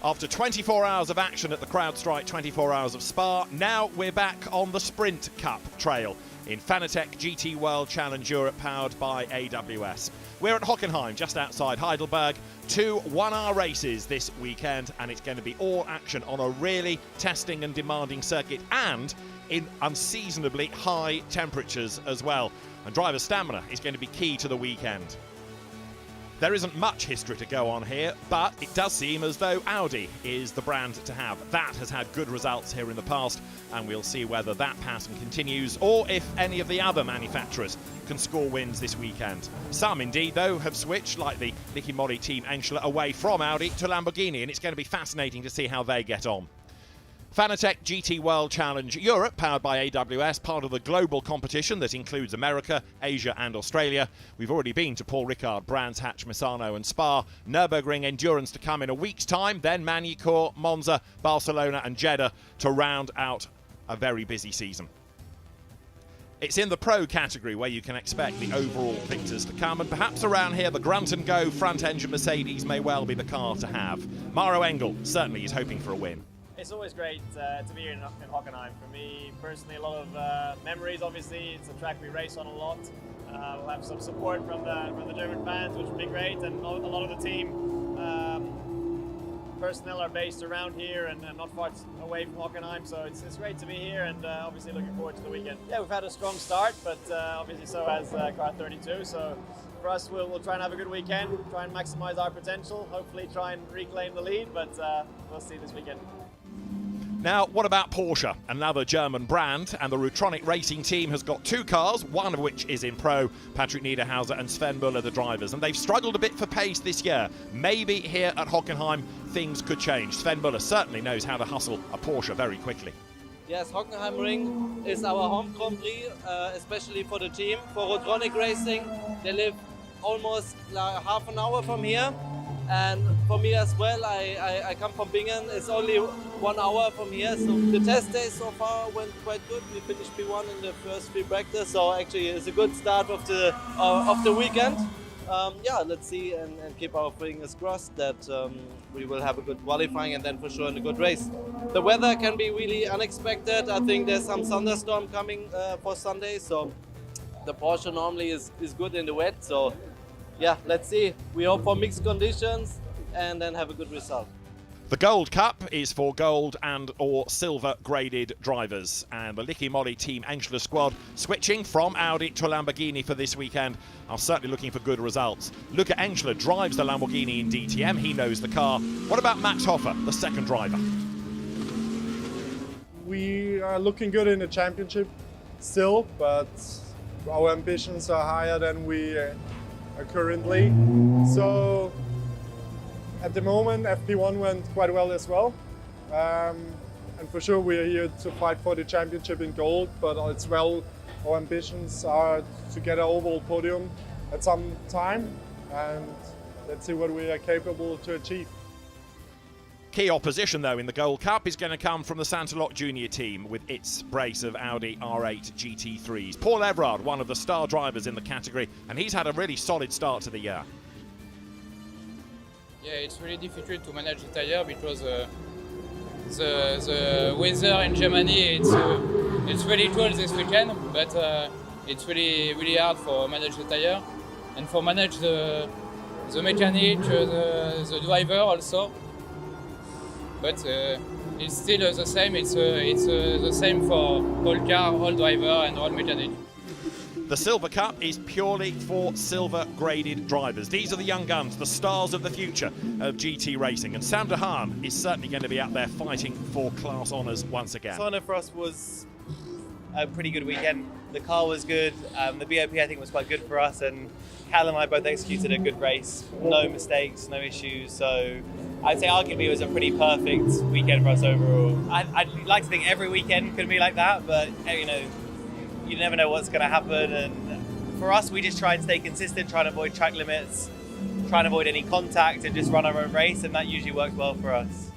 After 24 hours of action at the CrowdStrike 24 Hours of Spa, now we're back on the Sprint Cup trail in Fanatec GT World Challenge Europe, powered by AWS. We're at Hockenheim, just outside Heidelberg. 2 one-hour races this weekend, and it's going to be all action on a really testing and demanding circuit, and in unseasonably high temperatures as well. And driver stamina is going to be key to the weekend. There isn't much history to go on here, but it does seem as though Audi is the brand to have. That has had good results here in the past, and we'll see whether that pattern continues or if any of the other manufacturers can score wins this weekend. Some indeed, though, have switched, like the Liqui Moly team Engstler, away from Audi to Lamborghini, and it's going to be fascinating to see how they get on. Fanatec GT World Challenge Europe, powered by AWS, part of the global competition that includes America, Asia and Australia. We've already been to Paul Ricard, Brands Hatch, Misano and Spa. Nürburgring Endurance to come in a week's time, then Magny-Cours, Monza, Barcelona and Jeddah to round out a very busy season. It's in the Pro category where you can expect the overall victors to come, and perhaps around here the grunt and go front-engine Mercedes may well be the car to have. Maro Engel certainly is hoping for a win. It's always great to be here in Hockenheim. For me personally, a lot of memories. Obviously, it's a track we race on a lot. We'll have some support from the German fans, which will be great, and a lot of the team personnel are based around here and not far away from Hockenheim. So it's great to be here, and obviously looking forward to the weekend. Yeah, we've had a strong start, but obviously so has car 32. So for us, we'll try and have a good weekend, try and maximize our potential, hopefully try and reclaim the lead, but we'll see this weekend. Now, what about Porsche, another German brand? And the Rutronic Racing team has got 2 cars, one of which is in Pro. Patrick Niederhauser and Sven Müller, the drivers. And they've struggled a bit for pace this year. Maybe here at Hockenheim, things could change. Sven Müller certainly knows how to hustle a Porsche very quickly. Yes, Hockenheim Ring is our home Grand Prix, especially for the team. For Rutronic Racing, they live almost like half an hour from here. And for me as well, I come from Bingen. It's only 1 hour from here, so the test days so far went quite good. We finished P1 in the first 3 practice, so actually it's a good start of the weekend. Yeah, let's see and keep our fingers crossed that we will have a good qualifying and then for sure in a good race. The weather can be really unexpected. I think there's some thunderstorm coming for Sunday, so the Porsche normally is good in the wet. So yeah, let's see. We hope for mixed conditions and then have a good result. The Gold Cup is for gold and or silver graded drivers, and the Liqui Moly team Engstler squad switching from Audi to Lamborghini for this weekend are certainly looking for good results. Luca Engstler drives the Lamborghini in DTM, he knows the car. What about Max Hoffer, the second driver? We are looking good in the championship still, but our ambitions are higher than we are currently. So at the moment, FP1 went quite well as well. And for sure, we are here to fight for the championship in gold, but as well, our ambitions are to get an overall podium at some time, and let's see what we are capable to achieve. Key opposition, though, in the Gold Cup is going to come from the Santalot Junior team with its brace of Audi R8 GT3s. Paul Everard, one of the star drivers in the category, and he's had a really solid start to the year. Yeah, it's really difficult to manage the tire because the weather in Germany it's really cold this weekend, but it's really hard for manage the tire and for manage the mechanic, the driver also. But it's still the same. It's the same for all car, all driver, and all mechanic. The Silver Cup is purely for silver-graded drivers. These are the young guns, the stars of the future of GT racing. And Sam de Haan is certainly going to be out there fighting for class honours once again. Sana for us was a pretty good weekend. The car was good. The BOP I think was quite good for us, and Cal and I both executed a good race. No mistakes, no issues. So I'd say arguably it was a pretty perfect weekend for us overall. I'd like to think every weekend could be like that, but you know, you never know what's going to happen. And for us, we just try and stay consistent, try and avoid track limits, try and avoid any contact, and just run our own race, and that usually works well for us.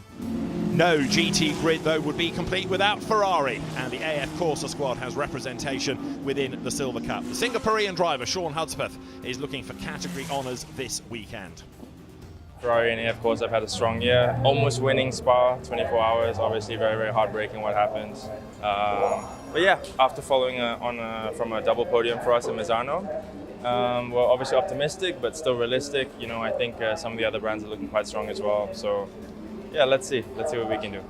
No GT grid, though, would be complete without Ferrari, and the AF Corsa squad has representation within the Silver Cup. The Singaporean driver, Sean Hudspeth, is looking for category honours this weekend. Ferrari, and of course I've had a strong year. Almost winning Spa, 24 hours, obviously very, very heartbreaking what happens. But yeah, after following from a double podium for us in Misano, we're obviously optimistic, but still realistic. You know, I think some of the other brands are looking quite strong as well. So yeah, let's see what we can do.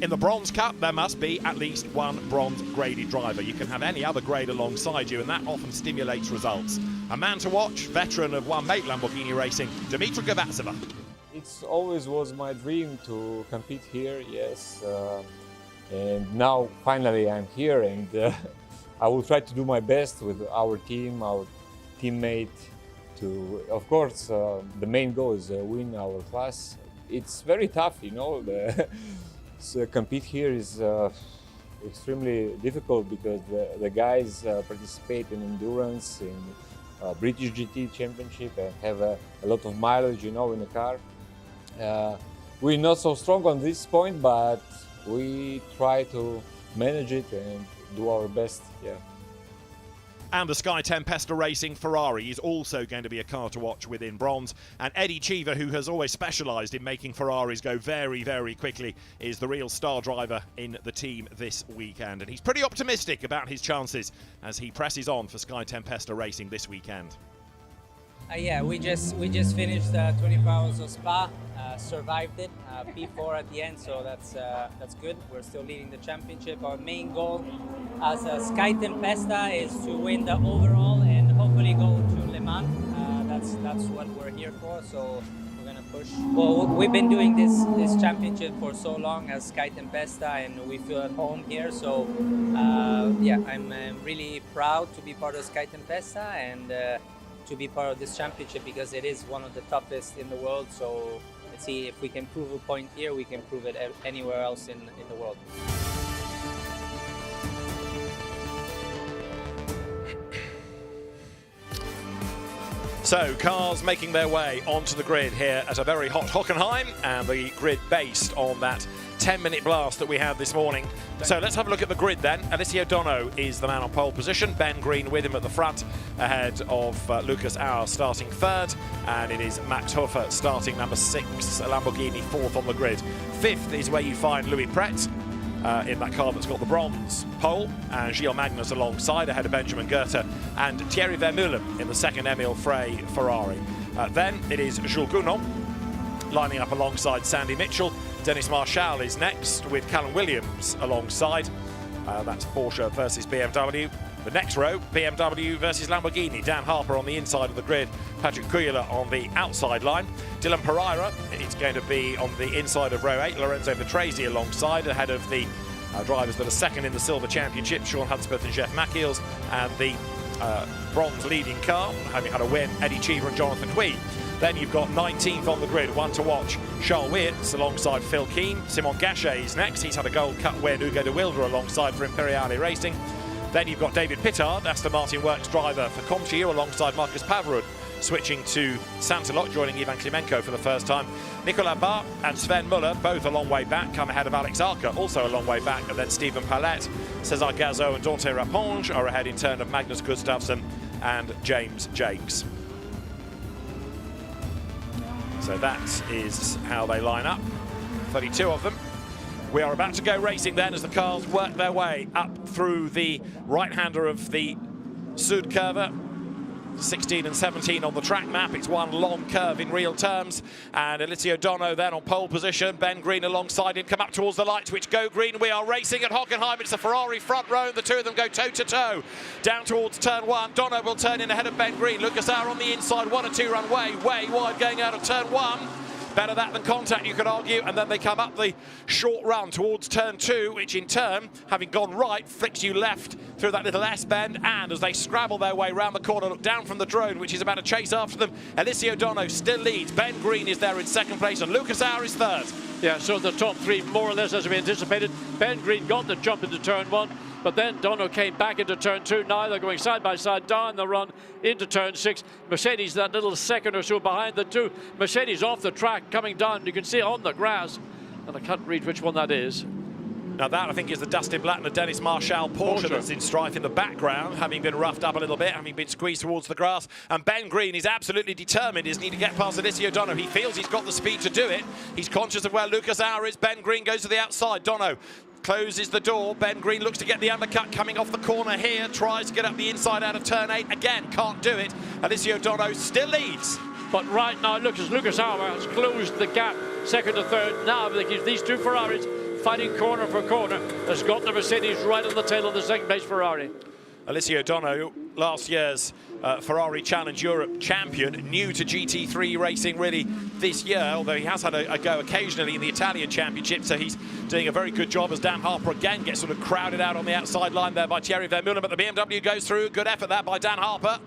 In the Bronze Cup, there must be at least one bronze-graded driver. You can have any other grade alongside you, and that often stimulates results. A man to watch, veteran of one-mate Lamborghini racing, Dmitry Gavatseva. It always was my dream to compete here, yes. And now, finally, I'm here, and I will try to do my best with our team, our teammate. Of course, the main goal is win our class. It's very tough, you know. So compete here is extremely difficult because the guys participate in endurance, in British GT Championship, and have a lot of mileage, you know, in the car. We're not so strong on this point, but we try to manage it and do our best. Yeah. And the Sky Tempesta Racing Ferrari is also going to be a car to watch within bronze. And Eddie Cheever, who has always specialised in making Ferraris go very, very quickly, is the real star driver in the team this weekend. And he's pretty optimistic about his chances as he presses on for Sky Tempesta Racing this weekend. Yeah, we just finished 24 hours of Spa, survived it, P4 at the end, so that's good. We're still leading the championship. Our main goal as a Sky Tempesta is to win the overall and hopefully go to Le Mans. That's what we're here for. So we're gonna push. Well, we've been doing this championship for so long as Sky Tempesta, and we feel at home here. So yeah, I'm really proud to be part of Sky Tempesta and to be part of this championship because it is one of the toughest in the world. So let's see if we can prove a point here, we can prove it anywhere else in the world. So cars making their way onto the grid here at a very hot Hockenheim, and the grid based on that 10-minute blast that we had this morning. So let's have a look at the grid then. Alessio Dono is the man on pole position. Ben Green with him at the front, ahead of Lucas Auer starting third, and it is Max Hofer starting number 6, Lamborghini fourth on the grid. Fifth is where you find Louis Pret in that car that's got the bronze pole, and Gilles Magnus alongside, ahead of Benjamin Goethe and Thierry Vermeulen in the second Emile Frey Ferrari. Then it is Jules Gounon lining up alongside Sandy Mitchell. Dennis Marshall is next with Callum Williams alongside. That's Porsche versus BMW. The next row, BMW versus Lamborghini. Dan Harper on the inside of the grid, Patrick Kuyler on the outside line. Dylan Pereira, it's going to be on the inside of row 8. Lorenzo Petresi alongside, ahead of the drivers that are second in the Silver Championship, Sean Hudspeth and Jeff Mackiels, and the bronze leading car, having had a win, Eddie Cheever and Jonathan Hui. Then you've got 19th on the grid, one to watch, Charles Weerts alongside Phil Keane. Simon Gachet is next. He's had a Gold Cup win, Hugo de Wilder alongside for Imperiale Racing. Then you've got David Pittard, Aston Martin Works driver for Comtier alongside Marcus Pavrud, switching to Santilot, joining Ivan Klimenko for the first time. Nicolas Barr and Sven Muller, both a long way back, come ahead of Alex Arca, also a long way back, and then Stephen Palette, Cesar Gazo and Dante Raponge are ahead in turn of Magnus Gustafsson and James Jakes. So that is how they line up, 32 of them. We are about to go racing then as the cars work their way up through the right-hander of the Sud Curve. 16 and 17 on the track map. It's one long curve in real terms. And Alessio Dono then on pole position. Ben Green alongside him, come up towards the lights, which go green. We are racing at Hockenheim. It's the Ferrari front row. The two of them go toe-to-toe. Down towards turn 1. Dono will turn in ahead of Ben Green. Lucas Auer on the inside, 1 or 2 run way wide going out of turn 1. Better that than contact, you could argue, and then they come up the short run towards turn 2, which in turn, having gone right, flicks you left through that little S-bend, and as they scrabble their way round the corner, look down from the drone, which is about to chase after them. Alessio Dono still leads. Ben Green is there in second place, and Lucas Auer is third. Yeah, so the top 3 more or less as we anticipated. Ben Green got the jump into turn 1, but then Dono came back into turn 2. Now they're going side by side down the run into turn 6. Mercedes that little second or so behind the two. Mercedes off the track coming down. You can see on the grass, and I can't read which one that is. Now that, I think, is the Dustin Blatten and Dennis Marshall Porsche that's in strife in the background, having been roughed up a little bit, having been squeezed towards the grass. And Ben Green is absolutely determined, isn't he, to get past Alessio Dono. He feels he's got the speed to do it. He's conscious of where Lucas Auer is. Ben Green goes to the outside. Dono closes the door. Ben Green looks to get the undercut coming off the corner here. Tries to get up the inside out of turn 8. Again, can't do it. Alessio Dono still leads. But right now, Lucas Auer has closed the gap, second to third. Now, these two Ferraris fighting corner for corner, has got the Mercedes right on the tail of the second place Ferrari. Alessio Dono, last year's Ferrari Challenge Europe champion, new to GT3 racing really this year, although he has had a go occasionally in the Italian Championship, so he's doing a very good job as Dan Harper again gets sort of crowded out on the outside line there by Thierry Vermeulen, but the BMW goes through. Good effort there by Dan Harper.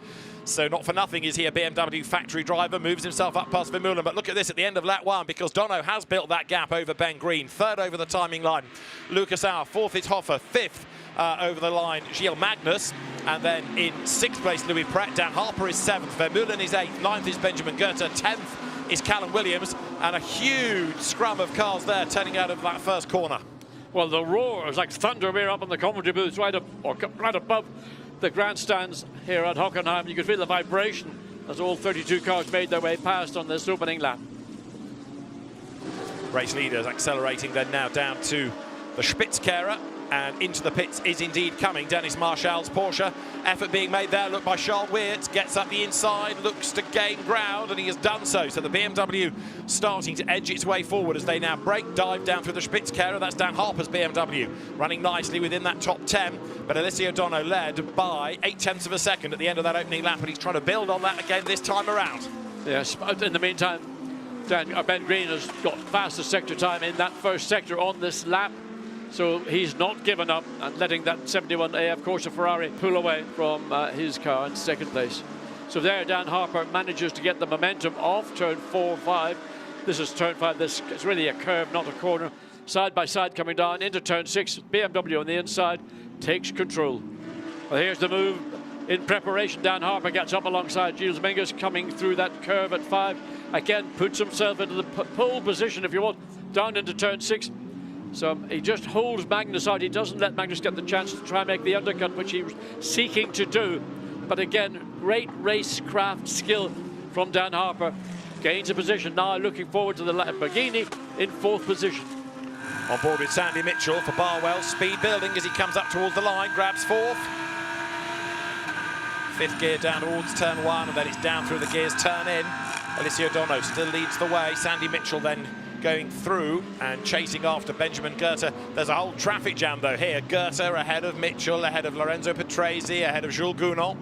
So not for nothing is he a BMW factory driver, moves himself up past Vermeulen. But look at this at the end of lap 1, because Dono has built that gap over Ben Green. Third over the timing line, Lucas Auer. Fourth is Hoffer. Fifth over the line, Gilles Magnus. And then in 6th place, Louis Pret. Dan Harper is 7th. Vermeulen is 8th. 9th is Benjamin Goethe. 10th is Callum Williams. And a huge scrum of cars there turning out of that first corner. Well, the roar is like thunder. We're up in the commentary booth right above the grandstands here at Hockenheim. You can feel the vibration as all 32 cars made their way past on this opening lap. Race leaders accelerating then now down to the Spitzkehrer, and into the pits is indeed coming Dennis Marshall's Porsche. Effort being made there, look by Charles Weert, gets up the inside, looks to gain ground, and he has done so. So the BMW starting to edge its way forward as they now break, dive down through the Spitzkehrer. That's Dan Harper's BMW, running nicely within that top 10. But Alessio Dono led by 0.8 of a second at the end of that opening lap, and he's trying to build on that again this time around. Yes, in the meantime, Ben Green has got faster sector time in that first sector on this lap. So he's not given up and letting that 71 AF Corsa Ferrari pull away from his car in second place. So there, Dan Harper manages to get the momentum off turn 4, 5. This is turn 5. This is really a curve, not a corner. Side by side coming down into turn 6. BMW on the inside takes control. Well, here's the move in preparation. Dan Harper gets up alongside Gilles Mingus coming through that curve at 5. Again, puts himself into the pole position, if you want, down into turn 6. So he just holds Magnus out. He doesn't let Magnus get the chance to try and make the undercut, which he was seeking to do. But again, great racecraft skill from Dan Harper. Gains a position now, looking forward to the Lamborghini in 4th position. On board with Sandy Mitchell for Barwell. Speed building as he comes up towards the line, grabs 4th. 5th gear down towards turn 1, and then it's down through the gears, turn in. Alessio Dono still leads the way. Sandy Mitchell then going through and chasing after Benjamin Goethe. There's a whole traffic jam though here. Goethe ahead of Mitchell, ahead of Lorenzo Petresi, ahead of Jules Gounon.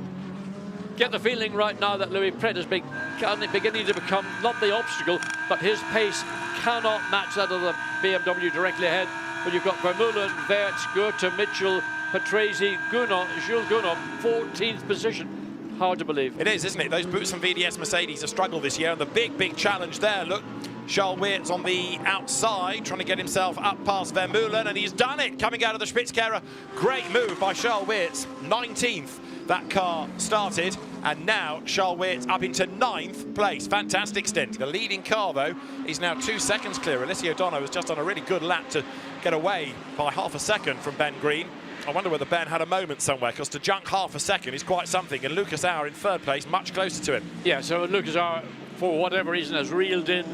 Get the feeling right now that Louis Pret is beginning to become not the obstacle, but his pace cannot match that of the BMW directly ahead. But you've got Vermeulen, Weert, Goethe, Mitchell, Petresi, Gounon, Jules Gounon, 14th position. Hard to believe. It is, isn't it? Those Boots and VDS Mercedes have struggled this year, and the big challenge there, look, Charles Weert's on the outside, trying to get himself up past Vermeulen, and he's done it, coming out of the Spitzkehrer. Great move by Charles Weert, 19th. That car started, and now Charles Weert's up into 9th place. Fantastic stint. The leading car, though, is now 2 seconds clear. Alessio Dono has just done a really good lap to get away by half a second from Ben Green. I wonder whether Ben had a moment somewhere, because to junk half a second is quite something, and Lucas Auer in 3rd place, much closer to him. Yeah, so Lucas Auer, for whatever reason, has reeled in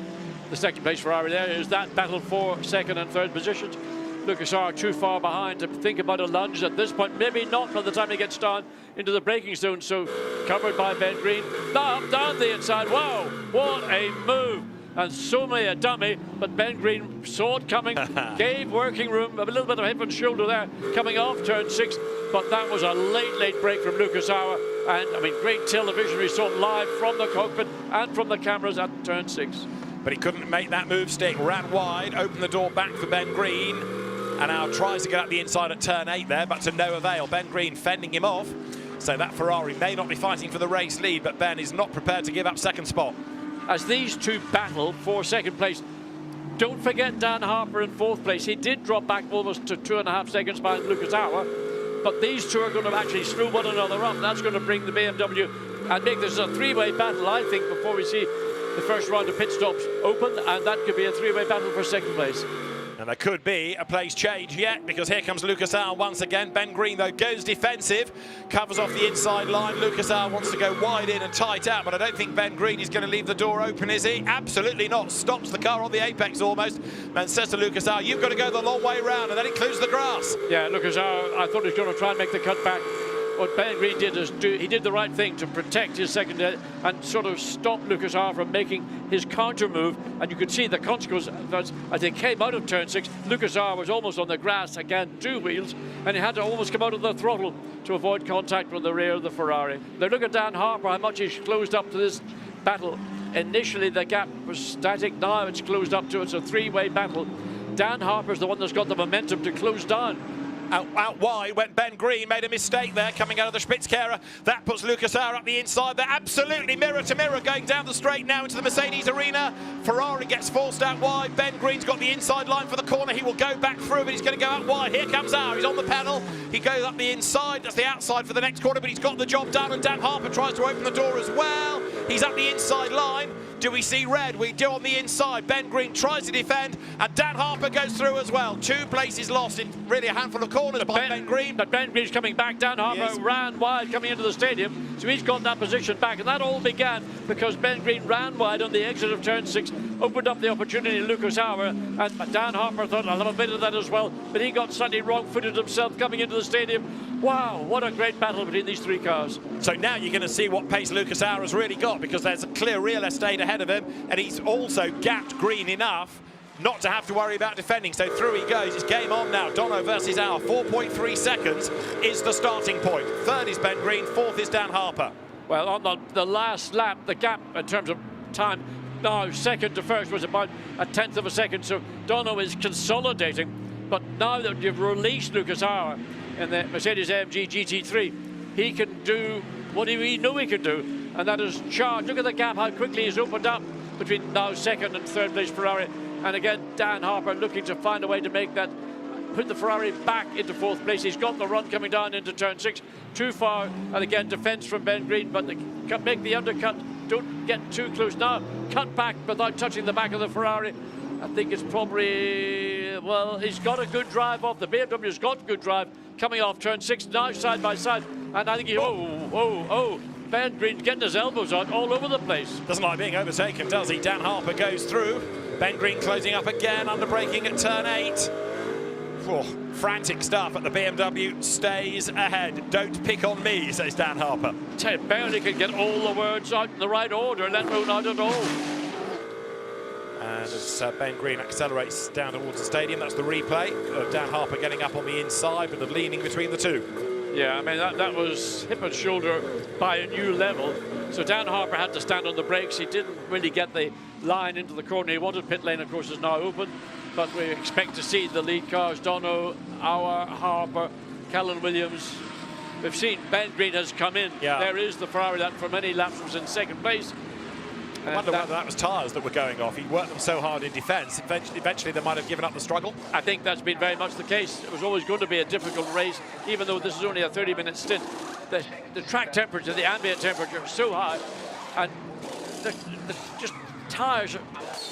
the second place Ferrari. There is that battle for 2nd and 3rd positions. Lucas Auer too far behind to think about a lunge at this point. Maybe not by the time he gets down into the braking zone. So covered by Ben Green. Now down the inside. Wow, what a move. And so may a dummy, but Ben Green saw it coming, gave working room, a little bit of hip and shoulder there, coming off turn 6. But that was a late break from Lucas Auer. And I mean, great television. We saw it live from the cockpit and from the cameras at turn 6. But he couldn't make that move stick. Ran wide, opened the door back for Ben Green. And now tries to get up the inside at turn 8 there, but to no avail. Ben Green fending him off. So that Ferrari may not be fighting for the race lead, but Ben is not prepared to give up 2nd spot. As these two battle for 2nd place, don't forget Dan Harper in 4th place. He did drop back almost to 2.5 seconds behind Lucas Auer, but these two are going to actually screw one another up. That's going to bring the BMW and make this a 3-way battle, I think, before we see the first round of pit stops open, and that could be a 3-way battle for 2nd place. And there could be a place change yet, because here comes Lucas Al once again. Ben Green, though, goes defensive, covers off the inside line. Lucas Al wants to go wide in and tight out, but I don't think Ben Green is going to leave the door open, is he? Absolutely not. Stops the car on the apex almost, and says to Lucas Al, you've got to go the long way round, and that includes the grass. Yeah, Lucas Al, I thought he was going to try and make the cut back. What Ben Green did is he did the right thing to protect his second and sort of stop Lucas Al from making his counter move. And you could see the consequence as they came out of turn 6. Lucas Al was almost on the grass again, 2 wheels, and he had to almost come out of the throttle to avoid contact with the rear of the Ferrari. Now look at Dan Harper, how much he's closed up to this battle. Initially the gap was static, now it's closed up to it's a 3-way battle. Dan Harper's the one that's got the momentum to close down. Out wide went Ben Green, made a mistake there coming out of the Spitzkehrer. That puts Lucas Al up the inside. They're absolutely mirror to mirror going down the straight now into the Mercedes arena. Ferrari gets forced out wide. Ben Green's got the inside line for the corner. He will go back through, but he's going to go out wide. Here comes Al. He's on the pedal. He goes up the inside. That's the outside for the next corner, but he's got the job done, and Dan Harper tries to open the door as well. He's up the inside line. Do we see red? We do on the inside. Ben Green tries to defend, and Dan Harper goes through as well. 2 places lost in really a handful of corners behind Ben Green. But Ben Green's coming back. Dan Harper ran wide coming into the stadium, so he's got that position back. And that all began because Ben Green ran wide on the exit of turn 6, opened up the opportunity to Lucas Al, and Dan Harper thought, I'll have a bit of that as well. But he got slightly wrong-footed himself coming into the stadium. Wow, what a great battle between these 3 cars. So now you're going to see what pace Lucas Al has really got, because there's a clear real estate ahead of him, and he's also gapped Green enough not to have to worry about defending. So through he goes. It's game on now. Dono versus Al. 4.3 seconds is the starting point. 3rd is Ben Green. 4th is Dan Harper. Well, on the last lap, the gap in terms of time, now 2nd to 1st was about a 10th of a second. So Dono is consolidating. But now that you've released Lucas Al in the Mercedes-AMG GT3, he can do what we knew he could do, and that is charge. Look at the gap, how quickly he's opened up between now 2nd and 3rd place Ferrari. And again, Dan Harper looking to find a way to make that, put the Ferrari back into 4th place. He's got the run coming down into turn 6, too far, and again, defense from Ben Green, but they make the undercut, don't get too close now, cut back without touching the back of the Ferrari. I think it's probably, well, he's got a good drive off. The BMW's got good drive coming off turn 6, now side by side. And I think he, Ben Green getting his elbows out all over the place. Doesn't like being overtaken, does he? Dan Harper goes through. Ben Green closing up again, under braking at turn 8. Oh, frantic stuff, but the BMW stays ahead. Don't pick on me, says Dan Harper. Ted barely can get all the words out in the right order, let alone out at all. And as Ben Green accelerates down towards the stadium, that's the replay of Dan Harper getting up on the inside with the leaning between the 2. Yeah, I mean, that was hip and shoulder by a new level. So Dan Harper had to stand on the brakes. He didn't really get the line into the corner. He wanted pit lane, of course, is now open. But we expect to see the lead cars, Dono, Auer, Harper, Callan Williams. We've seen Ben Green has come in. Yeah. There is the Ferrari that for many laps was in 2nd place. I wonder whether that was tyres that were going off. He worked them so hard in defence. Eventually, they might have given up the struggle. I think that's been very much the case. It was always going to be a difficult race, even though this is only a 30-minute stint. The track temperature, the ambient temperature is so high, and the just tyres,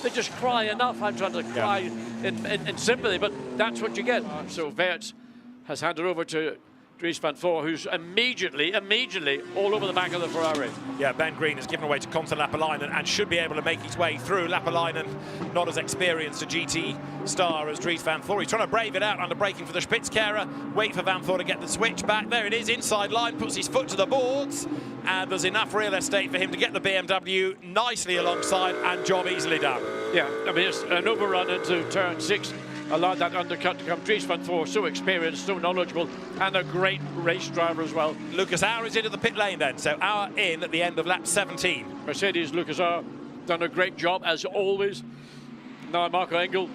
they just cry enough. I'm trying to cry in sympathy, but that's what you get. So Weerts has handed over to Dries van Voor, who's immediately all over the back of the Ferrari. Yeah, Ben Green has given away to Quentin Lapalainen and should be able to make his way through. Lapalainen not as experienced a GT star as Dries van Voor. He's trying to brave it out under braking for the Spitzkehrer. Wait for van Voor to get the switch back. There it is, inside line, puts his foot to the boards, and there's enough real estate for him to get the BMW nicely alongside, and job easily done. Yeah, I mean, it's an overrun into turn 6. Allowed that undercut to come. Dries van Voor, so experienced, so knowledgeable, and a great race driver as well. Lucas Auer is into the pit lane then, so Auer in at the end of lap 17. Mercedes, Lucas Auer, done a great job as always. Now Marco Engel,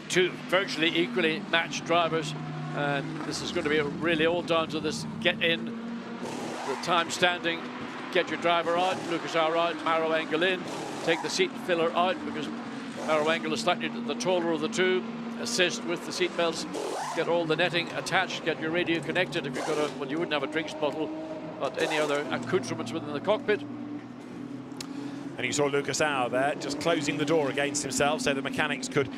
2 virtually equally matched drivers, and this is going to be really all down to this get in, with time standing, get your driver out, Lucas Auer out, Maro Engel in, take the seat filler out, because Maro Engel is slightly the taller of the 2. Assist with the seat belts, get all the netting attached, get your radio connected. If you've got well, you wouldn't have a drinks bottle, but any other accoutrements within the cockpit. And you saw Lucas Auer there, just closing the door against himself so the mechanics could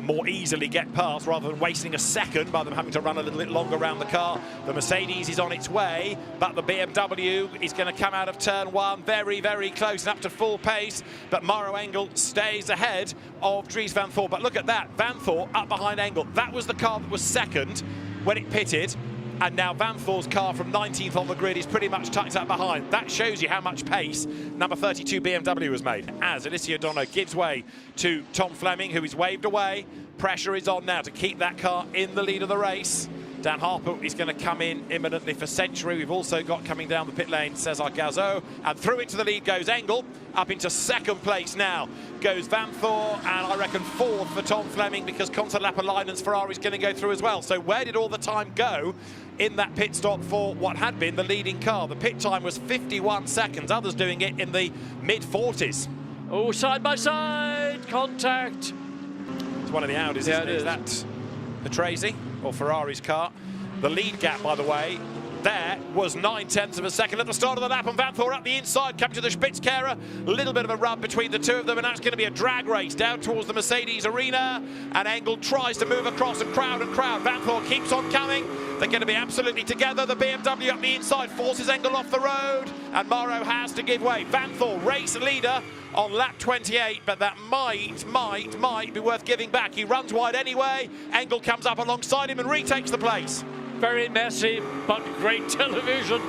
more easily get past rather than wasting a second by them having to run a little bit longer around the car. The Mercedes is on its way, but the BMW is going to come out of turn one very, very close and up to full pace. But Maro Engel stays ahead of Dries Van Thor. But look at that, Van Thor up behind Engel. That was the car that was second when it pitted. And now Van Thor's car from 19th on the grid is pretty much tucked up behind. That shows you how much pace number 32 BMW has made. As Alessio Dono gives way to Tom Fleming, who is waved away. Pressure is on now to keep that car in the lead of the race. Dan Harper is going to come in imminently for Century. We've also got coming down the pit lane Cesar Gazo, and through into the lead goes Engel. Up into second place now goes Van Thor, and I reckon fourth for Tom Fleming, because Concert Lapalainen's Ferrari is going to go through as well. So where did all the time go in that pit stop for what had been the leading car? The pit time was 51 seconds, others doing it in the mid-40s. Oh, side by side contact. It's one of the Audis, yeah, isn't it? Is that Patrese or Ferrari's car? The lead gap, by the way, there was 9/10 of a second at the start of the lap, and Van Thor up the inside, coming to the Spitzkehrer. A little bit of a rub between the two of them, and that's going to be a drag race down towards the Mercedes arena. And Engel tries to move across and crowd. Van Thor keeps on coming. They're going to be absolutely together. The BMW up the inside forces Engel off the road, and Maro has to give way. Van Thor, race leader on lap 28, but that might be worth giving back. He runs wide anyway. Engel comes up alongside him and retakes the place. Very messy, but great television.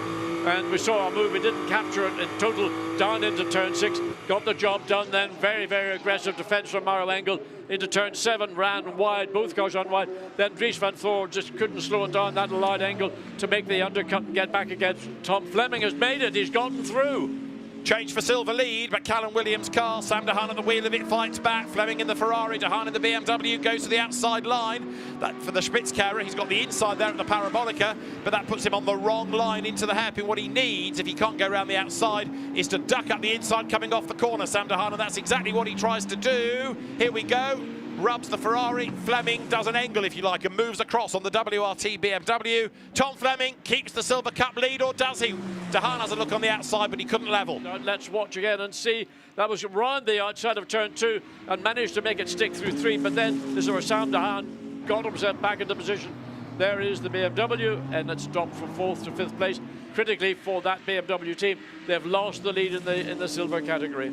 And we saw our move, we didn't capture it in total, down into turn 6. Got the job done then. Very, very aggressive defense from Maro Engel. Into turn 7, ran wide, both cars ran wide. Then Dries Van Thor just couldn't slow it down. That allowed Engel to make the undercut and get back against Tom Fleming. Has made it, he's gotten through. Change for silver lead, but Callum Williams' car, Sam Dehaan at the wheel of it, fights back. Fleming in the Ferrari, Dehaan in the BMW, goes to the outside line. That for the Spitzkehrer, he's got the inside there at the Parabolica, but that puts him on the wrong line into the hairpin. What he needs, if he can't go around the outside, is to duck up the inside coming off the corner, Sam Dehaan, and that's exactly what he tries to do. Here we go. Rubs the Ferrari. Fleming does an Engel, if you like, and moves across on the WRT BMW. Tom Fleming keeps the Silver Cup lead, or does he? Dehaan has a look on the outside, but he couldn't level. Let's watch again and see. That was round the outside of turn 2 and managed to make it stick through 3, but then this is Sam Dehaan got himself back into position. There is the BMW, and it's dropped from 4th to 5th place. Critically for that BMW team, they've lost the lead in the silver category.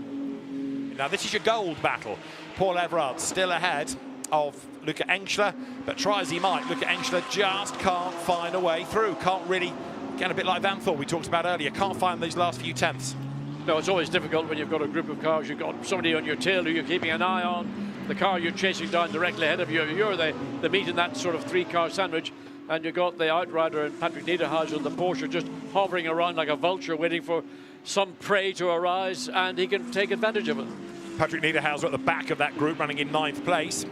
Now this is your gold battle. Paul Everard still ahead of Luca Engschler, but try as he might, Luca Engschler just can't find a way through. Can't really get a bit like Van Thor we talked about earlier. Can't find these last few tenths. No, it's always difficult when you've got a group of cars. You've got somebody on your tail who you're keeping an eye on. The car you're chasing down directly ahead of you. You're the meat in that sort of 3-car sandwich. And you've got the outrider and Patrick Niederhauser, the Porsche, just hovering around like a vulture, waiting for some prey to arise, and he can take advantage of it. Patrick Niederhauser at the back of that group, running in 9th place.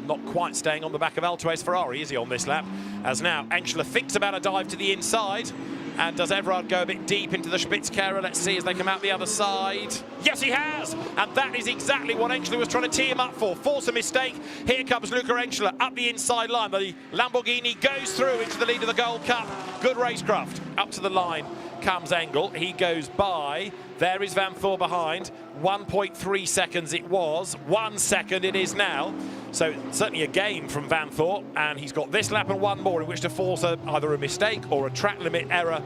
Not quite staying on the back of Altoi's Ferrari, is he, on this lap? As now Engschler thinks about a dive to the inside. And does Everard go a bit deep into the Spitzkehrer? Let's see as they come out the other side. Yes, he has! And that is exactly what Engschler was trying to tee him up for. Force a mistake. Here comes Luca Engschler up the inside line. The Lamborghini goes through into the lead of the Gold Cup. Good racecraft. Up to the line comes Engel. He goes by. There is Van Thor behind. 1.3 seconds it was. 1 second it is now. So certainly a gain from Van Thor, and he's got this lap and one more in which to force either a mistake or a track limit error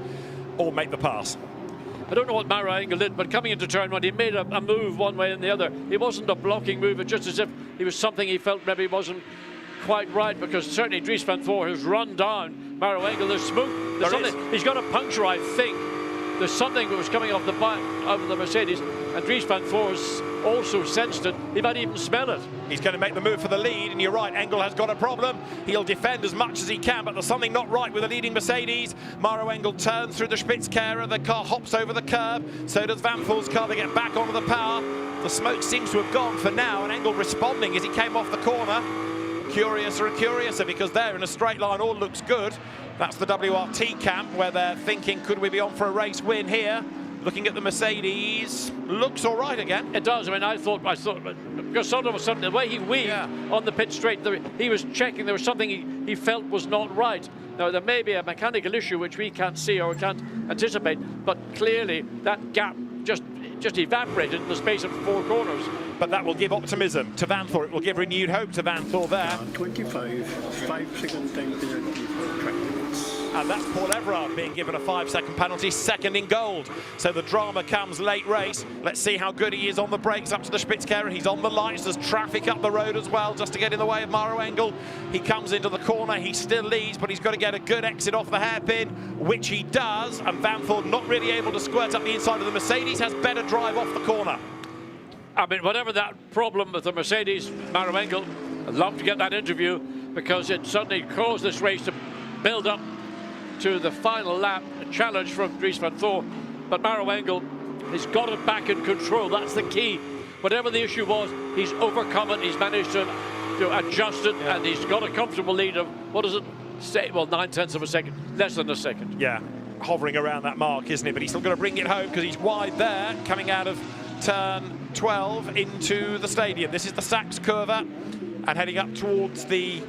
or make the pass. I don't know what Maro Engel did, but coming into turn 1, he made a move one way and the other. It wasn't a blocking move, it's just as if it was something he felt maybe wasn't quite right, because certainly Dries Van Thor has run down Maro Engel. There's smoke. There's something. He's got a puncture, I think. There's something that was coming off the back of the Mercedes, and Dries Van Thor's also sensed it. He might even smell it. He's going to make the move for the lead, and you're right, Engel has got a problem. He'll defend as much as he can, but there's something not right with the leading Mercedes. Maro Engel turns through the Spitzkehrer, the car hops over the curb, so does Van Thor's car. They get back onto the power. The smoke seems to have gone for now, and Engel responding as he came off the corner. Curiouser and curiouser, because there in a straight line all looks good. That's the WRT camp where they're thinking, could we be on for a race win here? Looking at the Mercedes, looks all right again. It does. I mean, I thought, because sort of something, the way he weaved on the pit straight, he was checking there was something he felt was not right. Now, there may be a mechanical issue which we can't see or can't anticipate, but clearly that gap just just evaporated in the space of 4 corners. But that will give optimism to Vanthoor. It will give renewed hope to Vanthoor there. 25, 5-second time penalty for track limits. And that's Paul Everard being given a 5-second penalty, second in gold. So the drama comes late race. Let's see how good he is on the brakes up to the Spitzkehrer. He's on the lights. There's traffic up the road as well, just to get in the way of Maro Engel. He comes into the corner. He still leads, but he's got to get a good exit off the hairpin, which he does. And Vanthoor not really able to squirt up the inside of the Mercedes, has better drive off the corner. I mean, whatever that problem with the Mercedes, Maro Engel, I'd love to get that interview, because it suddenly caused this race to build up to the final lap, a challenge from Dries Vanthoor. But Maro Engel has got it back in control. That's the key. Whatever the issue was, he's overcome it. He's managed to adjust it, and he's got a comfortable lead of, what is it? Well, 9/10 of a second, less than a second. Yeah, hovering around that mark, isn't it? But he's still got to bring it home, because he's wide there, coming out of turn 12 into the stadium. This is the Sachs Curva, and heading up towards the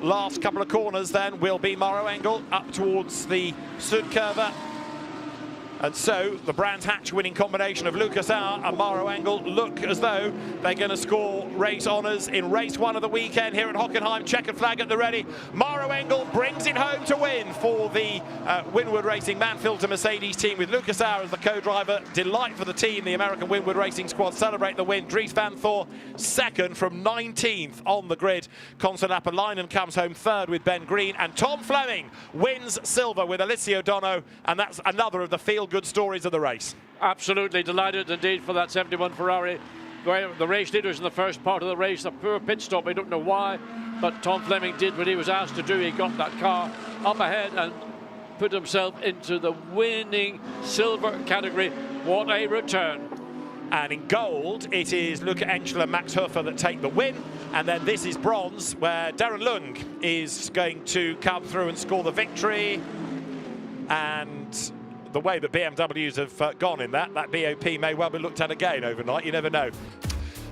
last couple of corners then will be Maro Engel up towards the Sud Curva. And so the Brands Hatch winning combination of Lucas Auer and Maro Engel look as though they're going to score race honours in race 1 of the weekend here at Hockenheim. Checkered flag at the ready. Maro Engel brings it home to win for the Winward Racing Manfield to Mercedes team, with Lucas Auer as the co-driver. Delight for the team. The American Winward Racing squad celebrate the win. Dries Vanthoor second from 19th on the grid. Constantine comes home third with Ben Green, and Tom Fleming wins silver with Alessio Dono, and that's another of the feel-good stories of the race. Absolutely delighted indeed for that 71 Ferrari. The race leaders in the first part of the race, a poor pit stop, I don't know why, but Tom Fleming did what he was asked to do. He got that car up ahead and put himself into the winning silver category. What a return. And in gold, it is Luca Enschler and Max Hofer that take the win. And then this is bronze, where Darren Lung is going to come through and score the victory. And the way that BMWs have gone in that BOP may well be looked at again overnight. You never know.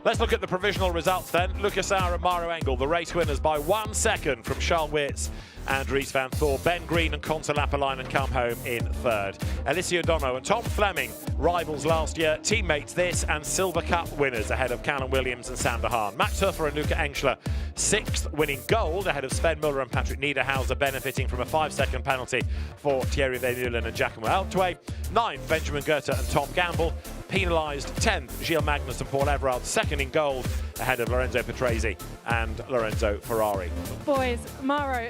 Let's look at the provisional results then. Lucas Auer and Maro Engel, the race winners by 1 second from Charles Wirtz and Dries Vanthoor. Ben Green and Conta Lapalainen come home in third. Alessio Dono and Tom Fleming, rivals last year, teammates this, and Silver Cup winners ahead of Callum Williams and Sander Hahn. Max Hofer and Luca Enschler, 6th, winning gold ahead of Sven Muller and Patrick Niederhauser, benefiting from a 5-second penalty for Thierry Vermeulen and Giacomo Altway. 9th, Benjamin Goethe and Tom Gamble. Penalised 10th, Gilles Magnus and Paul Everard, 2nd in gold ahead of Lorenzo Petresi and Lorenzo Ferrari. Boys, Maro,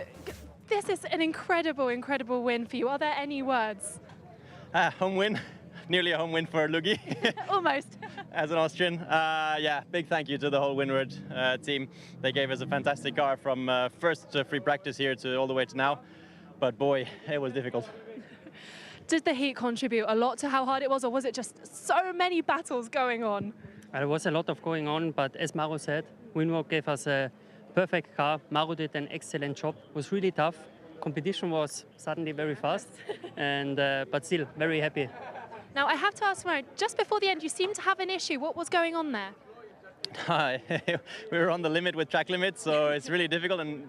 this is an incredible, incredible win for you. Are there any words? Home win. Nearly a home win for Lugi. Almost. As an Austrian. Yeah, big thank you to the whole Winward team. They gave us a fantastic car from first free practice here to all the way to now. But boy, it was difficult. Did the heat contribute a lot to how hard it was, or was it just so many battles going on? There was a lot of going on, but as Maro said, Winward gave us a perfect car. Maro did an excellent job. It was really tough. Competition was suddenly very fast, and but still very happy. Now I have to ask, Maro, just before the end, you seemed to have an issue. What was going on there? We were on the limit with track limits, so it's really difficult. And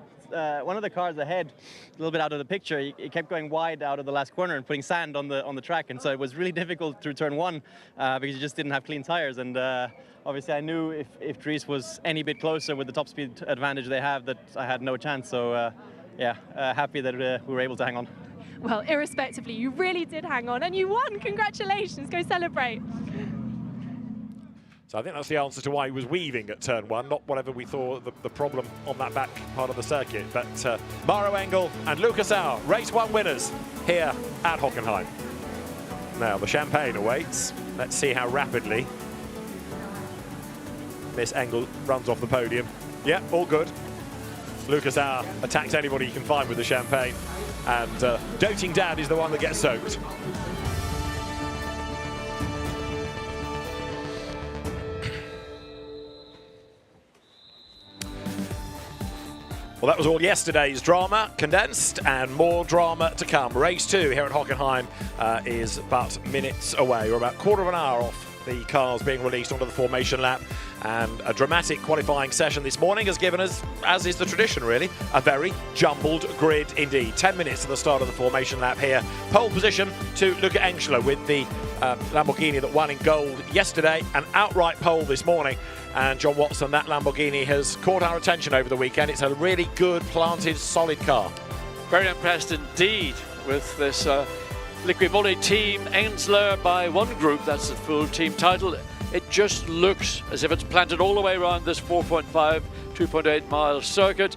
one of the cars ahead, a little bit out of the picture, he kept going wide out of the last corner and putting sand on the track, and so it was really difficult through turn 1 because you just didn't have clean tires. And obviously, I knew if Dries was any bit closer with the top speed advantage they have, that I had no chance. So yeah, happy that we were able to hang on. Well, irrespectively, you really did hang on, and you won. Congratulations! Go celebrate. So I think that's the answer to why he was weaving at turn 1, not whatever we thought the problem on that back part of the circuit. But Maro Engel and Lucas Auer, race 1 winners here at Hockenheim. Now the champagne awaits. Let's see how rapidly Miss Engel runs off the podium. Yeah, all good. Lucas Auer attacks anybody he can find with the champagne. And Doting Dad is the one that gets soaked. Well, that was all yesterday's drama, condensed, and more drama to come. Race 2 here at Hockenheim is but minutes away. We're about a quarter of an hour off the cars being released onto the formation lap. And a dramatic qualifying session this morning has given us, as is the tradition really, a very jumbled grid indeed. 10 minutes to the start of the formation lap here. Pole position to Luca Enschler with the Lamborghini that won in gold yesterday, an outright pole this morning. And John Watson, that Lamborghini has caught our attention over the weekend. It's a really good, planted, solid car. Very impressed indeed with this Liquimoli team, Ensler by one group. That's the full team title. It just looks as if it's planted all the way around this 4.5, 2.8 mile circuit.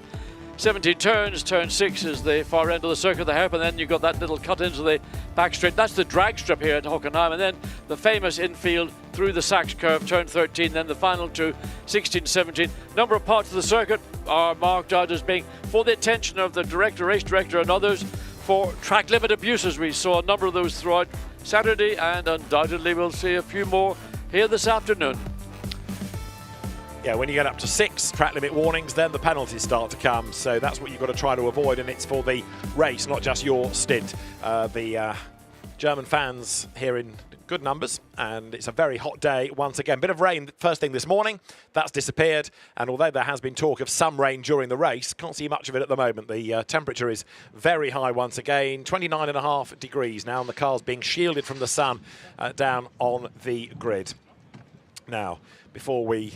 17 turns, turn 6 is the far end of the circuit, the hairpin, and then you've got that little cut into the back straight. That's the drag strip here at Hockenheim, and then the famous infield through the Sachs curve, turn 13, then the final two, 16, 17. Number of parts of the circuit are marked out as being for the attention of the director, race director, and others for track limit abuses. We saw a number of those throughout Saturday, and undoubtedly we'll see a few more here this afternoon. Yeah, when you get up to 6 track limit warnings, then the penalties start to come. So that's what you've got to try to avoid, and it's for the race, not just your stint. The German fans here in good numbers, and it's a very hot day once again. Bit of rain first thing this morning, that's disappeared, and although there has been talk of some rain during the race, can't see much of it at the moment. The temperature is very high once again, 29.5 degrees now, and the car's being shielded from the sun down on the grid. Now, before we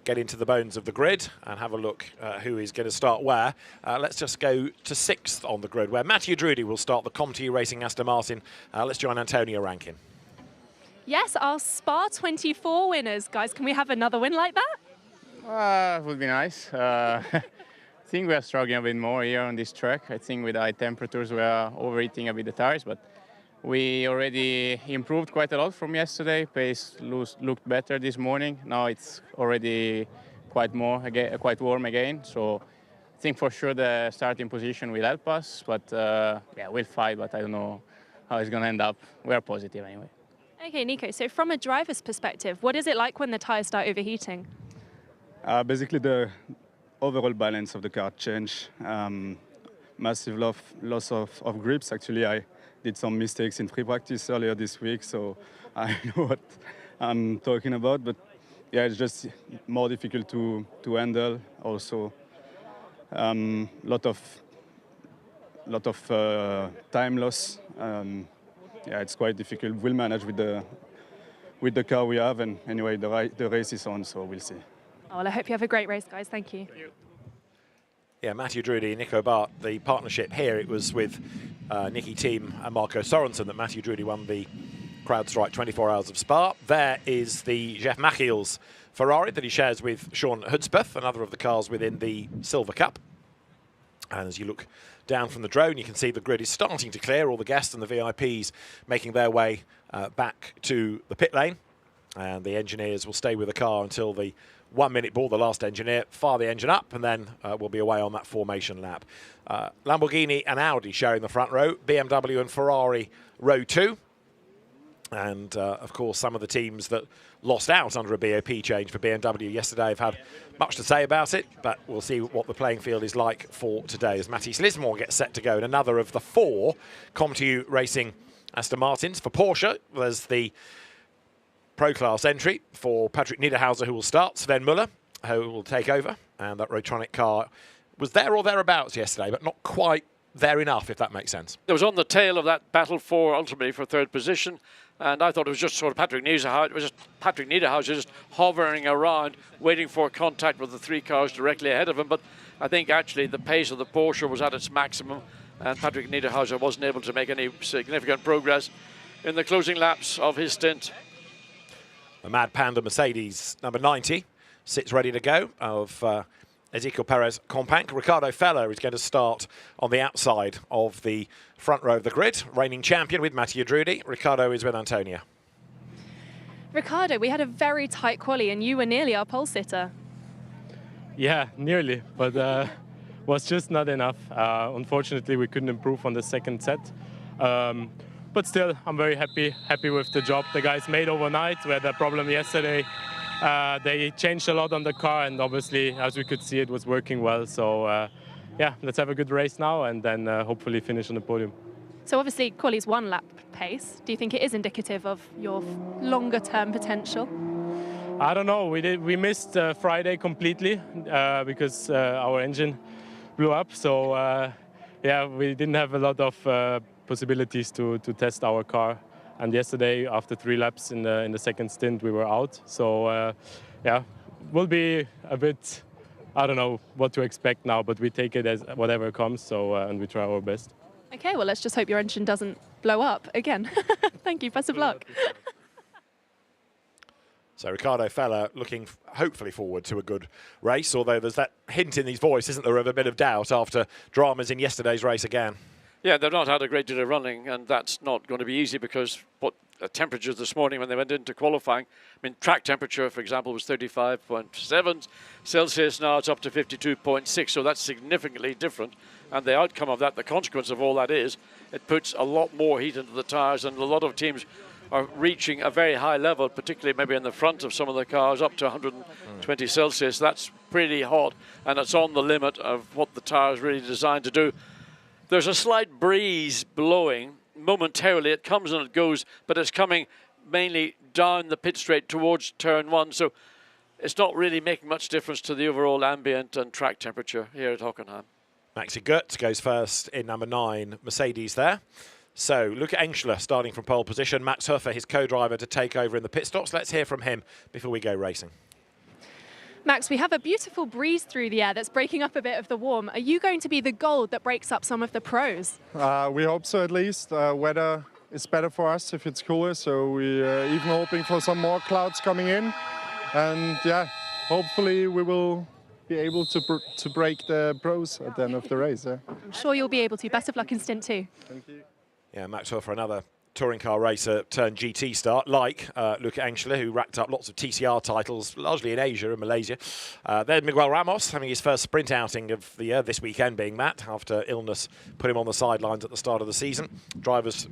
get into the bones of the grid and have a look who is going to start where. Let's just go to 6th on the grid, where Mathieu Drudy will start the Comte Racing Aston Martin. Let's join Antonio Rankin. Yes, our Spa 24 winners. Guys, can we have another win like that? It would be nice. I think we are struggling a bit more here on this track. I think with high temperatures we are overheating a bit the tires, but we already improved quite a lot from yesterday. Pace looked better this morning. Now it's already quite warm again. So I think for sure the starting position will help us. But yeah, we'll fight. But I don't know how it's going to end up. We are positive anyway. Okay, Nico. So from a driver's perspective, what is it like when the tires start overheating? Basically, the overall balance of the car changed. Massive loss of grips. Actually, I did some mistakes in free practice earlier this week, so I know what I'm talking about. But yeah, it's just more difficult to handle. Also, lot of time loss. Yeah, it's quite difficult. We'll manage with the car we have, and anyway, the race is on, so we'll see. Oh, well, I hope you have a great race, guys. Thank you. Yeah, Mathieu Drudy, Nico Bart, the partnership here, it was with Nicky Team and Marco Sorensen that Mathieu Drudy won the CrowdStrike 24 Hours of Spa. There is the Jeff Machiel's Ferrari that he shares with Sean Hudspeth, another of the cars within the Silver Cup. And as you look down from the drone, you can see the grid is starting to clear, all the guests and the VIPs making their way back to the pit lane. And the engineers will stay with the car until the 1 minute ball, the last engineer, fire the engine up, and then we'll be away on that formation lap. Lamborghini and Audi sharing the front row, BMW and Ferrari row 2. And, of course, some of the teams that lost out under a BOP change for BMW yesterday have had much to say about it, but we'll see what the playing field is like for today as Mathis Lismore gets set to go in another of the 4 Comte Racing Aston Martins. For Porsche, there's the Pro Class entry for Patrick Niederhauser, who will start, Sven Muller, who will take over, and that Rotronic car was there or thereabouts yesterday, but not quite there enough, if that makes sense. It was on the tail of that battle ultimately for 3rd position, and I thought it was just sort of Patrick Niederhauser. It was just Patrick Niederhauser just hovering around, waiting for contact with the 3 cars directly ahead of him. But I think actually the pace of the Porsche was at its maximum, and Patrick Niederhauser wasn't able to make any significant progress in the closing laps of his stint. The Mad Panda Mercedes number 90 sits ready to go of Ezekiel Perez Companc. Ricardo Feller is going to start on the outside of the front row of the grid. Reigning champion with Mathieu Drudy. Ricardo is with Antonia. Ricardo, we had a very tight quali and you were nearly our pole sitter. Yeah, nearly, but was just not enough. Unfortunately, we couldn't improve on the second set. But still, I'm very happy with the job the guys made overnight. We had a problem yesterday. They changed a lot on the car, and obviously, as we could see, it was working well. So, yeah, let's have a good race now, and then hopefully finish on the podium. So obviously, quali's 1 lap pace. Do you think it is indicative of your longer-term potential? I don't know. We missed Friday completely because our engine blew up. So, yeah, we didn't have a lot of possibilities to test our car And yesterday, after 3 laps in the second stint, we were out. So yeah, will be a bit, I don't know what to expect now, but we take it as whatever comes. So and we try our best. Okay, well, let's just hope your engine doesn't blow up again. Thank you. Best of luck. So Ricardo Feller looking hopefully forward to a good race, although there's that hint in his voice, isn't there, of a bit of doubt after dramas in yesterday's race again. Yeah, they've not had a great deal of running, and that's not going to be easy because what temperatures this morning when they went into qualifying, I mean, track temperature, for example, was 35.7 Celsius. Now it's up to 52.6, so that's significantly different. And the outcome of that, the consequence of all that is, it puts a lot more heat into the tyres, and a lot of teams are reaching a very high level, particularly maybe in the front of some of the cars, up to 120 Celsius. That's pretty hot, and it's on the limit of what the tyre is really designed to do. There's a slight breeze blowing momentarily. It comes and it goes, but it's coming mainly down the pit straight towards turn 1. So it's not really making much difference to the overall ambient and track temperature here at Hockenheim. Maxi Goetz goes first in number 9, Mercedes there. So Luca Engschler starting from pole position. Max Huffer, his co-driver, to take over in the pit stops. Let's hear from him before we go racing. Max, we have a beautiful breeze through the air that's breaking up a bit of the warm. Are you going to be the gold that breaks up some of the pros? We hope so, at least. Weather is better for us if it's cooler, so we're even hoping for some more clouds coming in. And yeah, hopefully we will be able to break the pros at the end of the race. Yeah. I'm sure you'll be able to. Best of luck in stint 2. Thank you. Yeah, Max Huffer, another touring car racer turned GT start, like Luca Engschler, who racked up lots of TCR titles, largely in Asia and Malaysia. Then Miguel Ramos, having his first sprint outing of the year this weekend, being Matt, after illness put him on the sidelines at the start of the season. Drivers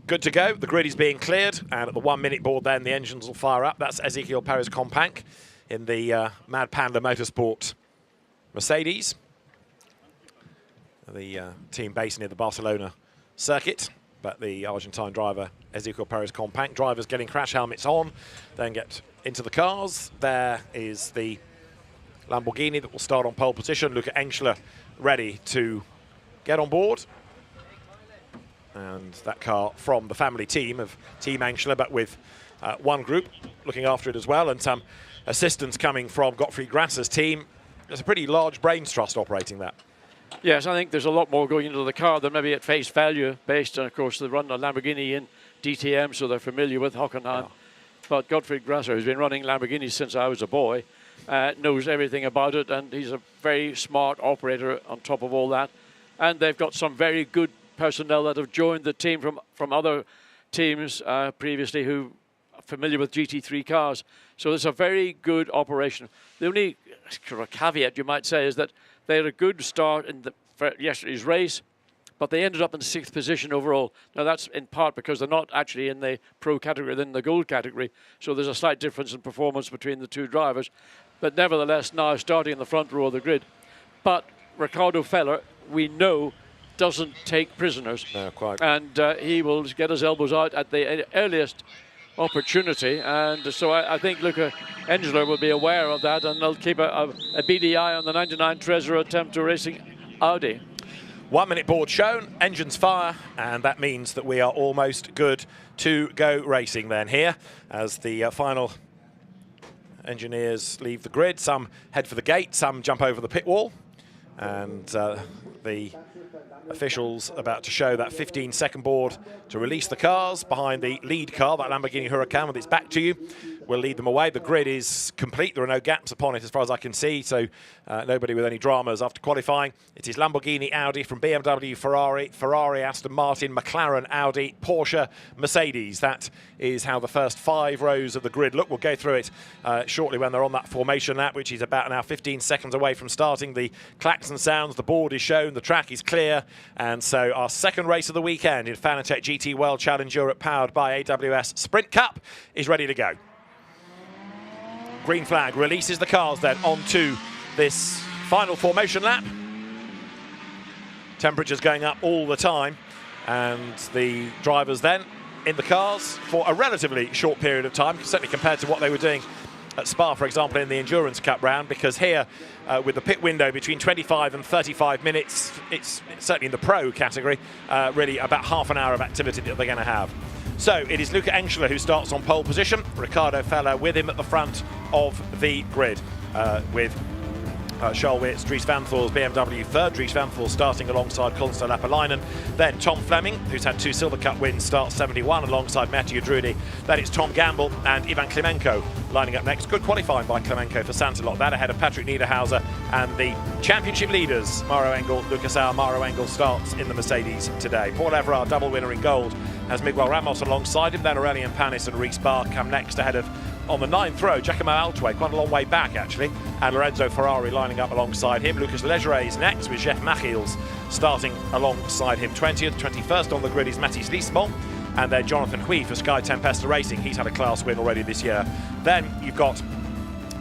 good to go. The grid is being cleared, and at the 1 minute board then, the engines will fire up. That's Ezequiel Perez Companc in the Mad Panda Motorsport Mercedes, the team based near the Barcelona circuit. But the Argentine driver, Ezequiel Perez Companc, drivers getting crash helmets on, then get into the cars. There is the Lamborghini that will start on pole position. Luca Engschler ready to get on board. And that car from the family team of Team Engschler, but with one group looking after it as well, and some assistance coming from Gottfried Grasser's team. There's a pretty large brains trust operating that. Yes, I think there's a lot more going into the car than maybe at face value, based on, of course, they run a Lamborghini in DTM, so they're familiar with Hockenheim. Yeah. But Gottfried Grasser, who's been running Lamborghinis since I was a boy, knows everything about it, and he's a very smart operator on top of all that. And they've got some very good personnel that have joined the team from other teams previously who are familiar with GT3 cars. So it's a very good operation. The only caveat you might say is that they had a good start in yesterday's race, but they ended up in 6th position overall. Now that's in part because they're not actually in the pro category, they're in the gold category. So there's a slight difference in performance between the two drivers. But nevertheless, now starting in the front row of the grid. But Ricardo Feller, we know, doesn't take prisoners. No, quite. And he will get his elbows out at the earliest opportunity, and so I think Luca Engschler will be aware of that, and they'll keep a beady eye on the 99 Trezor attempt to racing Audi. 1 minute board shown, engines fire, and that means that we are almost good to go racing then here as the final engineers leave the grid. Some head for the gate, some jump over the pit wall, and the officials about to show that 15-second board to release the cars behind the lead car, that Lamborghini Huracan with its back to you. Will lead them away. The grid is complete. There are no gaps upon it as far as I can see, so nobody with any dramas after qualifying. It is Lamborghini, Audi from BMW, Ferrari, Aston Martin, McLaren, Audi, Porsche, Mercedes. That is how the first 5 rows of the grid look. We'll go through it shortly when they're on that formation lap, which is about now 15 seconds away from starting. The klaxon sounds, the board is shown, the track is clear, and so our second race of the weekend in Fanatec GT World Challenge Europe, powered by AWS Sprint Cup, is ready to go. Green flag releases the cars then onto this final formation lap. Temperatures going up all the time, and the drivers then in the cars for a relatively short period of time, certainly compared to what they were doing at Spa, for example, in the Endurance Cup round, because here with the pit window between 25 and 35 minutes, it's certainly in the pro category, really about half an hour of activity that they're going to have. So it is Luca Engschler who starts on pole position. Ricardo Feller with him at the front of the grid with Charles Weerts, Dries Van Voor's BMW third. Dries Van Voor starting alongside Konsta Lapalainen. Then Tom Fleming, who's had 2 Silver Cup wins, starts 71 alongside Mathieu Drudy. Then it's Tom Gamble and Ivan Klimenko lining up next. Good qualifying by Klimenko for Santalot. That ahead of Patrick Niederhauser and the championship leaders, Mauro Engel, Lucas Auer. Mauro Engel starts in the Mercedes today. Paul Everard, double winner in gold, has Miguel Ramos alongside him. Then Aurelien Panis and Reece Barr come next ahead of, on the 9th row, Giacomo Altway, quite a long way back actually, and Lorenzo Ferrari lining up alongside him. Lucas Legeray is next with Jeff Machiels starting alongside him 20th. 21st on the grid is Mathis Liesmont, and then Jonathan Hui for Sky Tempesta Racing. He's had a class win already this year. Then you've got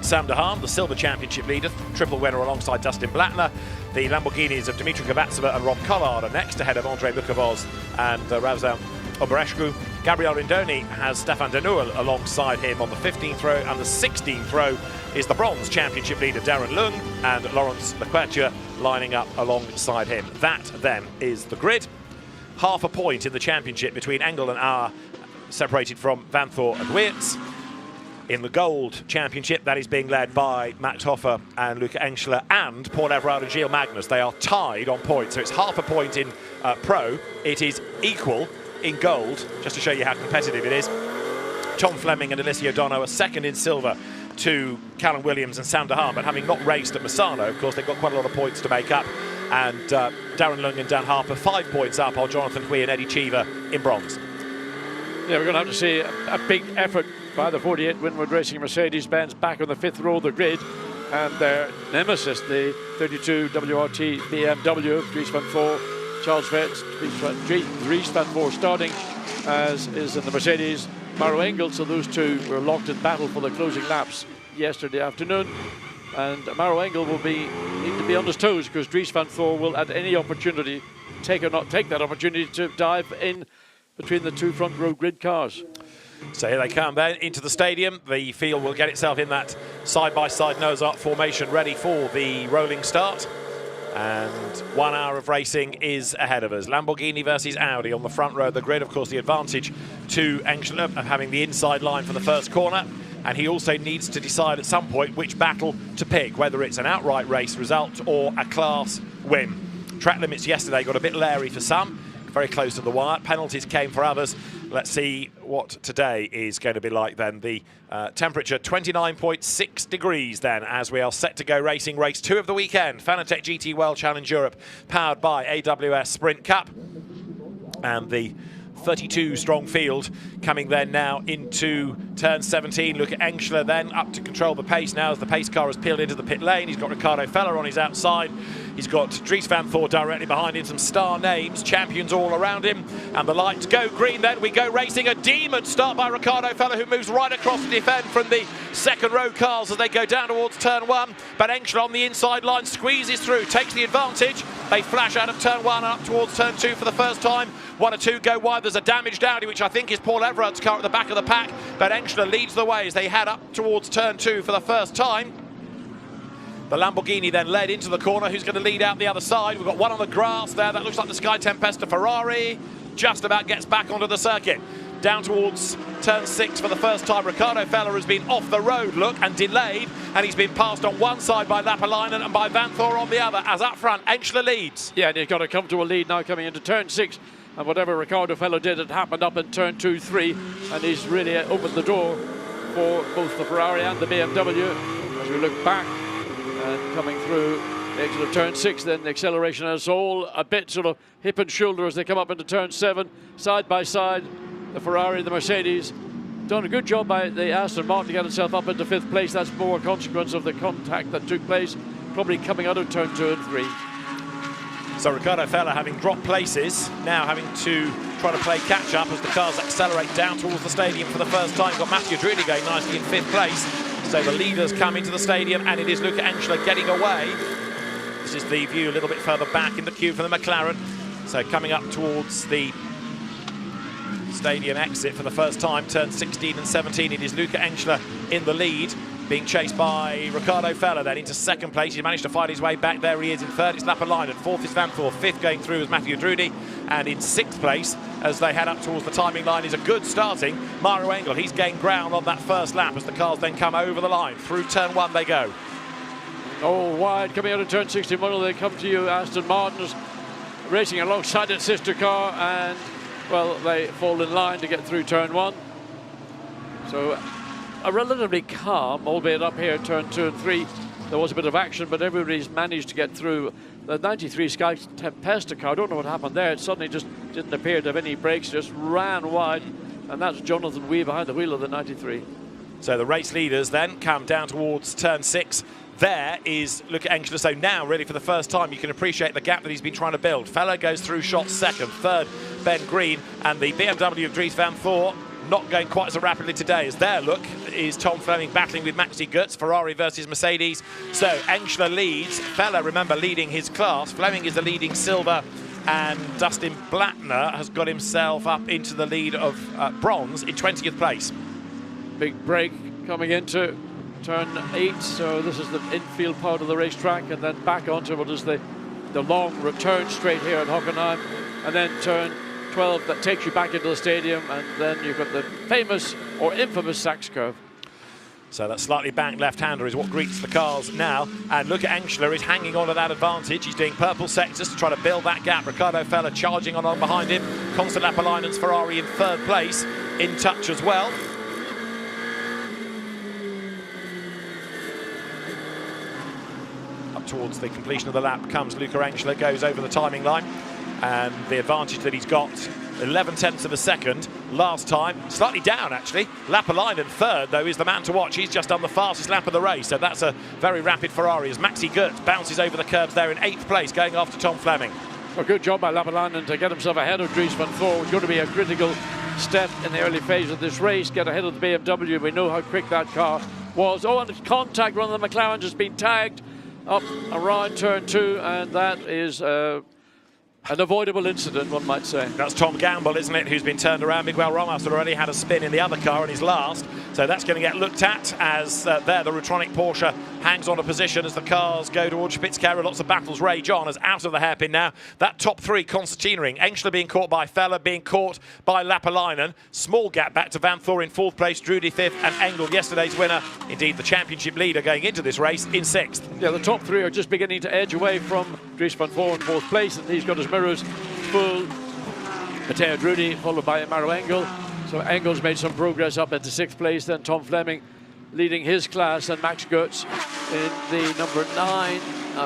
Sam de Haan, the Silver Championship leader, triple winner alongside Dustin Blattner. The Lamborghinis of Dimitri Gavatseva and Rob Collard are next ahead of Andre Lukavoz and Ravzan Obereshku. Gabriel Rindoni has Stefan Denouel alongside him on the 15th row, and the 16th row is the bronze championship leader Darren Lung and Lawrence Lequerture lining up alongside him. That then is the grid. Half a point in the championship between Engel and Auer, separated from Van Voor and Weerts. In the gold championship, that is being led by Max Hofer and Luca Engschler and Paul Everard and Gilles Magnus. They are tied on points, so it's half a point in pro. It is equal in gold, just to show you how competitive it is. Tom Fleming and Alessio Dono are second in silver to Callum Williams and Sam de Haan, but having not raced at Misano, of course, they've got quite a lot of points to make up. And Darren Lung and Dan Harper 5 points up on Jonathan Hui and Eddie Cheever in bronze. Yeah, we're going to have to see a big effort by the 48 Winward Racing Mercedes-Benz back on the 5th row of the grid, and their nemesis, the 32 WRT BMW, Dries Van Voor, Charles Weerts, Dries Van Voor starting as is in the Mercedes, Mauro Engel. So those two were locked in battle for the closing laps yesterday afternoon, and Mauro Engel will need to be on his toes, because Dries Van Voor will at any opportunity take or not take that opportunity to dive in between the 2 front row grid cars. So here they come then into the stadium. The field will get itself in that side-by-side nose-up formation ready for the rolling start. And 1 hour of racing is ahead of us. Lamborghini versus Audi on the front row of the grid. Of course, the advantage to Engschler of having the inside line for the first corner. And he also needs to decide at some point which battle to pick, whether it's an outright race result or a class win. Track limits yesterday got a bit leery for some, very close to the wire. Penalties came for others. Let's see what today is going to be like then. The temperature 29.6 degrees then, as we are set to go racing race 2 of the weekend. Fanatec GT World Challenge Europe, powered by AWS Sprint Cup. And the 32 strong field coming then now into turn 17. Look at Engschler then up to control the pace now as the pace car has peeled into the pit lane. He's got Ricardo Feller on his outside. He's got Dries Van Voor directly behind him, some star names, champions all around him. And the lights go green then. We go racing. A demon start by Ricardo Feller, who moves right across to defend from the second row cars as they go down towards turn 1. But Engschler on the inside line squeezes through, takes the advantage. They flash out of turn 1 and up towards turn 2 for the first time. 1 or 2 go wide. There's a damaged Audi, which I think is Paul Everard's car at the back of the pack. But Engschler leads the way as they head up towards turn 2 for the first time. The Lamborghini then led into the corner. Who's going to lead out the other side? We've got one on the grass there. That looks like the Sky Tempesta Ferrari. Just about gets back onto the circuit. Down towards turn 6 for the first time. Ricardo Feller has been off the road, look, and delayed. And he's been passed on one side by Lapalainen and by Van Voor on the other. As up front, Engschler leads. Yeah, and he's got to come to a lead now coming into turn 6. And whatever Ricardo Feller did, it happened up in turn 2, 3. And he's really opened the door for both the Ferrari and the BMW. As we look back, and coming through the exit of turn 6, then the acceleration is all a bit sort of hip and shoulder as they come up into turn 7, side by side. The Ferrari and the Mercedes done a good job by the Aston Martin to get itself up into 5th place. That's more a consequence of the contact that took place, probably coming out of turn 2 and 3. So Ricardo Feller having dropped places, now having to try to play catch up as the cars accelerate down towards the stadium for the first time. You've got Mathieu Drudy going nicely in 5th place. So the leaders come into the stadium, and it is Luca Engschler getting away. This is the view a little bit further back in the queue for the McLaren. So coming up towards the stadium exit for the first time, turn 16 and 17, it is Luca Engschler in the lead, being chased by Ricardo Feller then into 2nd place. He managed to fight his way back. There he is in 3rd. It's Lapalainen. 4th is Van Voor. 5th going through is Mathieu Drudy. And in 6th place, as they head up towards the timing line is a good starting. Mario Engel, he's gained ground on that first lap as the cars then come over the line. Through turn 1 they go. Oh, wide coming out of turn 61. They come to you, Aston Martin's racing alongside its sister car, and well, they fall in line to get through turn 1. So a relatively calm, albeit up here turn 2 and 3. There was a bit of action, but everybody's managed to get through. The 93 Sky Tempesta car, I don't know what happened there. It suddenly just didn't appear to have any brakes, just ran wide, and that's Jonathan Wee behind the wheel of the 93. So the race leaders then come down towards turn 6. There is, look at Engel. So now, really, for the first time, you can appreciate the gap that he's been trying to build. Feller goes through shot second, third, Ben Green, and the BMW of Dries Van Voor not going quite so rapidly today. As there, look, is Tom Fleming battling with Maxi Götz, Ferrari versus Mercedes. So Engel leads, Feller, remember, leading his class. Fleming is the leading silver, and Dustin Blattner has got himself up into the lead of bronze in 20th place. Big break coming into turn 8, so this is the infield part of the racetrack, and then back onto what is the long return straight here at Hockenheim, and then turn 12 that takes you back into the stadium, and then you've got the famous or infamous Sachs curve. So that slightly banked left-hander is what greets the cars now, and look at Engel, he's hanging on to that advantage. He's doing purple sectors to try to build that gap. Ricardo Feller charging on behind him. Constant Lapalainen's Ferrari in third place, in touch as well. Up towards the completion of the lap comes Luca Engel, goes over the timing line, and the advantage that he's got, 11/10 of a second last time, slightly down actually. Lapalainen third though is the man to watch. He's just done the fastest lap of the race, so that's a very rapid Ferrari as Maxi Götz bounces over the curbs there in 8th place, going after Tom Fleming. A good job by Lapalainen to get himself ahead of Dries Van Voor. It's going to be a critical step in the early phase of this race, get ahead of the BMW. We know how quick that car was. Oh, and it's contact. One of the McLarens has been tagged up around turn 2, and that is an avoidable incident, one might say. That's Tom Gamble, isn't it, who's been turned around. Miguel Romas had already had a spin in the other car and he's last. So that's going to get looked at as there the Rutronic Porsche hangs on a position as the cars go towards Spitzkehre. Lots of battles rage on as out of the hairpin now. That top 3 concertinaing. Engel being caught by Feller, being caught by Lapalainen. Small gap back to Van Voor in 4th place, Drudy 5th, and Engel, yesterday's winner, indeed the championship leader going into this race, in 6th. Yeah, the top 3 are just beginning to edge away from Dries Van Voor in 4th place, and he's got his mirrors full. Matteo Drudy followed by Mario Engel. So Engel's made some progress up into 6th place, then Tom Fleming leading his class, and Max Götz in the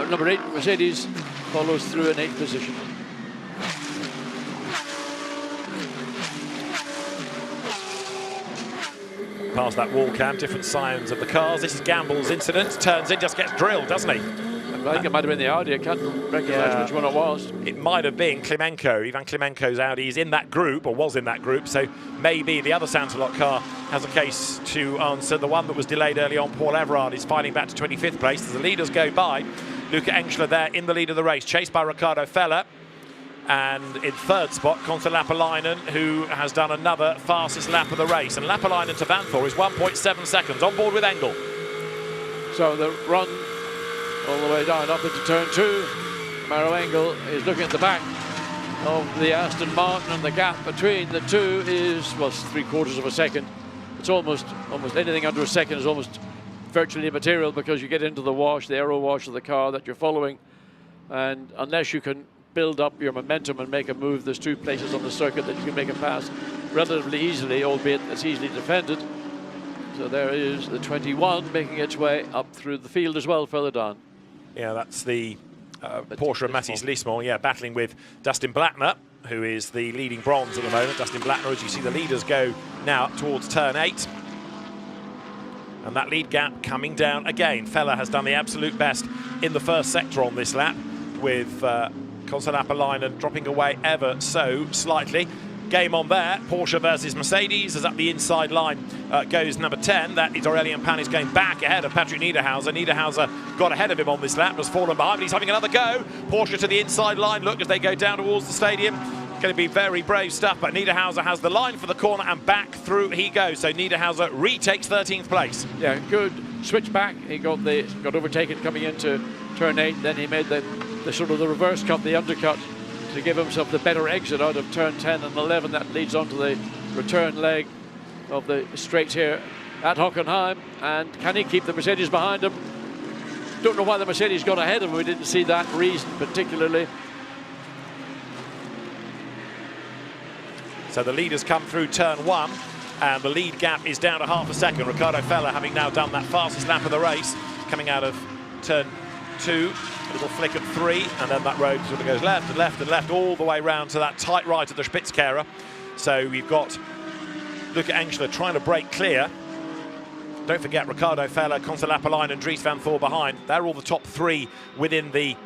number 8 Mercedes follows through in 8th position. Past that wall cam, different signs of the cars. This is Gamble's incident. Turns in, just gets drilled, doesn't he? I think it might have been the Audi. I can't recognise which one it was. It might have been Klimenko. Ivan Klimenko's Audi is in that group, or was in that group, so maybe the other Santalot car has a case to answer. The one that was delayed early on, Paul Everard, is fighting back to 25th place as the leaders go by. Luca Engel there in the lead of the race, chased by Ricardo Feller. And in 3rd spot, Konsta Lapalainen, who has done another fastest lap of the race. And Lapalainen to Van Voor is 1.7 seconds, on board with Engel. So the run all the way down up into turn 2. Mario Engel is looking at the back of the Aston Martin, and the gap between the two is, well, 3/4 of a second. It's almost anything under a second is almost virtually immaterial, because you get into the wash, the aero wash of the car that you're following, and unless you can build up your momentum and make a move, there's 2 places on the circuit that you can make a pass relatively easily, albeit it's easily defended. So there is the 21 making its way up through the field as well, further down. Yeah, that's the Porsche and Mathis Lismont, yeah, battling with Dustin Blattner, who is the leading bronze at the moment. Dustin Blattner, as you see the leaders go now towards turn 8. And that lead gap coming down again. Feller has done the absolute best in the first sector on this lap, with Konsta Lapalainen dropping away ever so slightly. Game on there, Porsche versus Mercedes, as up the inside line goes number 10. That is Aurelien Panis going back ahead of Patrick Niederhauser. Niederhauser got ahead of him on this lap, has fallen behind, but he's having another go. Porsche to the inside line, look, as they go down towards the stadium. Going to be very brave stuff, but Niederhauser has the line for the corner, and back through he goes. So Niederhauser retakes 13th place. Yeah, good switch back. He got overtaken coming into turn 8, then he made the sort of the reverse cut, the undercut to give himself the better exit out of turn 10 and 11. That leads on to the return leg of the straight here at Hockenheim. And can he keep the Mercedes behind him? Don't know why the Mercedes got ahead of him. We didn't see that reason particularly. So the leaders come through turn 1, and the lead gap is down to half a second. Ricardo Feller having now done that fastest lap of the race, coming out of turn 2, a little flick at 3, and then that road sort of goes left and left and left all the way round to that tight right of the Spitzkehrer. So we've got Luca Engschler trying to break clear. Don't forget Ricardo Feller, Constance Lapperline and Dries Van Voor behind. They're all the top 3 within the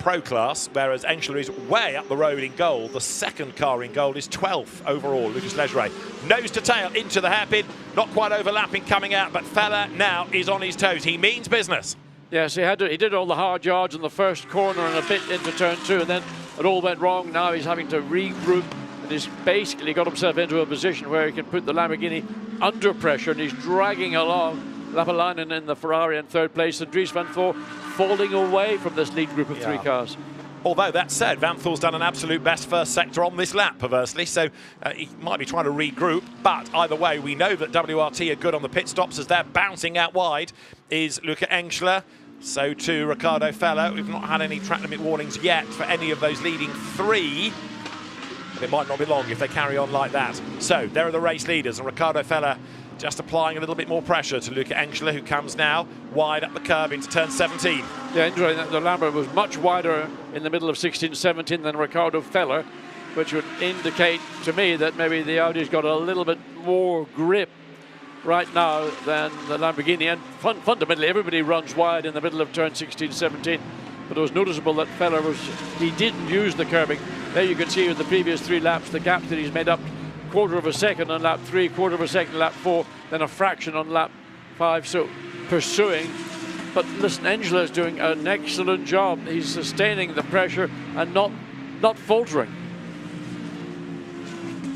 pro class, whereas Engschler is way up the road in gold. The second car in gold is 12th overall, Lucas Leggeret. Nose to tail into the hairpin, not quite overlapping coming out, but Feller now is on his toes. He means business. Yes, he did all the hard yards in the first corner and a bit into turn 2, and then it all went wrong. Now he's having to regroup, and he's basically got himself into a position where he can put the Lamborghini under pressure, and he's dragging along Lapperline in the Ferrari in third place, and Dries Van Voor falling away from this lead group of 3 cars. Although that said, Van Voor's done an absolute best first sector on this lap, perversely, so he might be trying to regroup. But either way, we know that WRT are good on the pit stops as they're bouncing out wide. Is Luca Engschler, so too Ricardo Feller. We've not had any track limit warnings yet for any of those leading 3. But it might not be long if they carry on like that. So there are the race leaders, and Ricardo Feller just applying a little bit more pressure to Luca Engschler, who comes now wide up the curb into turn 17. Yeah, the Lambo was much wider in the middle of 16-17 than Ricardo Feller, which would indicate to me that maybe the Audi's got a little bit more grip right now than the Lamborghini. And fundamentally, everybody runs wide in the middle of turn 16-17. But it was noticeable that Feller he didn't use the curbing. There you can see with the previous 3 laps, the gap that he's made up. Quarter of a second on lap 3, quarter of a second on lap 4, then a fraction on lap 5. So pursuing. But listen, Engschler is doing an excellent job. He's sustaining the pressure and not faltering.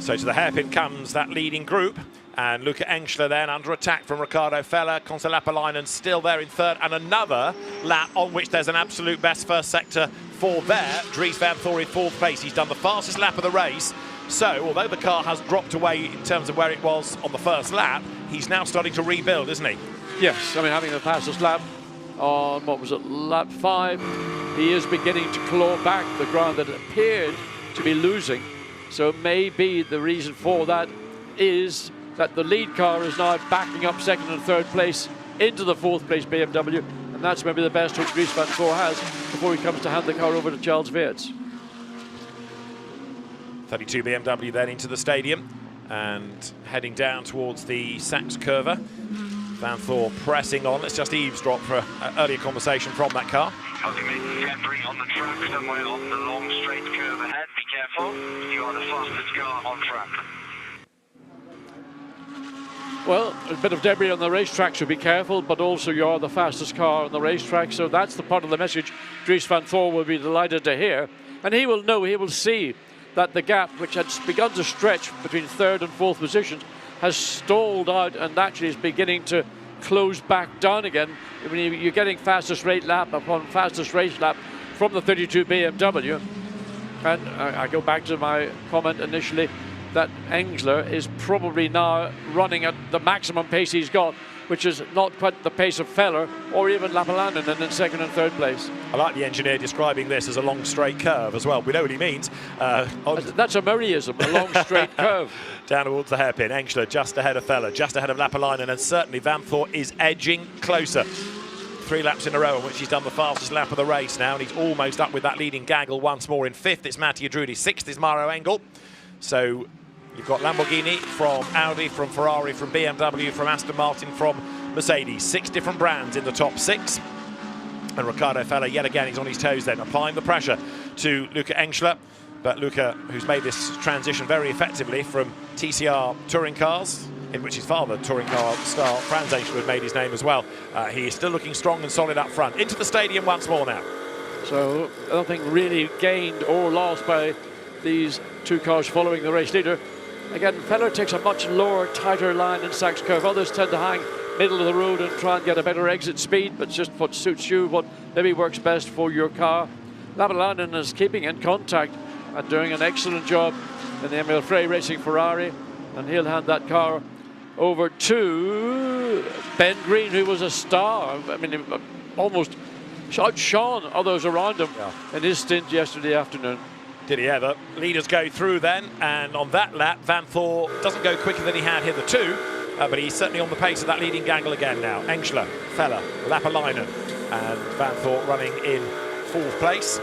So to the hairpin comes that leading group. And Luca Engschler then under attack from Ricardo Feller, Constance Lapperline still there in third, and another lap on which there's an absolute best first sector for there. Dries Van Voor in 4th place. He's done the fastest lap of the race. So, although the car has dropped away in terms of where it was on the first lap, he's now starting to rebuild, isn't he? Yes, I mean, having the fastest lap on, what was it, lap 5, he is beginning to claw back the ground that appeared to be losing. So maybe the reason for that is that the lead car is now backing up 2nd and 3rd place into the 4th place BMW, and that's maybe the best hope Dries Van Voor has before he comes to hand the car over to Charles Weerts. 32 BMW then into the stadium and heading down towards the Sachs curve. Van Voor pressing on. Let's just eavesdrop for an earlier conversation from that car. Scattering on the track somewhere on the long straight curve ahead. Be careful. You are the fastest car on track. Well, a bit of debris on the racetrack, so be careful, but also you're the fastest car on the racetrack, so that's the part of the message Dries Van Voor will be delighted to hear. And he will know, he will see that the gap, which had begun to stretch between 3rd and 4th positions, has stalled out and actually is beginning to close back down again. I mean, you're getting fastest race lap upon fastest race lap from the 32 BMW. And I go back to my comment initially that Engschler is probably now running at the maximum pace he's got, which is not quite the pace of Feller or even Lapperline in 2nd and 3rd place. I like the engineer describing this as a long straight curve as well. We know what he means. That's a Murrayism, a long straight curve. Down towards the hairpin. Engschler just ahead of Feller, just ahead of Lapperline, and certainly Van Voor is edging closer. 3 laps in a row in which he's done the fastest lap of the race now, and he's almost up with that leading gaggle once more. In 5th, it's Mattia Drudi. 6th is Maro Engel. So you've got Lamborghini from Audi, from Ferrari, from BMW, from Aston Martin, from Mercedes. 6 different brands in the top 6. And Ricardo Feller, yet again, he's on his toes then, applying the pressure to Luca Engschler. But Luca, who's made this transition very effectively from TCR touring cars, in which his father, touring car star Franz Engschler, had made his name as well. He is still looking strong and solid up front. Into the stadium once more now. So nothing really gained or lost by these 2 cars following the race leader. Again, Feller takes a much lower, tighter line in Sachs curve. Others tend to hang middle of the road and try and get a better exit speed, but just what suits you, what maybe works best for your car. Lapperline is keeping in contact and doing an excellent job in the Emil Frey Racing Ferrari, and he'll hand that car over to Ben Green, who was a star. I mean, almost outshone others around him in his stint yesterday afternoon. Did he ever? Leaders go through then, and on that lap, Van Thor doesn't go quicker than he had hitherto, but he's certainly on the pace of that leading gangle again now. Engschler, Feller, Lapalainen, and Van Thor running in 4th place.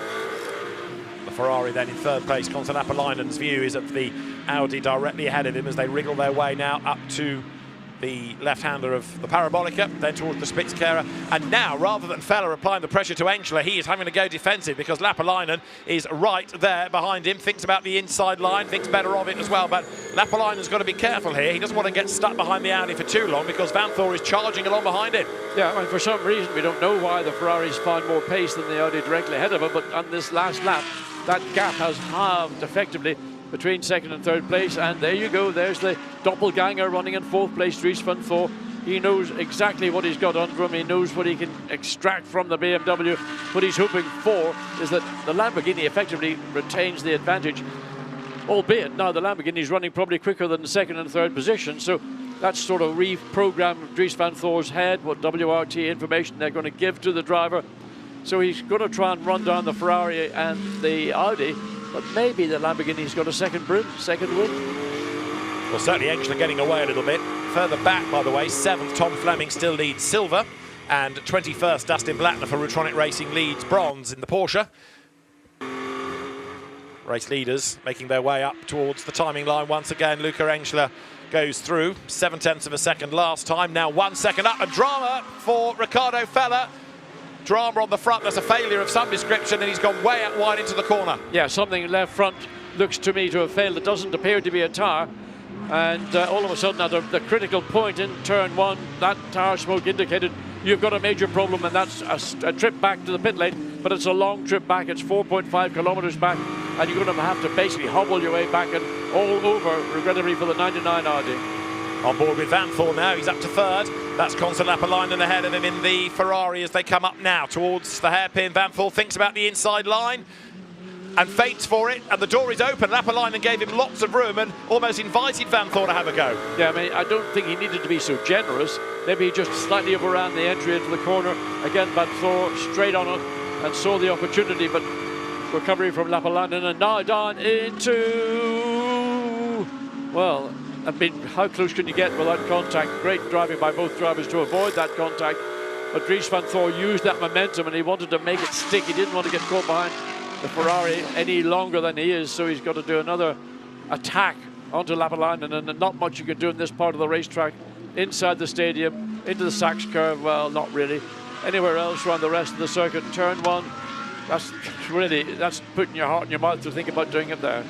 The Ferrari then in 3rd place. Conor Lapalainen's view is of the Audi directly ahead of him as they wriggle their way now up to the left-hander of the Parabolica, then towards the Spitzkehrer, and now, rather than Feller applying the pressure to Engschler, he is having to go defensive because Lapalainen is right there behind him, thinks about the inside line, thinks better of it as well, but Lapalainen's got to be careful here. He doesn't want to get stuck behind the Audi for too long because Van Thor is charging along behind him. Yeah, I mean, for some reason, we don't know why the Ferraris find more pace than the Audi directly ahead of him, but on this last lap, that gap has halved effectively between 2nd and 3rd place, and there you go, there's the doppelganger running in 4th place, Dries Van Thor. He knows exactly what he's got under him, he knows what he can extract from the BMW. What he's hoping for is that the Lamborghini effectively retains the advantage, albeit now the Lamborghini's running probably quicker than the 2nd and 3rd position, so that's sort of reprogrammed Dries Van Thor's head, what WRT information they're going to give to the driver. So he's going to try and run down the Ferrari and the Audi, but maybe the Lamborghini's got a second win. Well, certainly Engschler getting away a little bit. Further back, by the way, 7th, Tom Fleming still leads silver, and 21st, Dustin Blattner for Rutronic Racing leads bronze in the Porsche. Race leaders making their way up towards the timing line once again. Luca Engschler goes through, 7/10 of a second last time, now 1 second up, and drama for Ricardo Feller. Drama on the front, there's a failure of some description, and he's gone way out wide into the corner. Yeah, something left front looks to me to have failed. It doesn't appear to be a tyre. And all of a sudden, at the critical point in turn 1, that tyre smoke indicated you've got a major problem, and that's a trip back to the pit lane. But it's a long trip back. It's 4.5 kilometres back, and you're going to have to basically hobble your way back and all over, regrettably, for the 99 Audi. On board with Van Thor now, he's up to 3rd. That's Conor Lapalainen ahead of him in the Ferrari as they come up now towards the hairpin. Van Thor thinks about the inside line and feints for it, and the door is open. Lapalainen gave him lots of room and almost invited Van Thor to have a go. Yeah, I mean, I don't think he needed to be so generous. Maybe he just slightly overran the entry into the corner. Again, Van Thor straight on it and saw the opportunity, but recovery from Lapalainen, and now down into... Well, I mean, how close can you get without contact? Great driving by both drivers to avoid that contact. But Dries Van Thor used that momentum and he wanted to make it stick. He didn't want to get caught behind the Ferrari any longer than he is, so he's got to do another attack onto Lapalainen, and not much you can do in this part of the racetrack. Inside the stadium, into the Sachs curve, well, not really. Anywhere else around the rest of the circuit, turn 1, that's putting your heart in your mouth to think about doing it there.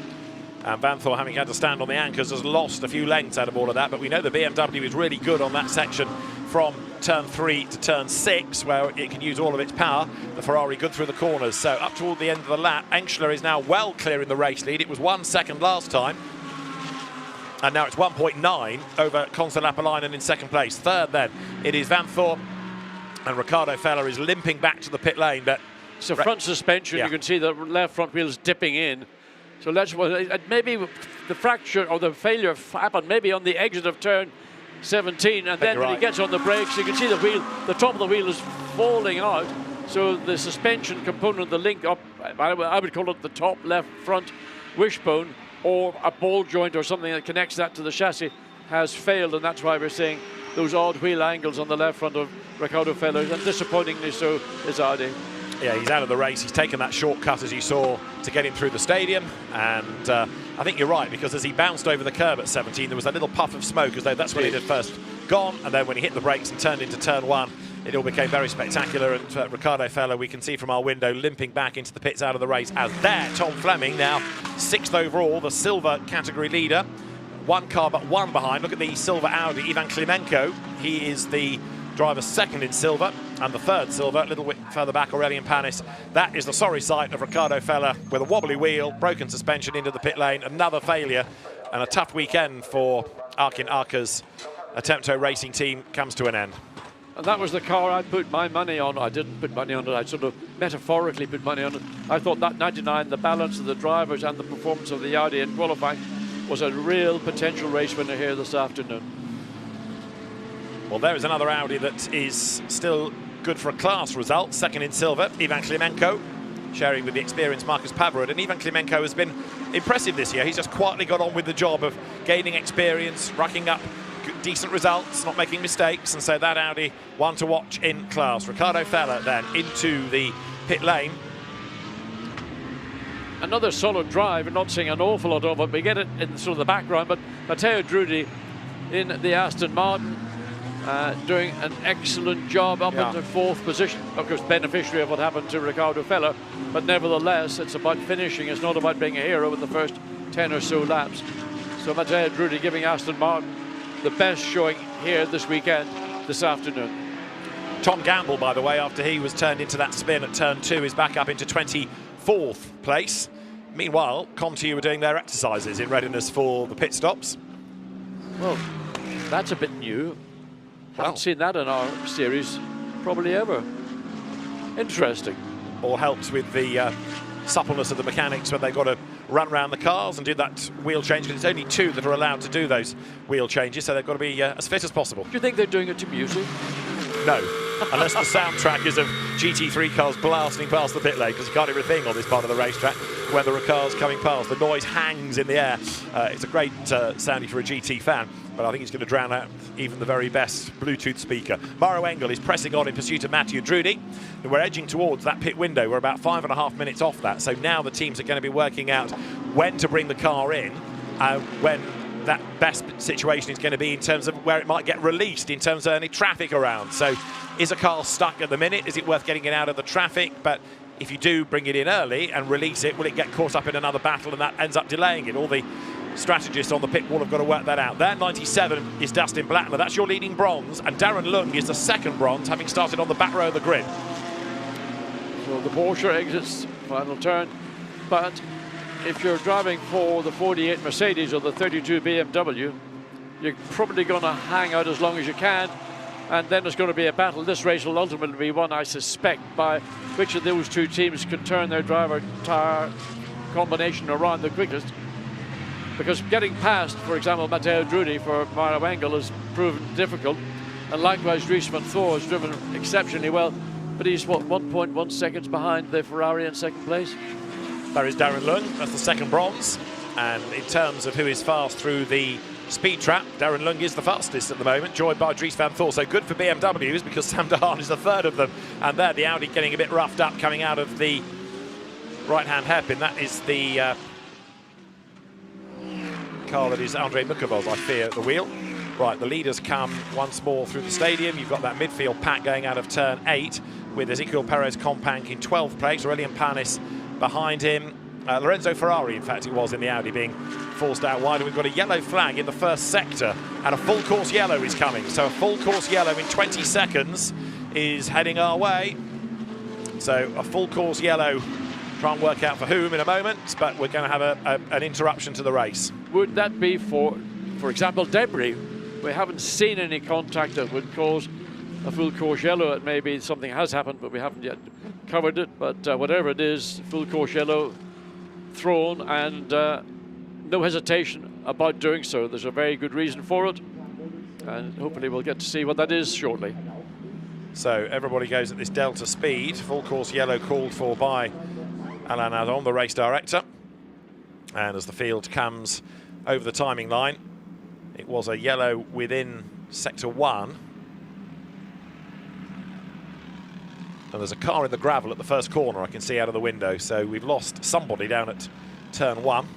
And Van Thor, having had to stand on the anchors, has lost a few lengths out of all of that, but we know the BMW is really good on that section from turn 3 to turn 6, where it can use all of its power. The Ferrari good through the corners, so up toward the end of the lap, Engschler is now well clear in the race lead. It was 1 second last time, and now it's 1.9 over Conor Lapalainen in 2nd place. 3rd then, it is Van Thor, and Ricardo Feller is limping back to the pit lane. But it's a front suspension, you can see the left front wheel is dipping in. So maybe the fracture or the failure happened maybe on the exit of turn 17, and then when he gets on the brakes, you can see the wheel, the top of the wheel is falling out. So the suspension component, the link up, I would call it the top left front wishbone, or a ball joint or something that connects that to the chassis, has failed, and that's why we're seeing those odd wheel angles on the left front of Ricardo Feller, and disappointingly so is Audi. Yeah, he's out of the race. He's taken that shortcut, as you saw, to get him through the stadium. And I think you're right, because as he bounced over the curb at 17, there was a little puff of smoke, as though that's when it had first gone. And then when he hit the brakes and turned into turn 1, it all became very spectacular. And Ricardo Feller, we can see from our window, limping back into the pits out of the race. As there, Tom Fleming, now 6th overall, the silver category leader. 1 car but 1 behind. Look at the silver Audi, Ivan Klimenko. He is the driver 2nd in silver, and the 3rd silver, a little bit further back, Aurelian Panis. That is the sorry sight of Ricardo Feller with a wobbly wheel, broken suspension into the pit lane, another failure, and a tough weekend for Arkin Arka's Attempto Racing team comes to an end. And that was the car I put my money on. I didn't put money on it, I sort of metaphorically put money on it. I thought that 99, the balance of the drivers and the performance of the Audi in qualifying, was a real potential race winner here this afternoon. Well, there is another Audi that is still good for a class result. Second in silver, Ivan Klimenko, sharing with the experienced Marcus Paverud. And Ivan Klimenko has been impressive this year. He's just quietly got on with the job of gaining experience, racking up decent results, not making mistakes, and so that Audi one to watch in class. Ricardo Feller then into the pit lane. Another solid drive, and not seeing an awful lot of it. We get it in sort of the background, but Matteo Drudi in the Aston Martin doing an excellent job up into fourth position. Of course, beneficiary of what happened to Ricardo Feller, but nevertheless, it's about finishing. It's not about being a hero in the first 10 or so laps. So Matteo Drudi giving Aston Martin the best showing here this weekend, this afternoon. Tom Gamble, by the way, after he was turned into that spin at turn 2, is back up into 24th place. Meanwhile, Conti were doing their exercises in readiness for the pit stops. Well, that's a bit new. Haven't seen that in our series probably ever. Interesting. All helps with the suppleness of the mechanics when they've got to run around the cars and do that wheel change, because it's only 2 that are allowed to do those wheel changes, so they've got to be as fit as possible. Do you think they're doing it to music? No, unless the soundtrack is of GT3 cars blasting past the pit lane, because you can't hear a thing on this part of the racetrack when there are cars coming past. The noise hangs in the air. It's a great sounding for a GT fan, but I think it's going to drown out even the very best Bluetooth speaker. Mauro Engel is pressing on in pursuit of Matteo Drudi. We're edging towards that pit window. We're about 5.5 minutes off that, so now the teams are going to be working out when to bring the car in, when that best situation is going to be in terms of where it might get released, in terms of any traffic around. So is a car stuck at the minute? Is it worth getting it out of the traffic? But if you do bring it in early and release it, will it get caught up in another battle and that ends up delaying it? All the strategists on the pit wall have got to work that out. There, 97 is Dustin Blattner. That's your leading bronze. And Darren Lung is the second bronze, having started on the back row of the grid. So the Porsche exits final turn. But if you're driving for the 48 Mercedes or the 32 BMW, you're probably going to hang out as long as you can, and then there's going to be a battle. This race will ultimately be won, I suspect, by which of those two teams can turn their driver tire combination around the quickest. Because getting past, for example, Matteo Drudi for Mauro Engel has proven difficult, and likewise Dries van Thor has driven exceptionally well, but he's, what, 1.1 seconds behind the Ferrari in second place? There is Darren Lung, that's the second bronze. And in terms of who is fast through the speed trap, Darren Lung is the fastest at the moment, joined by Dries van Thor. So good for BMWs, because Sam de Haan is the third of them. And there, the Audi getting a bit roughed up coming out of the right-hand hairpin. That is the car that is Andre Mukavos, I fear, at the wheel. Right, the leaders come once more through the stadium. You've got that midfield pack going out of turn 8 with Ezequiel Perez Companc in 12th place, Aurelian Panis behind him. Lorenzo Ferrari, in fact, it was in the Audi, being forced out wide. And we've got a yellow flag in the first sector, and a full course yellow is coming. So a full course yellow in 20 seconds is heading our way. So a full course yellow, try and work out for whom in a moment, but we're going to have an interruption to the race. Would that be for example, debris? We haven't seen any contact that would cause a full course yellow. It may be something has happened, but we haven't yet covered it. But whatever it is, full course yellow thrown, and no hesitation about doing so. There's a very good reason for it, and hopefully we'll get to see what that is shortly. So everybody goes at this delta speed. Full course yellow called for by Alain Adon, the race director. And as the field comes over the timing line, it was a yellow within sector 1. And there's a car in the gravel at the first corner I can see out of the window. So we've lost somebody down at turn 1.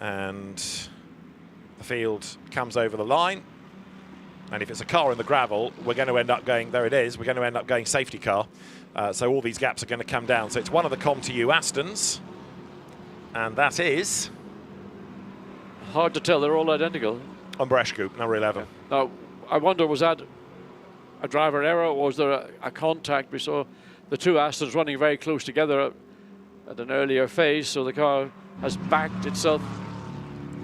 And the field comes over the line. And if it's a car in the gravel, we're going to end up going, there it is, we're going to end up going safety car. So all these gaps are going to come down. So it's one of the ComTU Astons. And that is... Hard to tell, they're all identical. Umbreschke, number 11. Now, I wonder, was that a driver error, or was there a contact? We saw the two Astons running very close together at an earlier phase, so the car has backed itself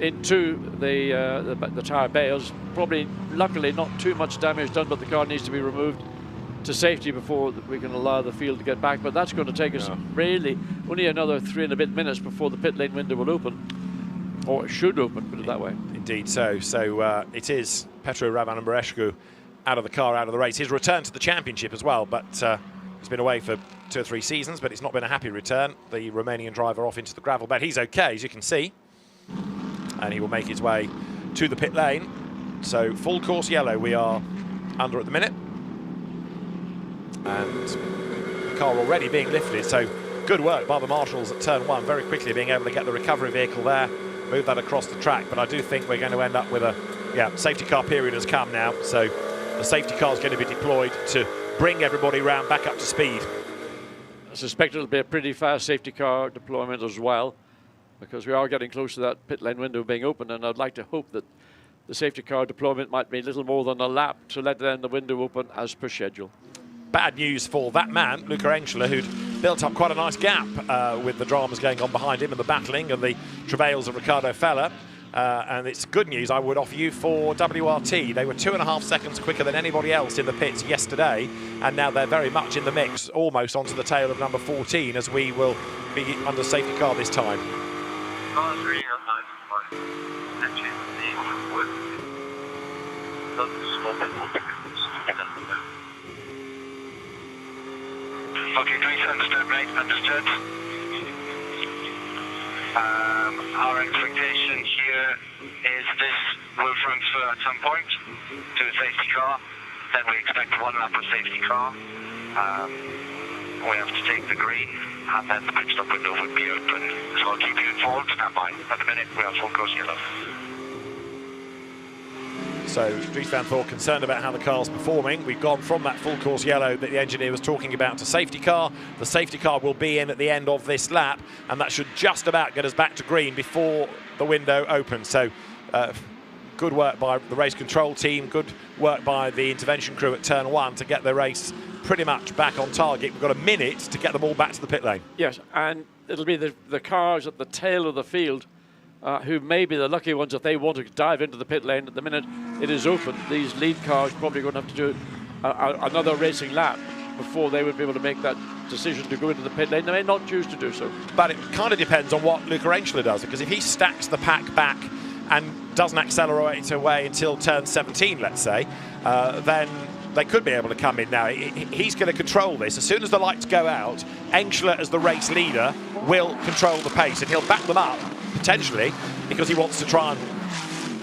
into the tyre bales. Probably, luckily, not too much damage done, but the car needs to be removed to safety before we can allow the field to get back. But that's going to take us really only another 3 and a bit minutes before the pit lane window will open, or it should open, put it that way. Indeed so. So it is Petru Ravanambarescu out of the car, out of the race. His return to the championship as well, but he's been away for 2 or 3 seasons, but it's not been a happy return. The Romanian driver off into the gravel bed. He's okay, as you can see, and he will make his way to the pit lane. So full course yellow we are under at the minute, and the car already being lifted. So good work by the marshals at turn 1, very quickly being able to get the recovery vehicle there, move that across the track. But I do think we're going to end up with a safety car period has come now, so the safety car is going to be deployed to bring everybody round back up to speed. I suspect it'll be a pretty fast safety car deployment as well, because we are getting close to that pit lane window being open, and I'd like to hope that the safety car deployment might be little more than a lap to let then the window open as per schedule. Bad news for that man, Luca Engschler, who'd built up quite a nice gap with the dramas going on behind him and the battling and the travails of Ricardo Feller. And it's good news I would offer you for WRT. They were 2.5 seconds quicker than anybody else in the pits yesterday, and now they're very much in the mix, almost onto the tail of number 14, as we will be under safety car this time. Okay, great, understood, mate, understood. Our expectation here is this will transfer at some point to a safety car. Then we expect 1 lap of safety car. We have to take the green, and then the pit stop window would be open. So I'll keep you informed. Stand by. At the minute, we are full course yellow. So Dries van Thor concerned about how the car's performing. We've gone from that full course yellow that the engineer was talking about to safety car. The safety car will be in at the end of this lap, and that should just about get us back to green before the window opens. So good work by the race control team, good work by the intervention crew at turn 1 to get the race pretty much back on target. We've got a minute to get them all back to the pit lane. Yes, and it'll be the cars at the tail of the field who may be the lucky ones if they want to dive into the pit lane. At the minute it is open, these lead cars probably going to have to do another racing lap before they would be able to make that decision to go into the pit lane. They may not choose to do so. But it kind of depends on what Luca Engschler does, because if he stacks the pack back and doesn't accelerate away until turn 17, let's say, then they could be able to come in now. He's going to control this. As soon as the lights go out, Engschler, as the race leader, will control the pace, and he'll back them up, potentially, because he wants to try and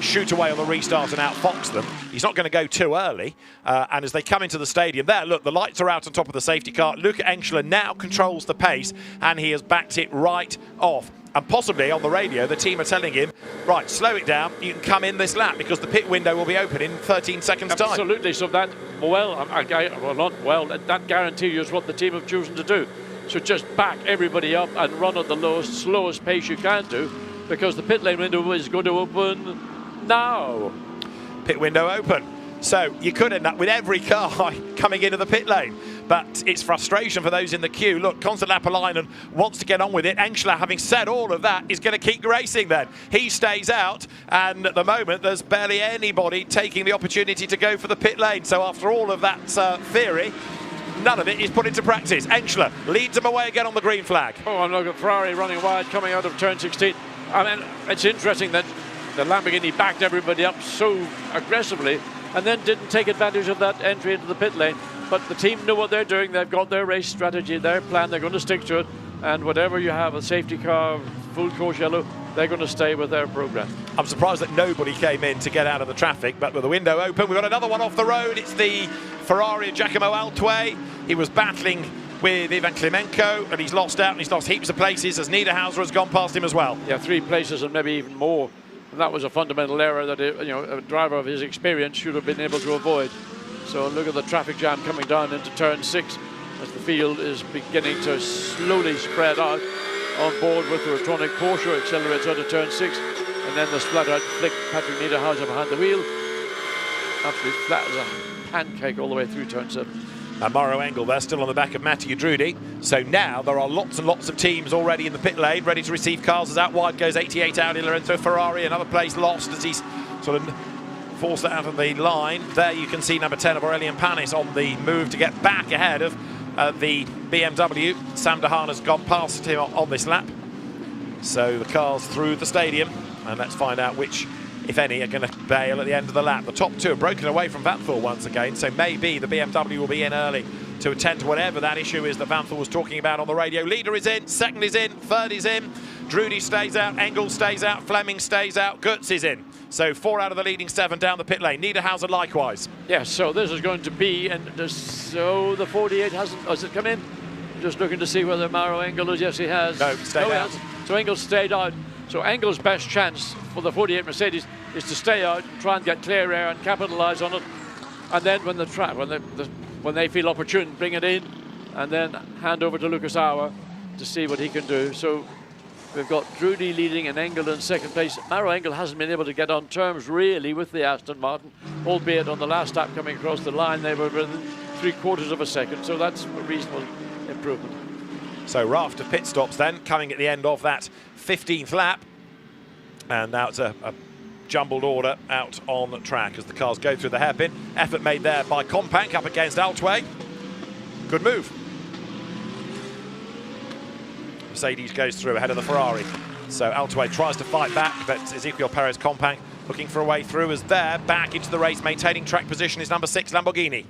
shoot away on the restart and outfox them. He's not going to go too early. And as they come into the stadium, there, look, the lights are out on top of the safety car. Luca Engschler now controls the pace, and he has backed it right off. And possibly on the radio, the team are telling him, right, slow it down, you can come in this lap because the pit window will be open in 13 seconds' time. Absolutely, so that, that guarantees what the team have chosen to do. So just back everybody up and run at the slowest pace you can do, because the pit lane window is going to open now. Pit window open. So you could end up with every car coming into the pit lane. But it's frustration for those in the queue. Look, Konstantin wants to get on with it. Engschler, having said all of that, is going to keep racing then. He stays out, and at the moment there's barely anybody taking the opportunity to go for the pit lane. So after all of that theory, none of it is put into practice. Engschler leads them away again on the green flag. Oh, and look at Ferrari running wide coming out of turn 16. I mean, it's interesting that the Lamborghini backed everybody up so aggressively and then didn't take advantage of that entry into the pit lane. But the team know what they're doing. They've got their race strategy, their plan. They're going to stick to it. And whatever you have, a safety car, full course yellow, they're going to stay with their program. I'm surprised that nobody came in to get out of the traffic, but with the window open, we've got another one off the road. It's the Ferrari of Giacomo Altway. He was battling with Ivan Klimenko, and he's lost out, and he's lost heaps of places as Niederhauser has gone past him as well. Yeah, 3 places and maybe even more. And that was a fundamental error that a driver of his experience should have been able to avoid. So look at the traffic jam coming down into turn 6 as the field is beginning to slowly spread out on board with the Rotronic. Porsche accelerates out of turn 6, and then the splat-out flick, Patrick Niederhauser behind the wheel. Absolutely flat as a pancake all the way through turn 7. And Mauro Engel there, still on the back of Mattia Drudi. So now there are lots and lots of teams already in the pit lane, ready to receive cars. As out wide goes 88 Audi Lorenzo Ferrari, another place lost as he's sort of forced it out of the line. There you can see number 10 of Aurelian Panis on the move to get back ahead of the BMW. Sam Dehaan has gone past him on this lap. So the cars through the stadium, and let's find out which, if any, are going to bail at the end of the lap. The top two are broken away from Vanthor once again, so maybe the BMW will be in early to attend to whatever that issue is that Vanthor was talking about on the radio. Leader is in, second is in, third is in. Drudi stays out, Engel stays out, Fleming stays out, Goetz is in. So 4 out of the leading 7 down the pit lane. Niederhauser likewise. Yes, so this is going to be, and so the 48 has it come in? Just looking to see whether Mauro Engel is. Yes, he has. No, stayed out. So Engel stayed out. So Engel's best chance for the 48 Mercedes is to stay out, try and get clear air and capitalise on it. And then when they feel opportune, bring it in, and then hand over to Lucas Auer to see what he can do. So we've got Drudi leading and Engel in second place. Mauro Engel hasn't been able to get on terms really with the Aston Martin, albeit on the last lap coming across the line they were within 3/4 of a second, so that's a reasonable improvement. So raft of pit stops then coming at the end of that 15th lap, and now it's a jumbled order out on the track as the cars go through the hairpin. Effort made there by Compank up against Altway. Good move. Mercedes goes through ahead of the Ferrari. So Altway tries to fight back, but Ezequiel Perez Compank looking for a way through as there, back into the race, maintaining track position is number 6 Lamborghini.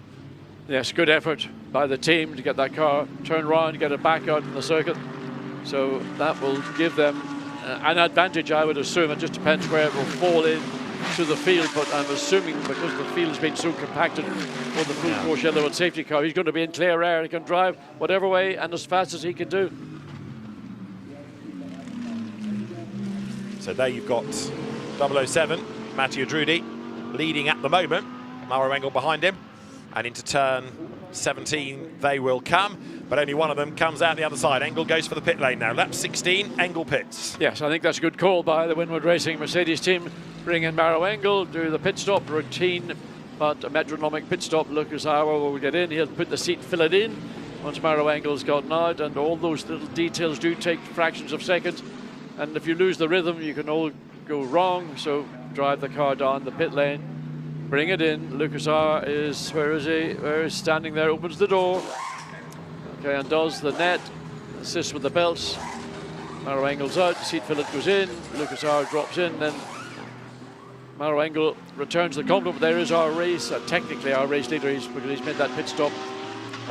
Yes, good effort by the team to get that car turned around, get it back out in the circuit. So that will give them an advantage, I would assume. It just depends where it will fall in to the field, but I'm assuming because the field has been so compacted for the full course yellow and safety car, he's going to be in clear air. He can drive whatever way and as fast as he can do. So there you've got 007, Mattia Drudi, leading at the moment. Mauro Engel behind him. And into turn 17 they will come, but only one of them comes out the other side. Engel goes for the pit lane now. Lap 16, Engel pits. Yes, I think that's a good call by the Winward Racing Mercedes team. Bring in Mauro Engel, do the pit stop routine, but a metronomic pit stop. Lucas Auer will get in. He'll put the seat fillet in once Mauro Engel's gotten out, and all those little details do take fractions of seconds. And if you lose the rhythm, you can all go wrong. So drive the car down the pit lane. Bring it in. Lucas Auer is, where is he? Where is standing there? Opens the door. Okay, and does the net. Assists with the belts. Mauro Engel's out. Seat fillet goes in. Lucas Auer drops in. Then Mauro Engel returns the compliment. There is our race, technically our race leader, because he's made that pit stop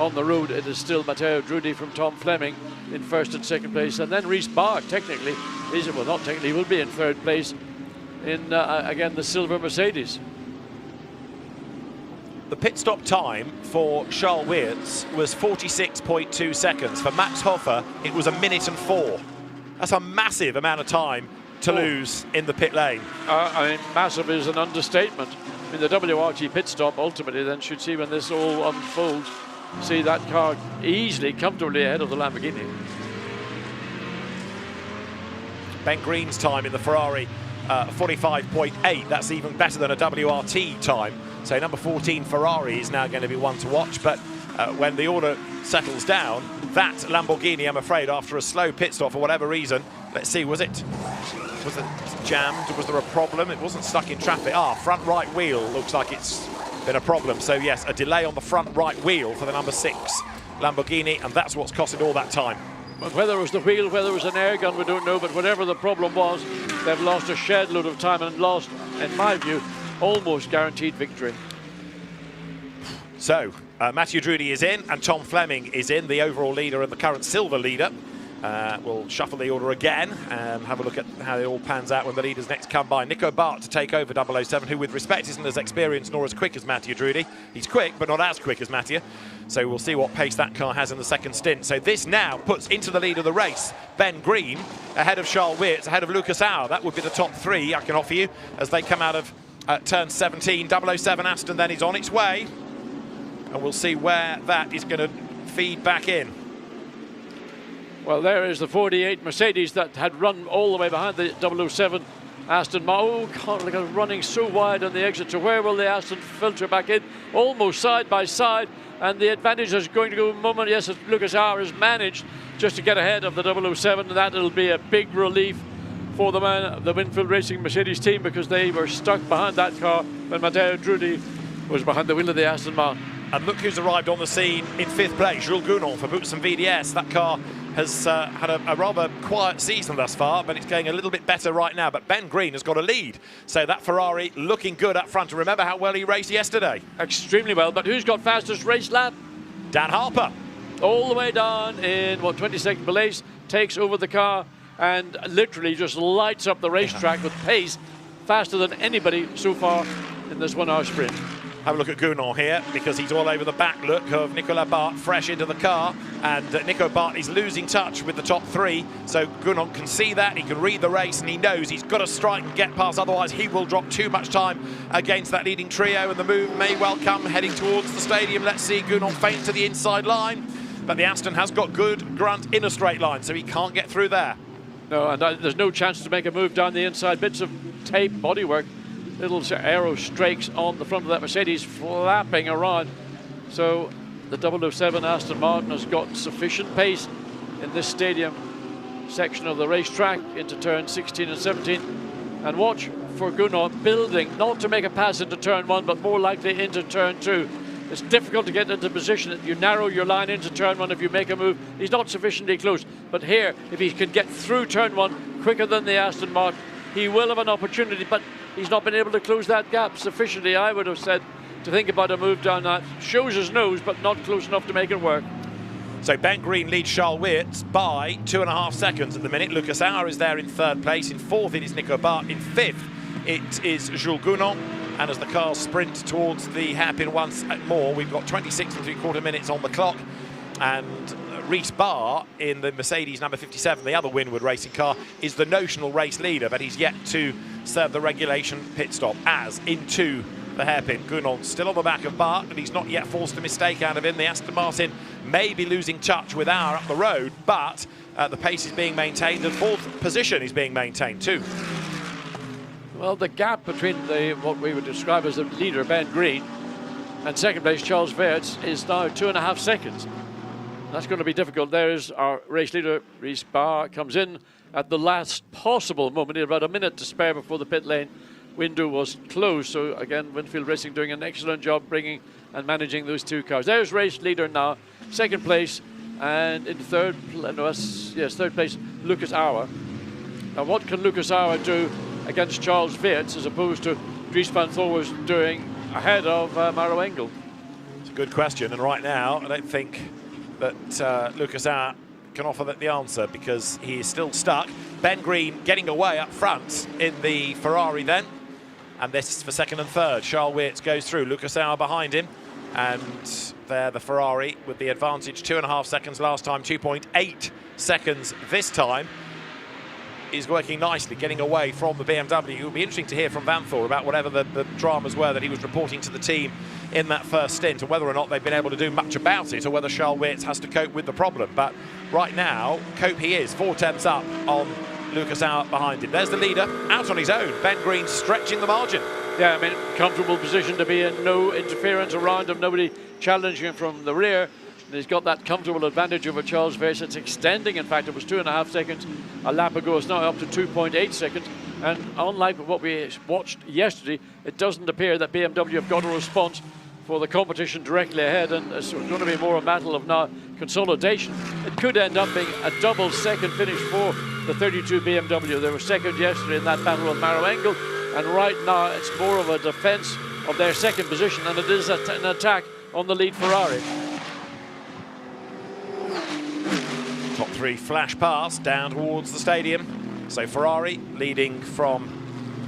on the road. It is still Matteo Drudi from Tom Fleming in first and second place. And then Rhys Bark, technically, well, not technically, will be in third place in, again, the silver Mercedes. The pit stop time for Charles Weerts was 46.2 seconds. For Max Hofer, it was 1 minute and 4. That's a massive amount of time to lose in the pit lane. I mean, massive is an understatement. I mean, the WRT pit stop ultimately then should see when this all unfolds, see that car easily, comfortably ahead of the Lamborghini. Ben Green's time in the Ferrari, 45.8. That's even better than a WRT time. So number 14 Ferrari is now going to be one to watch, but when the order settles down, that Lamborghini, I'm afraid, after a slow pit stop for whatever reason, let's see, was it jammed? Was there a problem? It wasn't stuck in traffic. Front right wheel looks like it's been a problem. So yes, a delay on the front right wheel for the number 6 Lamborghini, and that's what's costed all that time. But whether it was the wheel, whether it was an air gun, we don't know, but whatever the problem was, they've lost a shed load of time and lost, in my view, almost guaranteed victory. So, Mattia Drudi is in, and Tom Fleming is in, the overall leader and the current silver leader. We'll shuffle the order again and have a look at how it all pans out when the leaders next come by. Nico Bart to take over 007, who with respect isn't as experienced nor as quick as Mattia Drudi. He's quick, but not as quick as Mattia. So we'll see what pace that car has in the second stint. So this now puts into the lead of the race Ben Green, ahead of Charles Weerts, ahead of Lucas Auer. That would be the top 3 I can offer you as they come out of turn 17. 007 Aston then is on its way. And we'll see where that is going to feed back in. Well, there is the 48 Mercedes that had run all the way behind the 007 Aston Martin. Oh, God, look, running so wide on the exit. So where will the Aston filter back in? Almost side by side. And the advantage is going to go moment. Yes, Lucas Auer has managed just to get ahead of the 007, and that'll be a big relief for the Winfield Racing Mercedes team, because they were stuck behind that car when Matteo Drudi was behind the wheel of the Aston Martin. And look who's arrived on the scene in 5th place, Jules Gounon for Boots and VDS. That car has had a rather quiet season thus far, but it's going a little bit better right now. But Ben Green has got a lead, so that Ferrari looking good up front. And remember how well he raced yesterday. Extremely well, but who's got fastest race lap? Dan Harper. All the way down in, 22nd place, takes over the car and literally just lights up the racetrack with pace, faster than anybody so far in this 1 hour sprint. Have a look at Gounon here, because he's all over the back look of Nicolas Bart, fresh into the car, and Nico Bart is losing touch with the top 3, so Gounon can see that, he can read the race, and he knows he's got to strike and get past, otherwise he will drop too much time against that leading trio, and the move may well come heading towards the stadium. Let's see Gounon feint to the inside line, but the Aston has got good grunt in a straight line, so he can't get through there. No, and there's no chance to make a move down the inside. Bits of tape, bodywork, little aero strakes on the front of that Mercedes flapping around. So the 007 Aston Martin has got sufficient pace in this stadium section of the racetrack into turn 16 and 17. And watch for Gounon building, not to make a pass into turn 1, but more likely into turn 2. It's difficult to get into position. You narrow your line into turn 1 if you make a move. He's not sufficiently close. But here, if he can get through turn 1 quicker than the Aston Martin, he will have an opportunity, but he's not been able to close that gap sufficiently, I would have said, to think about a move down that. Shows his nose, but not close enough to make it work. So Ben Green leads Charles Weerts by 2.5 seconds at the minute. Lucas Auer is there in 3rd place. In 4th, it is Nico Bart. In 5th, it is Jules Gounon. And as the cars sprint towards the hairpin once more, we've got 26 and 3/4 minutes on the clock. And Reece Barr in the Mercedes number 57, the other Winward racing car, is the notional race leader, but he's yet to serve the regulation pit stop, as into the hairpin. Gounon still on the back of Bart, and he's not yet forced a mistake out of him. The Aston Martin may be losing touch with Auer up the road, but the pace is being maintained, and 4th position is being maintained too. Well, the gap between what we would describe as the leader, Ben Green, and 2nd place, Charles Weerts, is now 2.5 seconds. That's going to be difficult. There's our race leader, Reece Barr, comes in at the last possible moment. He had about a minute to spare before the pit lane window was closed. So again, Winfield Racing doing an excellent job bringing and managing those 2 cars. There's race leader now, 2nd place, and in 3rd place, Lucas Auer. Now, what can Lucas Auer do against Charles Weerts, as opposed to Dries van Thor was doing ahead of Maro Engel? It's a good question, and right now, I don't think that Lucas Auer can offer the answer, because he is still stuck. Ben Green getting away up front in the Ferrari then, and this is for 2nd and 3rd. Charles Weerts goes through, Lucas Auer behind him, and there the Ferrari with the advantage. 2.5 seconds last time, 2.8 seconds this time. Is working nicely, getting away from the BMW. It will be interesting to hear from Van Thor about whatever the dramas were that he was reporting to the team in that first stint, and whether or not they've been able to do much about it, or whether Charles Weerts has to cope with the problem. But right now, cope he is, 4/10 up on Lucas Auer behind him. There's the leader, out on his own. Ben Green stretching the margin. Yeah, I mean, comfortable position to be in, no interference around him, nobody challenging him from the rear. And he's got that comfortable advantage over Charles Weerts. It's extending. In fact, it was 2.5 seconds a lap ago. It's now up to 2.8 seconds. And unlike what we watched yesterday, it doesn't appear that BMW have got a response for the competition directly ahead. And it's going to be more a matter of now consolidation. It could end up being a double second finish for the 32 BMW. They were second yesterday in that battle with Maro Engel. And right now, it's more of a defense of their 2nd position than it is an attack on the lead Ferrari. Top 3 flash past down towards the stadium. So Ferrari leading from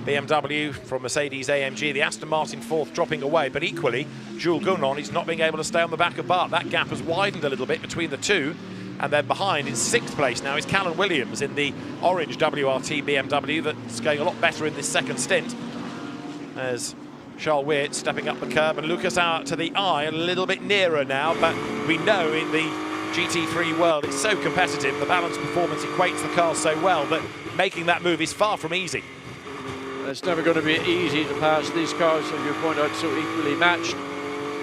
BMW, from Mercedes AMG. The Aston Martin 4th dropping away, but equally Jules Gounon is not being able to stay on the back of Bart. That gap has widened a little bit between the 2. And then behind in 6th place now is Callum Williams in the orange WRT BMW that's going a lot better in this 2nd stint. As Charles Weerts stepping up the curb, and Lucas Auer to the eye a little bit nearer now, but we know in the GT3 world it's so competitive, the balance performance equates the cars so well that making that move is far from easy. It's never going to be easy to pass these cars, as you point out, so equally matched.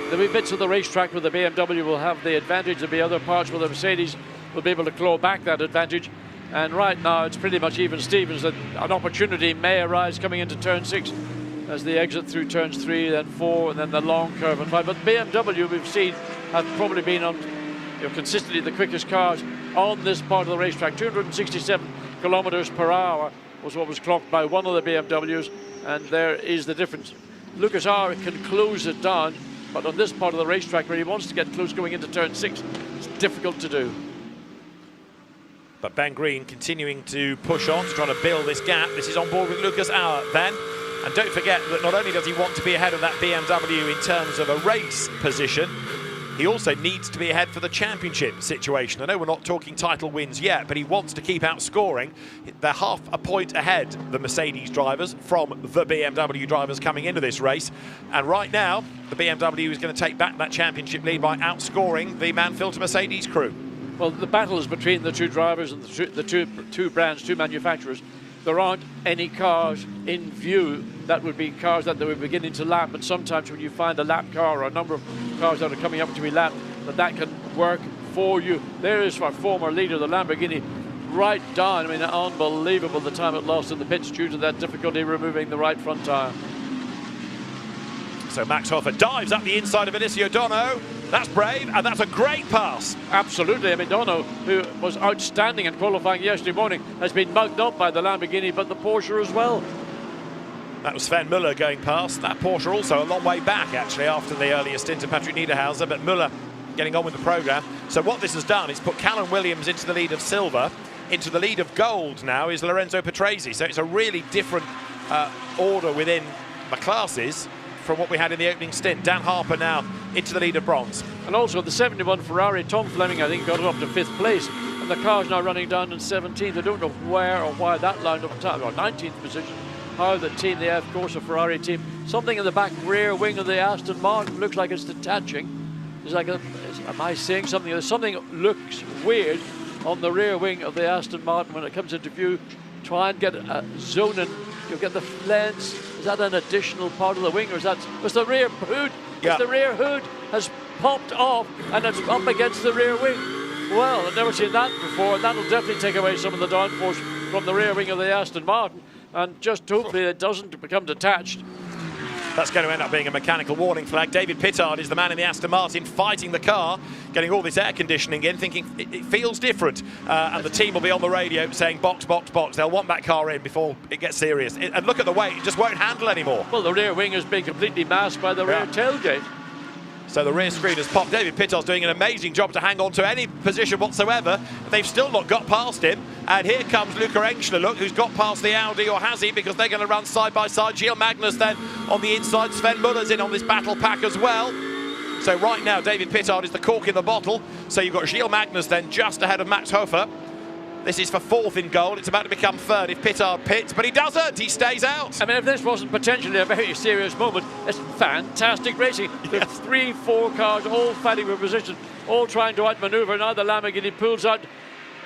there'll be bits of the racetrack where the BMW will have the advantage. There'll be other parts where the Mercedes will be able to claw back that advantage. And right now it's pretty much even Stevens. An opportunity may arise coming into turn 6 as they exit through turns 3, then 4, and then the long curve and 5. But BMW, we've seen, have probably been on consistently the quickest cars on this part of the racetrack. 267 kilometers per hour was what was clocked by one of the BMWs, and there is the difference. Lucas R can close it down, but on this part of the racetrack where he wants to get close going into turn 6, it's difficult to do. But Ben Green continuing to push on, to try to build this gap. This is on board with Lucas R then. And don't forget that not only does he want to be ahead of that BMW in terms of a race position, he also needs to be ahead for the championship situation. I know we're not talking title wins yet, but he wants to keep outscoring. They're half a point ahead, the Mercedes drivers, from the BMW drivers coming into this race. And right now, the BMW is going to take back that championship lead by outscoring the Manfilter Mercedes crew. Well, the battle is between the two drivers and the two brands, two manufacturers. There aren't any cars in view that would be cars that they were beginning to lap, and sometimes when you find a lap car or a number of cars that are coming up to be lapped, that can work for you. There is our former leader, the Lamborghini, right down. I mean, unbelievable the time it lost in the pits due to that difficulty removing the right front tyre. So Max Hofer dives up the inside of Vinicio Dono. That's brave, and that's a great pass. Absolutely. I mean, Dono, who was outstanding in qualifying yesterday morning, has been mugged up by the Lamborghini, but the Porsche as well. That was Sven Müller going past. That Porsche also a long way back, actually, after the earlier stint of Patrick Niederhauser, but Müller getting on with the programme. So what this has done is put Callum Williams into the lead of silver. Into the lead of gold now is Lorenzo Patrese. So it's a really different order within the classes from what we had in the opening stint. Dan Harper now into the lead of bronze. And also the 71 Ferrari, Tom Fleming, I think, got it up to 5th place. And the car's now running down in 17th. I don't know where or why that lined up top, or 19th position. How the team, the F Corsa Ferrari team, something in the back rear wing of the Aston Martin looks like it's detaching. It's like, am I seeing something? There's something looks weird on the rear wing of the Aston Martin when it comes into view. Try and get a zone in. You'll get the lens. Is that an additional part of the wing, or is that was the rear hood? Yeah. The rear hood has popped off and it's up against the rear wing. Well, I've never seen that before, and that'll definitely take away some of the downforce from the rear wing of the Aston Martin, and just hopefully it doesn't become detached. That's going to end up being a mechanical warning flag. David Pittard is the man in the Aston Martin fighting the car, getting all this air conditioning in, thinking it feels different. And the team will be on the radio saying box, box, box. They'll want that car in before it gets serious. And look at the weight, it just won't handle anymore. Well, the rear wing has been completely masked by the rear tailgate. So the rear screen has popped. David Pittard's doing an amazing job to hang on to any position whatsoever. They've still not got past him. And here comes Luca Engschler, look, who's got past the Audi, or has he? Because they're going to run side by side. Gilles Magnus then on the inside. Sven Muller's in on this battle pack as well. So right now, David Pittard is the cork in the bottle. So you've got Gilles Magnus then just ahead of Max Hofer. This is for 4th in goal. It's about to become 3rd if Pittard pits, but he doesn't. He stays out. I mean, if this wasn't potentially a very serious moment, it's fantastic racing. There's 3-4 cars all fighting for position, all trying to outmaneuver. Now the Lamborghini pulls out.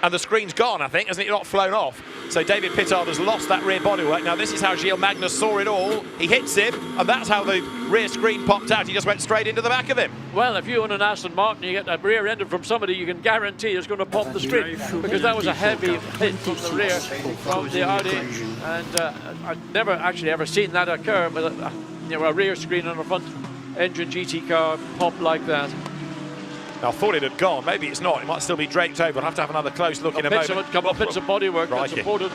And the screen's gone, I think, hasn't it? Not flown off. So David Pittard has lost that rear bodywork. Now this is how Gilles Magnus saw it all. He hits him, and that's how the rear screen popped out. He just went straight into the back of him. Well, if you own an Aston Martin, you get a rear ender from somebody, you can guarantee it's going to pop the screen, because that was a heavy hit from the rear from the Audi. And I've never actually ever seen that occur with a rear screen on a front engine GT car pop like that. I thought it had gone. Maybe it's not. It might still be draped over. I'll have to have another close look in a moment. A couple of bits of bodywork that supported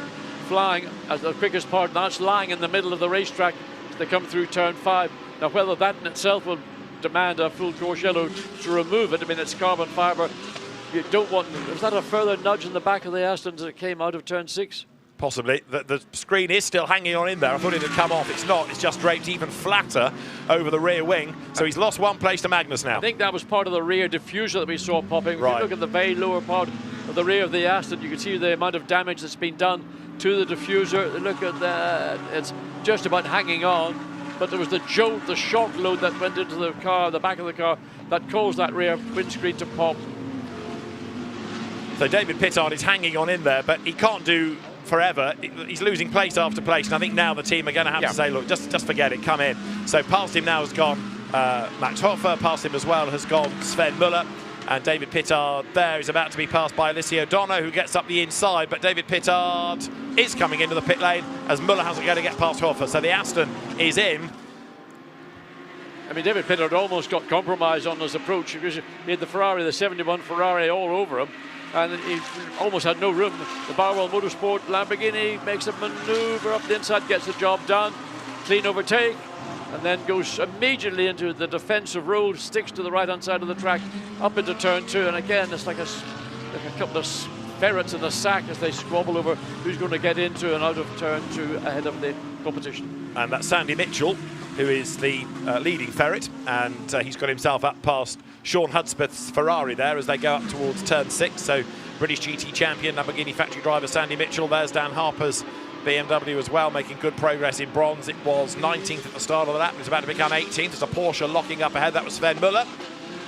flying as the quickest part. Now it's lying in the middle of the racetrack as they come through turn 5. Now whether that in itself will demand a full course yellow to remove it, I mean, it's carbon fibre. You don't want... Was that a further nudge in the back of the Astons as it came out of turn 6? Possibly. The screen is still hanging on in there. I thought it had come off. It's not. It's just draped even flatter over the rear wing. So he's lost 1 place to Magnus now. I think that was part of the rear diffuser that we saw popping. Right. If you look at the very lower part of the rear of the Aston, you can see the amount of damage that's been done to the diffuser. Look at that. It's just about hanging on. But there was the jolt, the shock load that went into the car, the back of the car, that caused that rear windscreen to pop. So David Pittard is hanging on in there, but he can't do forever. He's losing place after place, and I think now the team are going to have to say, look, just forget it, come in. So past him now has gone Max Hofer. Past him as well has gone Sven Muller. And David Pittard there is about to be passed by Alessio Dono, who gets up the inside. But David Pittard is coming into the pit lane as Muller hasn't going to get past Hofer. So the Aston is in. I mean, David Pittard almost got compromised on his approach because he had the Ferrari, the 71 Ferrari, all over him. And he almost had no room. The Barwell Motorsport Lamborghini makes a maneuver up the inside, gets the job done. Clean overtake. And then goes immediately into the defensive road, sticks to the right-hand side of the track, up into turn 2. And again, it's like a couple of ferrets in a sack as they squabble over who's going to get into and out of turn 2 ahead of the competition. And that's Sandy Mitchell, who is the leading ferret. And he's got himself up past Sean Hudspeth's Ferrari there as they go up towards turn 6. So British GT champion, Lamborghini factory driver Sandy Mitchell. There's Dan Harper's BMW as well, making good progress in bronze. It was 19th at the start of the lap. It's about to become 18th. There's a Porsche locking up ahead. That was Sven Muller.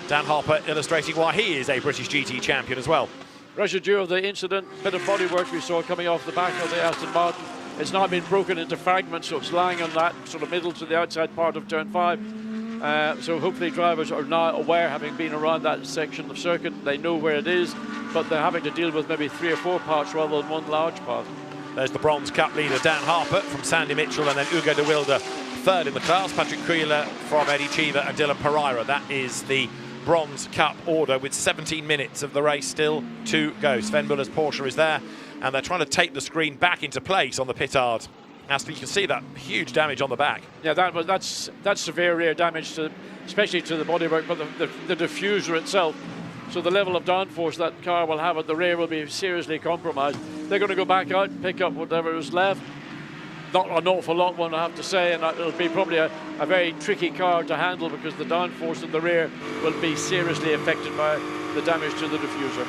Dan Harper illustrating why he is a British GT champion as well. Residue of the incident, bit of bodywork we saw coming off the back of the Aston Martin. It's now been broken into fragments, so it's lying on that sort of middle to the outside part of turn 5. So hopefully drivers are now aware, having been around that section of circuit, they know where it is, but they're having to deal with maybe 3 or 4 parts rather than one large part. There's the Bronze Cup leader, Dan Harper, from Sandy Mitchell, and then Ugo de Wilde, third in the class. Patrick Kuehler from Eddie Cheever and Dylan Pereira. That is the Bronze Cup order with 17 minutes of the race still to go. Sven Muller's Porsche is there, and they're trying to tape the screen back into place on the Pittard. Aston, you can see that huge damage on the back. Yeah, that's severe rear damage, especially to the bodywork, but the diffuser itself. So the level of downforce that car will have at the rear will be seriously compromised. They're going to go back out and pick up whatever is left. Not an awful lot, one I have to say, and it'll be probably a very tricky car to handle because the downforce in the rear will be seriously affected by the damage to the diffuser.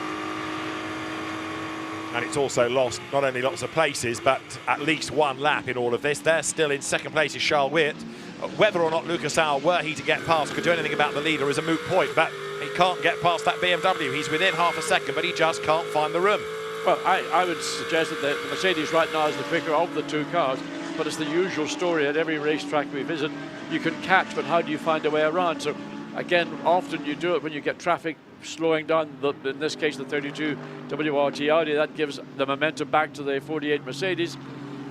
And it's also lost not only lots of places, but at least one lap in all of this. They're still in second place is Charles Weert. Whether or not Lucas Al, were he to get past, could do anything about the leader is a moot point, but he can't get past that BMW. He's within half a second, but he just can't find the room. Well, I would suggest that the Mercedes right now is the quicker of the 2 cars, but it's the usual story at every racetrack we visit. You can catch, but how do you find a way around? So, again, often you do it when you get traffic slowing down, in this case, the 32 WRT Audi. That gives the momentum back to the 48 Mercedes.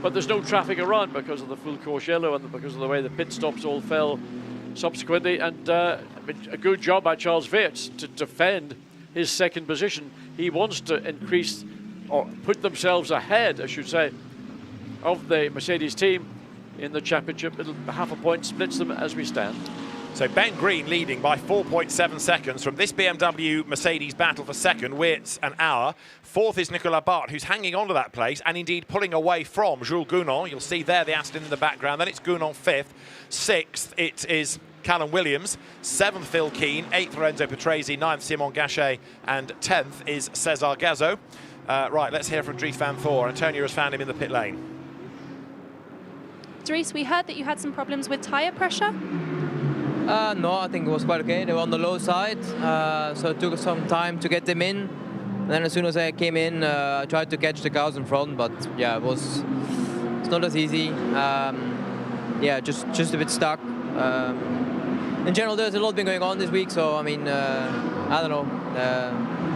But there's no traffic around because of the full course yellow and because of the way the pit stops all fell subsequently. And a good job by Charles Weert to defend his second position. He wants to increase or put themselves ahead, I should say, of the Mercedes team in the championship. Half a point splits them as we stand. So Ben Green leading by 4.7 seconds from this BMW Mercedes battle for second. Weert's an hour. Fourth is Nicolas Bart, who's hanging on to that place and indeed pulling away from Jules Gounon. You'll see there the Aston in the background. Then it's Gounon fifth. Sixth, it is Callum Williams. Seventh, Phil Keane. Eighth, Lorenzo Petresi. Ninth, Simon Gachet. And 10th is Cesar Gazzo. Right, let's hear from Dries van Thor. Antonio has found him in the pit lane. Dries, we heard that you had some problems with tyre pressure. No, I think it was quite okay. They were on the low side, so it took some time to get them in. And then as soon as I came in, I tried to catch the cars in front, but yeah, it's not as easy. Yeah, just a bit stuck. In general, there's a lot been going on this week, so I mean, I don't know,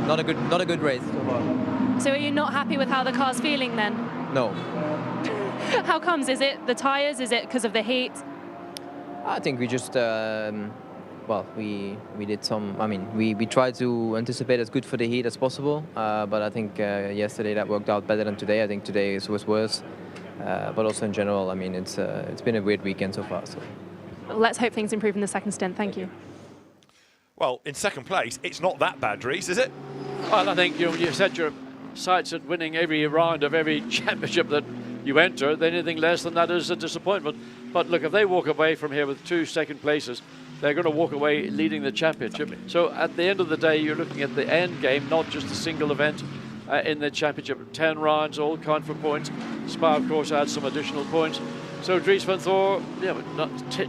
not a good race so far. So are you not happy with how the car's feeling then? No. How comes? Is it the tyres? Is it because of the heat? I think we just, well, we did some, I mean, we tried to anticipate as good for the heat as possible, but I think yesterday that worked out better than today. I think today was worse, but also in general, I mean, it's been a weird weekend so far. So. Let's hope things improve in the second stint. Thank you. Well, in second place, it's not that bad, Dries, is it? Well, I think you set your sights at winning every round of every championship that you enter. Anything less than that is a disappointment. But look, if they walk away from here with 2 second places, they're going to walk away leading the championship. So at the end of the day, you're looking at the end game, not just a single event in the championship. 10 rounds, all count for points. Spa, of course, adds some additional points. So Dries van Thor, yeah,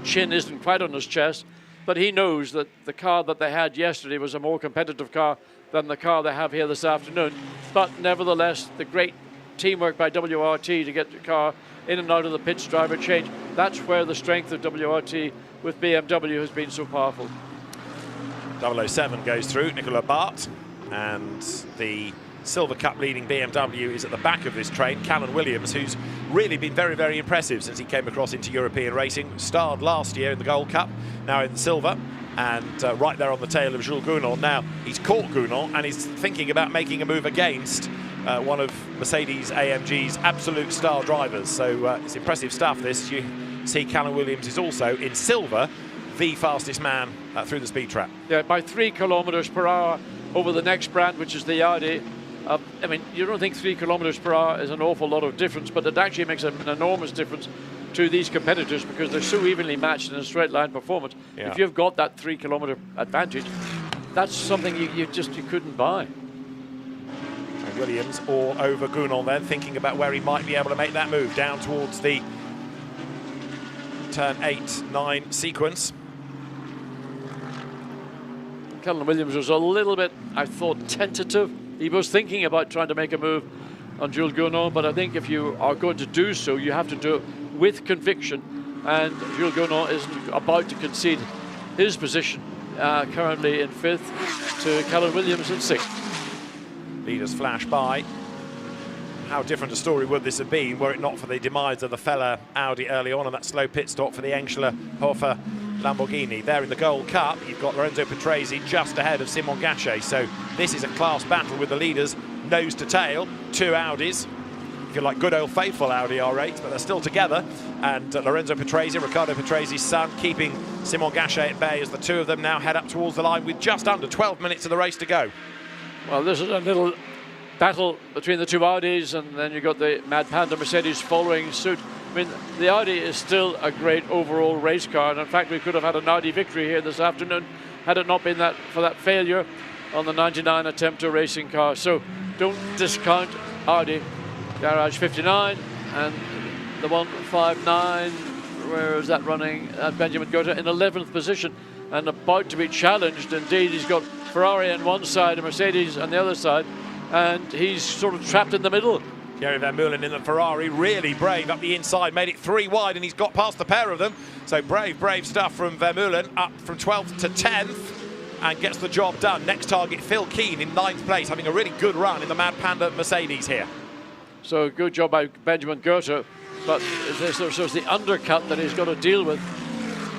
chin isn't quite on his chest, but he knows that the car that they had yesterday was a more competitive car than the car they have here this afternoon. But nevertheless, the great teamwork by WRT to get the car in and out of the pits, driver change. That's where the strength of WRT with BMW has been so powerful. 007 goes through, Nicola Bart, and the Silver Cup leading BMW is at the back of this train. Callan Williams, who's really been very, very impressive since he came across into European racing. Starred last year in the Gold Cup, now in the Silver, and right there on the tail of Jules Gounon. Now he's caught Gounon and he's thinking about making a move against one of Mercedes-AMG's absolute star drivers. So it's impressive stuff, this. You see Callan Williams is also in Silver, the fastest man through the speed trap. Yeah, by 3 kilometers per hour over the next brand, which is the Audi. I mean, you don't think 3 kilometers per hour is an awful lot of difference, but it actually makes an enormous difference to these competitors because they're so evenly matched in a straight line performance. Yeah. If you've got that 3 kilometer advantage, that's something you couldn't buy. And Williams all over Gounon then, thinking about where he might be able to make that move down towards the turn 8-9 sequence. Callan Williams was a little bit, I thought, tentative. He was thinking about trying to make a move on Jules Gounon, but I think if you are going to do so, you have to do it with conviction. And Jules Gounon isn't about to concede his position, currently in 5th, to Callan Williams in 6th. Leaders flash by. How different a story would this have been were it not for the demise of the fella Audi early on and that slow pit stop for the Engstler Hofer Lamborghini. There in the Gold Cup, you've got Lorenzo Patrese just ahead of Simon Gachet. So this is a class battle with the leaders nose to tail. 2 Audis, if you like, good old faithful Audi R8, but they're still together. And Lorenzo Patrese, Riccardo Patrese's son, keeping Simon Gachet at bay as the two of them now head up towards the line with just under 12 minutes of the race to go. Well, this is a little battle between the 2 Audis, and then you've got the Mad Panda Mercedes following suit. I mean, the Audi is still a great overall race car, and in fact we could have had an Audi victory here this afternoon had it not been for that failure on the 99 attempt to racing car. So don't discount Audi. Garage 59 and the 159, where is that running? Benjamin Goethe in 11th position and about to be challenged. Indeed, he's got Ferrari on one side and Mercedes on the other side, and he's sort of trapped in the middle. Thierry Vermeulen in the Ferrari, really brave up the inside, made it 3 wide, and he's got past the pair of them. So brave stuff from Vermeulen, up from 12th to 10th, and gets the job done. Next target, Phil Keane in 9th place, having a really good run in the Mad Panda Mercedes here. So good job by Benjamin Goethe, but there's the undercut that he's got to deal with.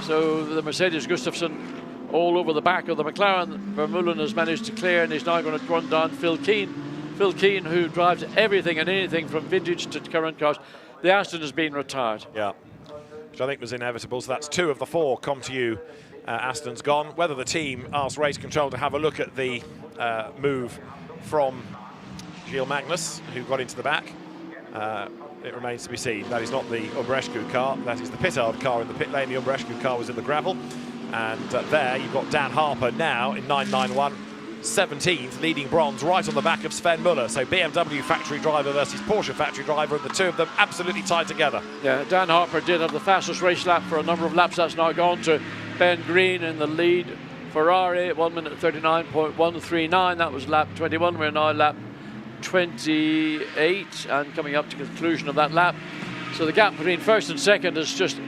So the Mercedes Gustafsson all over the back of the McLaren. Vermeulen has managed to clear, and he's now going to run down Phil Keane. Phil Keane, who drives everything and anything from vintage to current cars. The Aston has been retired. Yeah, which I think was inevitable. So that's 2 of the 4 come to you. Aston's gone. Whether the team asked race control to have a look at the move from Gilles Magnus, who got into the back, it remains to be seen. That is not the Umbrescu car, that is the Pittard car in the pit lane. The Umbrescu car was in the gravel. And there you've got Dan Harper now in 991. 17th, leading bronze, right on the back of Sven Muller. So BMW factory driver versus Porsche factory driver, and the two of them absolutely tied together. Yeah, Dan Harper did have the fastest race lap for a number of laps. That's now gone to Ben Green in the lead. Ferrari, 1 minute 39.139. That was lap 21. We're now lap 28 and coming up to the conclusion of that lap. So the gap between first and second is just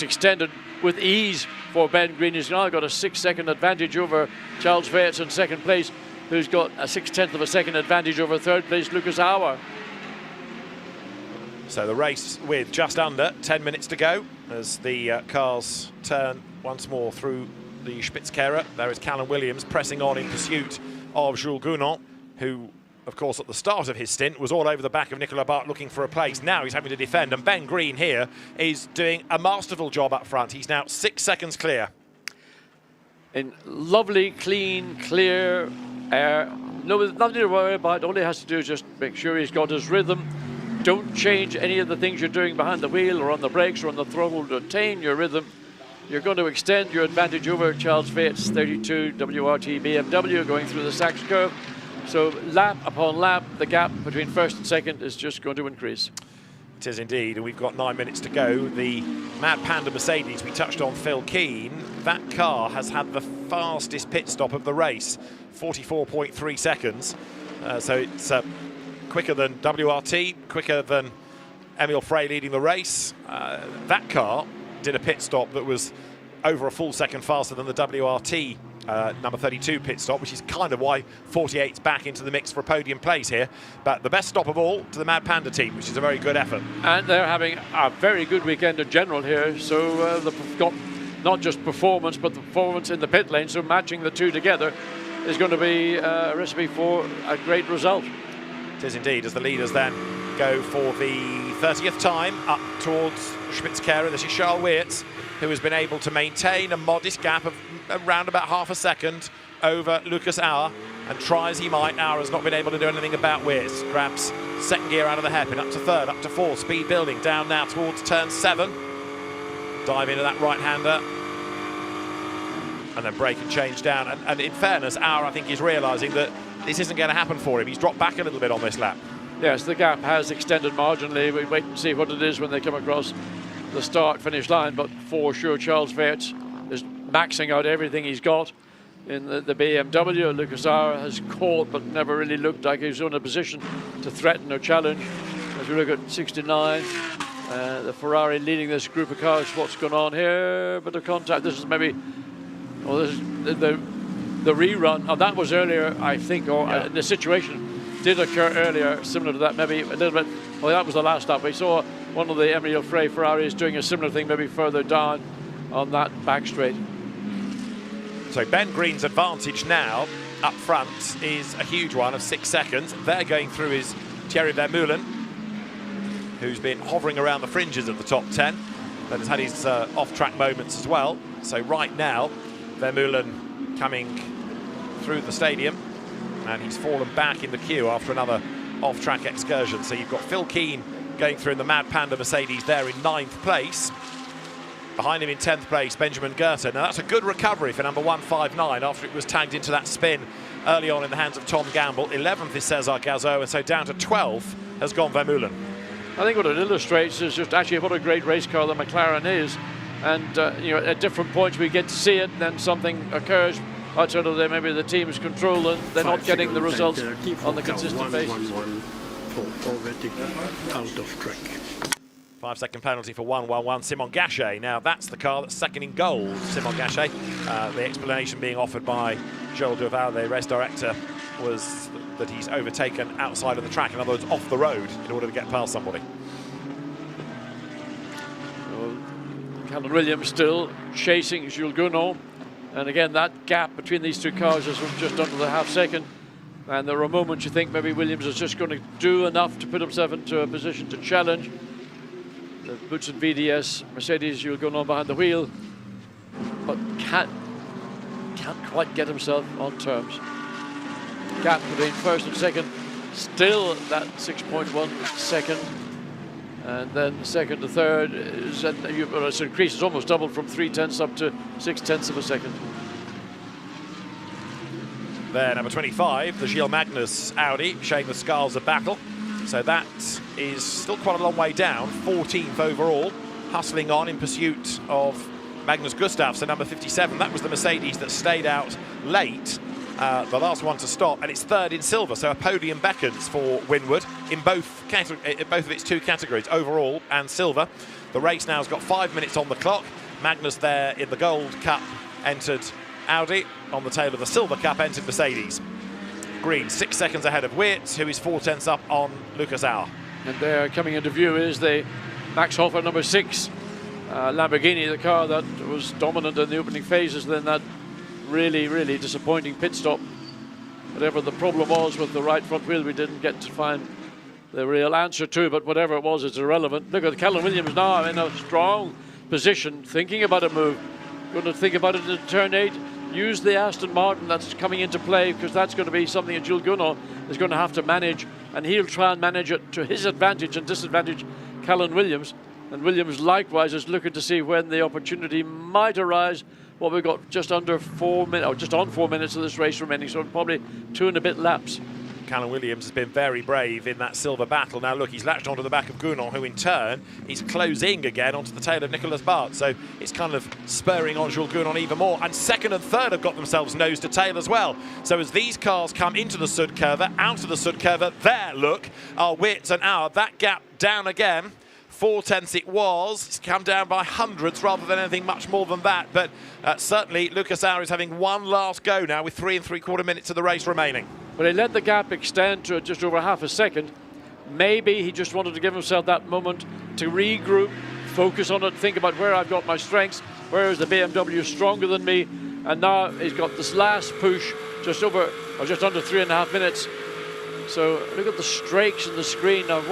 extended with ease for Ben Green. He's now got a 6-second advantage over Charles Weitz in second place, who's got a 0.6 of a second advantage over third place Lucas Auer. So the race with just under 10 minutes to go as the cars turn once more through the Spitzkehre. There is Callan Williams pressing on in pursuit of Jules Gounon, who of course at the start of his stint was all over the back of Nicola Bart looking for a place. Now he's having to defend, and Ben Green here is doing a masterful job up front. He's now 6 seconds clear. In lovely, clean, clear air. No, nothing to worry about. All he has to do is just make sure he's got his rhythm. Don't change any of the things you're doing behind the wheel or on the brakes or on the throttle to attain your rhythm. You're going to extend your advantage over Charles Weitz, 32 WRT BMW going through the Sachs curve. So lap upon lap, the gap between first and second is just going to increase. It is indeed, and we've got 9 minutes to go. The Mad Panda Mercedes, we touched on Phil Keane. That car has had the fastest pit stop of the race, 44.3 seconds. So it's quicker than WRT, quicker than Emil Frey leading the race. That car did a pit stop that was over a full second faster than the WRT number 32 pit stop, which is kind of why 48's back into the mix for a podium place here. But the best stop of all to the Mad Panda team, which is a very good effort. And they're having a very good weekend in general here, so they've got not just performance, but the performance in the pit lane, so matching the two together is going to be a recipe for a great result. It is indeed, as the leaders then go for the 30th time up towards Spitzkehre. This is Charles Weerts, who has been able to maintain a modest gap of around about half a second over Lucas Auer, and try as he might, Auer has not been able to do anything about Weerts. Grabs second gear out of the hairpin, up to third, up to fourth, speed building, down now towards turn 7. Dive into that right-hander, and then brake and change down. And in fairness, Auer, I think, is realising that this isn't going to happen for him. He's dropped back a little bit on this lap. Yes, the gap has extended marginally. We wait and see what it is when they come across the start-finish line, but for sure Charles Weerts is maxing out everything he's got in the BMW. Lucas Auer has caught but never really looked like he was in a position to threaten or challenge. As we look at 69, the Ferrari leading this group of cars. What's going on here? Bit of contact. This is maybe, well, this is the rerun. Oh, that was earlier, I think, or the situation did occur earlier, similar to that, maybe a little bit. Well, that was the last lap. We saw one of the Emil Frey Ferraris doing a similar thing, maybe further down on that back straight. So Ben Green's advantage now up front is a huge one of 6 seconds. They're going through is Thierry Vermeulen, who's been hovering around the fringes of the top 10, but has had his off-track moments as well. So right now, Vermeulen coming through the stadium, and he's fallen back in the queue after another off-track excursion. So you've got Phil Keane going through in the Mad Panda Mercedes there in 9th place. Behind him in 10th place, Benjamin Goethe. Now that's a good recovery for number 159 after it was tagged into that spin early on in the hands of Tom Gamble. 11th is Cesar Gazot, and so down to 12th has gone Vermeulen. I think what it illustrates is just actually what a great race car the McLaren is. And you know, at different points we get to see it, then something occurs outside of maybe the team's control, and they're not getting the results on the consistent basis. Already out of track. 5-second penalty for 1-1-1. Simon Gachet. Now that's the car that's second in gold. Simon Gachet. The explanation being offered by Joel Duval, the race director, was that he's overtaken outside of the track, in other words, off the road, in order to get past somebody. Well, Calvin Williams still chasing Jules Gounod, and again that gap between these two cars is just under the half second. And there are moments you think maybe Williams is just going to do enough to put himself into a position to challenge. The Boots and VDS Mercedes, Jules Gounod behind the wheel, but can't quite get himself on terms. Gap between first and second, still that 6.1 second, and then second to third is it's increased. It's almost doubled from 0.3 up to 0.6 of a second. There, number 25, the Gilles Magnus Audi, showing the scars of battle. So that is still quite a long way down, 14th overall, hustling on in pursuit of Magnus Gustafsson, number 57. That was the Mercedes that stayed out late, the last one to stop, and it's third in silver, so a podium beckons for Winward in both of its two categories, overall and silver. The race now has got 5 minutes on the clock. Magnus there in the Gold Cup entered Audi, on the tail of the Silver Cup entered Mercedes. Green 6 seconds ahead of Weerts, who is 0.4 up on Lucas Auer. And there coming into view is the Max Hofer number 6 Lamborghini, the car that was dominant in the opening phases, then that really disappointing pit stop. Whatever the problem was with the right front wheel, we didn't get to find the real answer to, but whatever it was, it's irrelevant. Look at Calvin Williams now in a strong position, thinking about a move. Going to think about it in turn 8. Use the Aston Martin that's coming into play, because that's going to be something that Jules Gounod is going to have to manage, and he'll try and manage it to his advantage and disadvantage Calvin Williams. And Williams likewise is looking to see when the opportunity might arise. Well, we've got just under 4 minutes, or just on 4 minutes of this race remaining, so probably 2 and a bit laps. Callum Williams has been very brave in that silver battle. Now look, he's latched onto the back of Gounon, who in turn is closing again onto the tail of Nicolas Bart. So it's kind of spurring on Jules Gounon even more. And second and third have got themselves nose to tail as well. So as these cars come into the Sud Curve, out of the Sud Curve, there, look, are Wits and Auer. That gap down again. 4/10 it was. It's come down by hundreds rather than anything much more than that. But certainly Lucas Auer is having one last go now with 3 3/4 minutes of the race remaining. But he let the gap extend to just over half a second. Maybe he just wanted to give himself that moment to regroup, focus on it, think about where I've got my strengths, where is the BMW stronger than me. And now he's got this last push just over, or just under 3.5 minutes. So look at the streaks in the screen. Now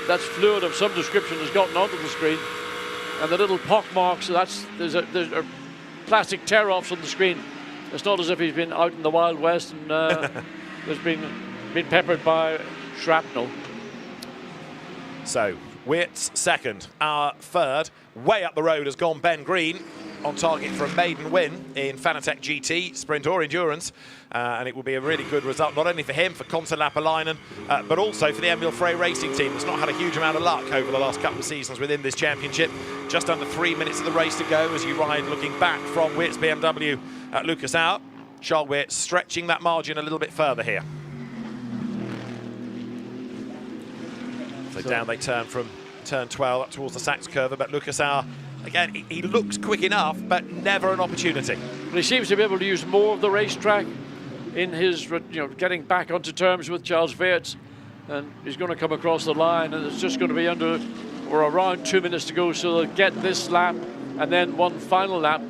that's fluid of some description has gotten onto the screen. And the little pock marks, so there's plastic tear-offs on the screen. It's not as if he's been out in the Wild West and there's been peppered by shrapnel. So Wits second, Auer third. Way up the road has gone Ben Green, on target for a maiden win in Fanatec GT, sprint or endurance. And it will be a really good result, not only for him, for Conta Lapalainen, but also for the Emil Frey racing team. That's not had a huge amount of luck over the last couple of seasons within this championship. Just under 3 minutes of the race to go as you ride looking back from Wits BMW at Lucas Auer. Charles Wits stretching that margin a little bit further here. So down they turn from turn 12 up towards the Sachs curve, but Lucas Auer, again, he looks quick enough, but never an opportunity. But he seems to be able to use more of the racetrack in his, getting back onto terms with Charles Weerts, and he's going to come across the line, and it's just going to be under or around 2 minutes to go, so they'll get this lap and then one final lap.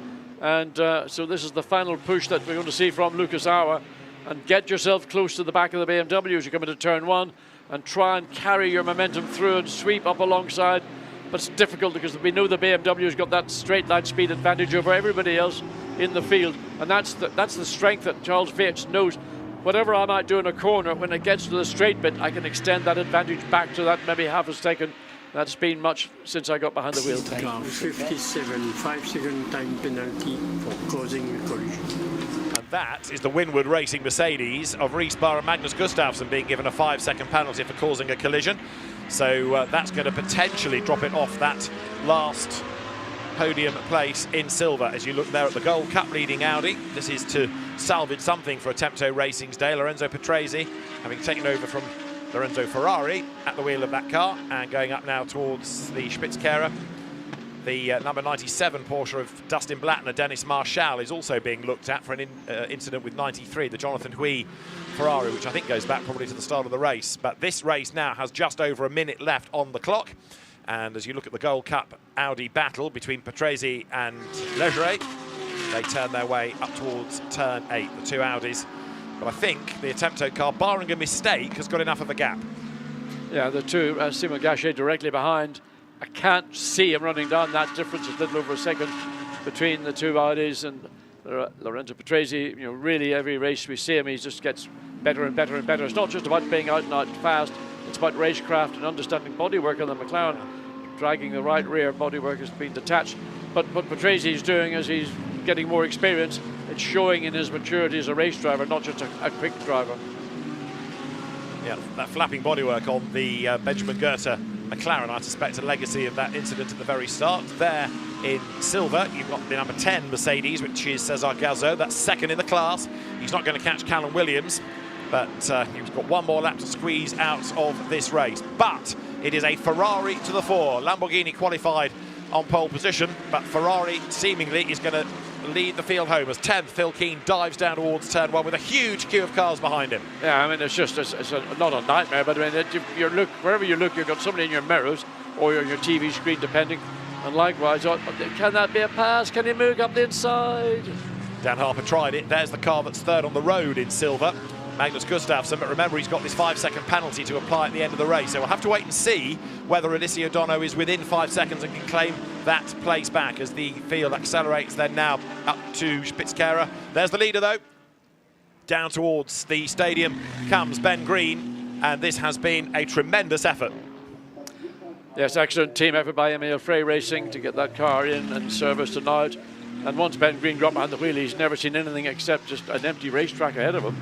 And so this is the final push that we're going to see from Lucas Auer. And get yourself close to the back of the BMW as you come into turn 1 and try and carry your momentum through and sweep up alongside. But it's difficult because we know the BMW's got that straight line speed advantage over everybody else in the field. And that's the strength that Charles Weerts knows. Whatever I might do in a corner, when it gets to the straight bit, I can extend that advantage back to that maybe half a second. That's been much since I got behind the wheel. 57 5-second time penalty for causing a collision. And that is the Winward Racing Mercedes of Rhys Barr and Magnus Gustafsson being given a 5-second penalty for causing a collision. So that's going to potentially drop it off that last podium place in silver. As you look there at the Gold Cup leading Audi, this is to salvage something for Attempto Racing's day. Lorenzo Patrese having taken over from Lorenzo Ferrari at the wheel of that car and going up now towards the Spitzkehrer. The number 97 Porsche of Dustin Blattner, Dennis Marshall, is also being looked at for an incident with 93, the Jonathan Hui Ferrari, which I think goes back probably to the start of the race. But this race now has just over a minute left on the clock. And as you look at the Gold Cup Audi battle between Patrese and Legeret, they turn their way up towards turn 8, the two Audis. But I think the Attempto car, barring a mistake, has got enough of a gap. Yeah, the two, Simon Gachet directly behind. I can't see him running down that difference. It's a little over a second between the two Audis and Lorenzo Patrese. Really every race we see him, he just gets better and better and better. It's not just about being out and out fast. It's about racecraft and understanding bodywork. And the McLaren dragging the right rear bodywork has been detached. But what Patrese is doing as he's getting more experience, it's showing in his maturity as a race driver, not just a quick driver. Yeah, that flapping bodywork on the Benjamin Goethe McLaren, I suspect a legacy of that incident at the very start. There in silver, you've got the number 10 Mercedes, which is Cesar Gazo. That's second in the class. He's not going to catch Callum Williams, but he's got one more lap to squeeze out of this race. But it is a Ferrari to the fore. Lamborghini qualified on pole position, but Ferrari seemingly is going to lead the field home as 10th Phil Keane dives down towards turn 1 with a huge queue of cars behind him. Yeah, I mean, it's not a nightmare, but I mean, you look, wherever you look, you've got somebody in your mirrors or your TV screen, depending. And likewise, can that be a pass? Can he move up the inside? Dan Harper tried it. There's the car that's third on the road in silver, Magnus Gustafsson, but remember he's got this 5-second penalty to apply at the end of the race, so we'll have to wait and see whether Alessio Dono is within 5 seconds and can claim that place back as the field accelerates then now up to Spitzkehrer. There's the leader though. Down towards the stadium comes Ben Green, and this has been a tremendous effort. Yes, excellent team effort by Emil Frey Racing to get that car in and serviced and out. And once Ben Green got behind the wheel, he's never seen anything except just an empty racetrack ahead of him.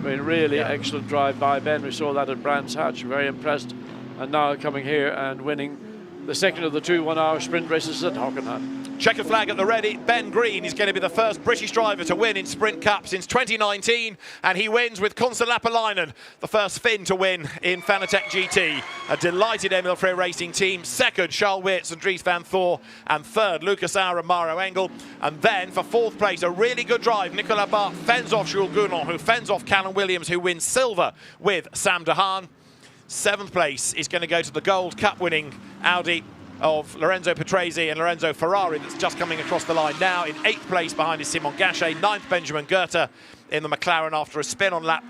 mean, really excellent drive by Ben. We saw that at Brands Hatch, very impressed. And now coming here and winning the second of the 2 1-hour sprint races at Hockenheim. Checkered flag at the ready. Ben Green is going to be the first British driver to win in Sprint Cup since 2019, and he wins with Konsta Lappalainen, the first Finn to win in Fanatec GT. A delighted Emil Frey Racing team. Second, Charles Weerts and Dries van Thor, and third, Lucas Auer and Mauro Engel. And then for fourth place, a really good drive. Nicolas Bart fends off Jules Gounon, who fends off Callum Williams, who wins silver with Sam de Haan. Seventh place is going to go to the Gold Cup winning Audi of Lorenzo Patrese and Lorenzo Ferrari, that's just coming across the line now. In 8th place behind is Simon Gachet. 9th, Benjamin Goethe in the McLaren after a spin on lap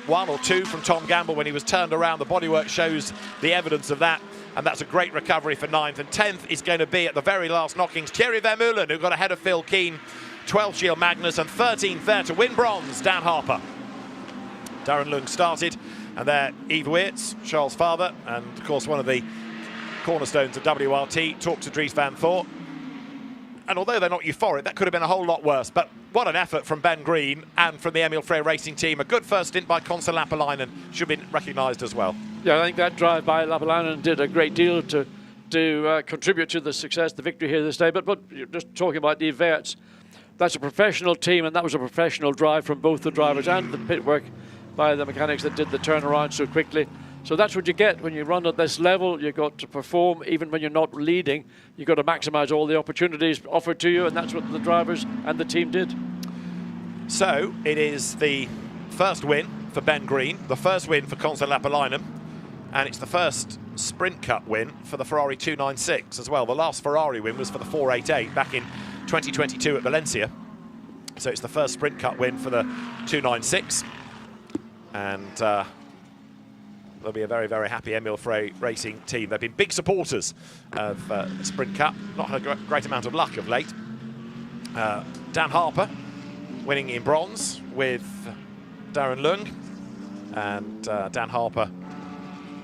1 or 2 from Tom Gamble when he was turned around. The bodywork shows the evidence of that, and that's a great recovery for 9th. And 10th is going to be at the very last knockings Thierry Vermeulen, who got ahead of Phil Keane. 12th, Gilles Magnus, and 13th there to win bronze, Dan Harper. Darren Lung started, and there Yves Weerts, Charles' father, and of course one of the cornerstones of WRT, talked to Dries van Thor. And although they're not euphoric, that could have been a whole lot worse. But what an effort from Ben Green and from the Emil Frey Racing team. A good first stint by Konsta Lappalainen should be recognised as well. Yeah, I think that drive by Lappalainen did a great deal to contribute to the success, the victory here this day. But you're just talking about the Weerts, that's a professional team, and that was a professional drive from both the drivers and the pit work by the mechanics that did the turnaround so quickly. So that's what you get when you run at this level. You've got to perform even when you're not leading. You've got to maximise all the opportunities offered to you, and that's what the drivers and the team did. So it is the first win for Ben Green, the first win for Konsta Lappalainen, and it's the first Sprint Cup win for the Ferrari 296 as well. The last Ferrari win was for the 488 back in 2022 at Valencia. So it's the first Sprint Cup win for the 296. And there'll be a very, very happy Emil Frey Racing team. They've been big supporters of the Sprint Cup. Not had a great amount of luck of late. Dan Harper winning in bronze with Darren Lung. And Dan Harper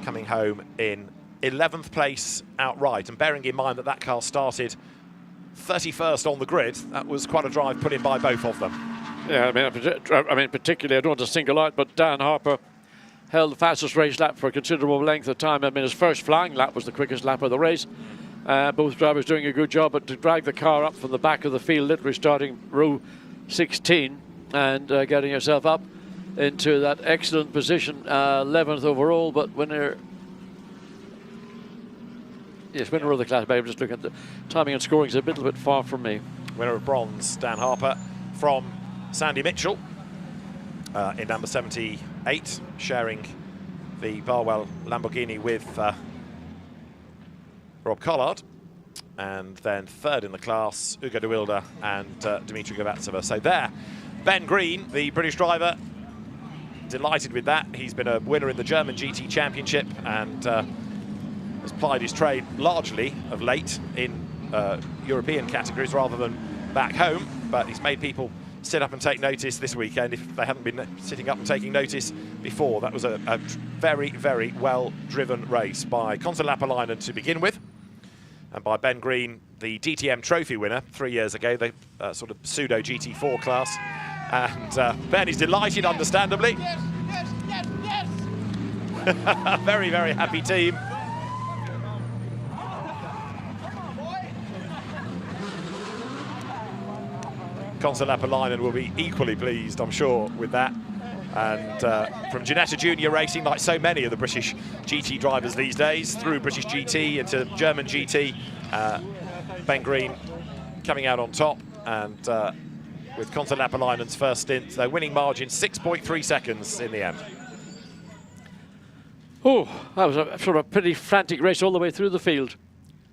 coming home in 11th place outright. And bearing in mind that that car started 31st on the grid, that was quite a drive put in by both of them. Yeah, I mean, particularly, I don't want to single out, but Dan Harper held the fastest race lap for a considerable length of time. I mean, his first flying lap was the quickest lap of the race. Both drivers doing a good job, but to drag the car up from the back of the field, literally starting row 16 and getting yourself up into that excellent position, 11th overall, but winner. Yes, winner of the class. I'm just looking at the timing and scoring is a little bit far from me. Winner of bronze, Dan Harper from Sandy Mitchell in number 78, sharing the Barwell Lamborghini with Rob Collard. And then third in the class, Ugo de Wilde and Dimitri Gavatsova. So there, Ben Green, the British driver, delighted with that. He's been a winner in the German GT Championship and has plied his trade largely of late in European categories rather than back home. But he's made people sit up and take notice this weekend if they haven't been sitting up and taking notice before. That was a very, very well-driven race by Konsta Lappalainen to begin with, and by Ben Green, the DTM trophy winner 3 years ago, the sort of pseudo GT4 class. And Ben is delighted, understandably. Yes, yes, yes, yes. Very, very happy team. Konsta Lappalainen will be equally pleased, I'm sure, with that. And from Ginetta Junior Racing, like so many of the British GT drivers these days, through British GT into German GT, Ben Green coming out on top. And with Konsta Lappalainen's first stint, their winning margin 6.3 seconds in the end. Oh, that was a sort of pretty frantic race all the way through the field.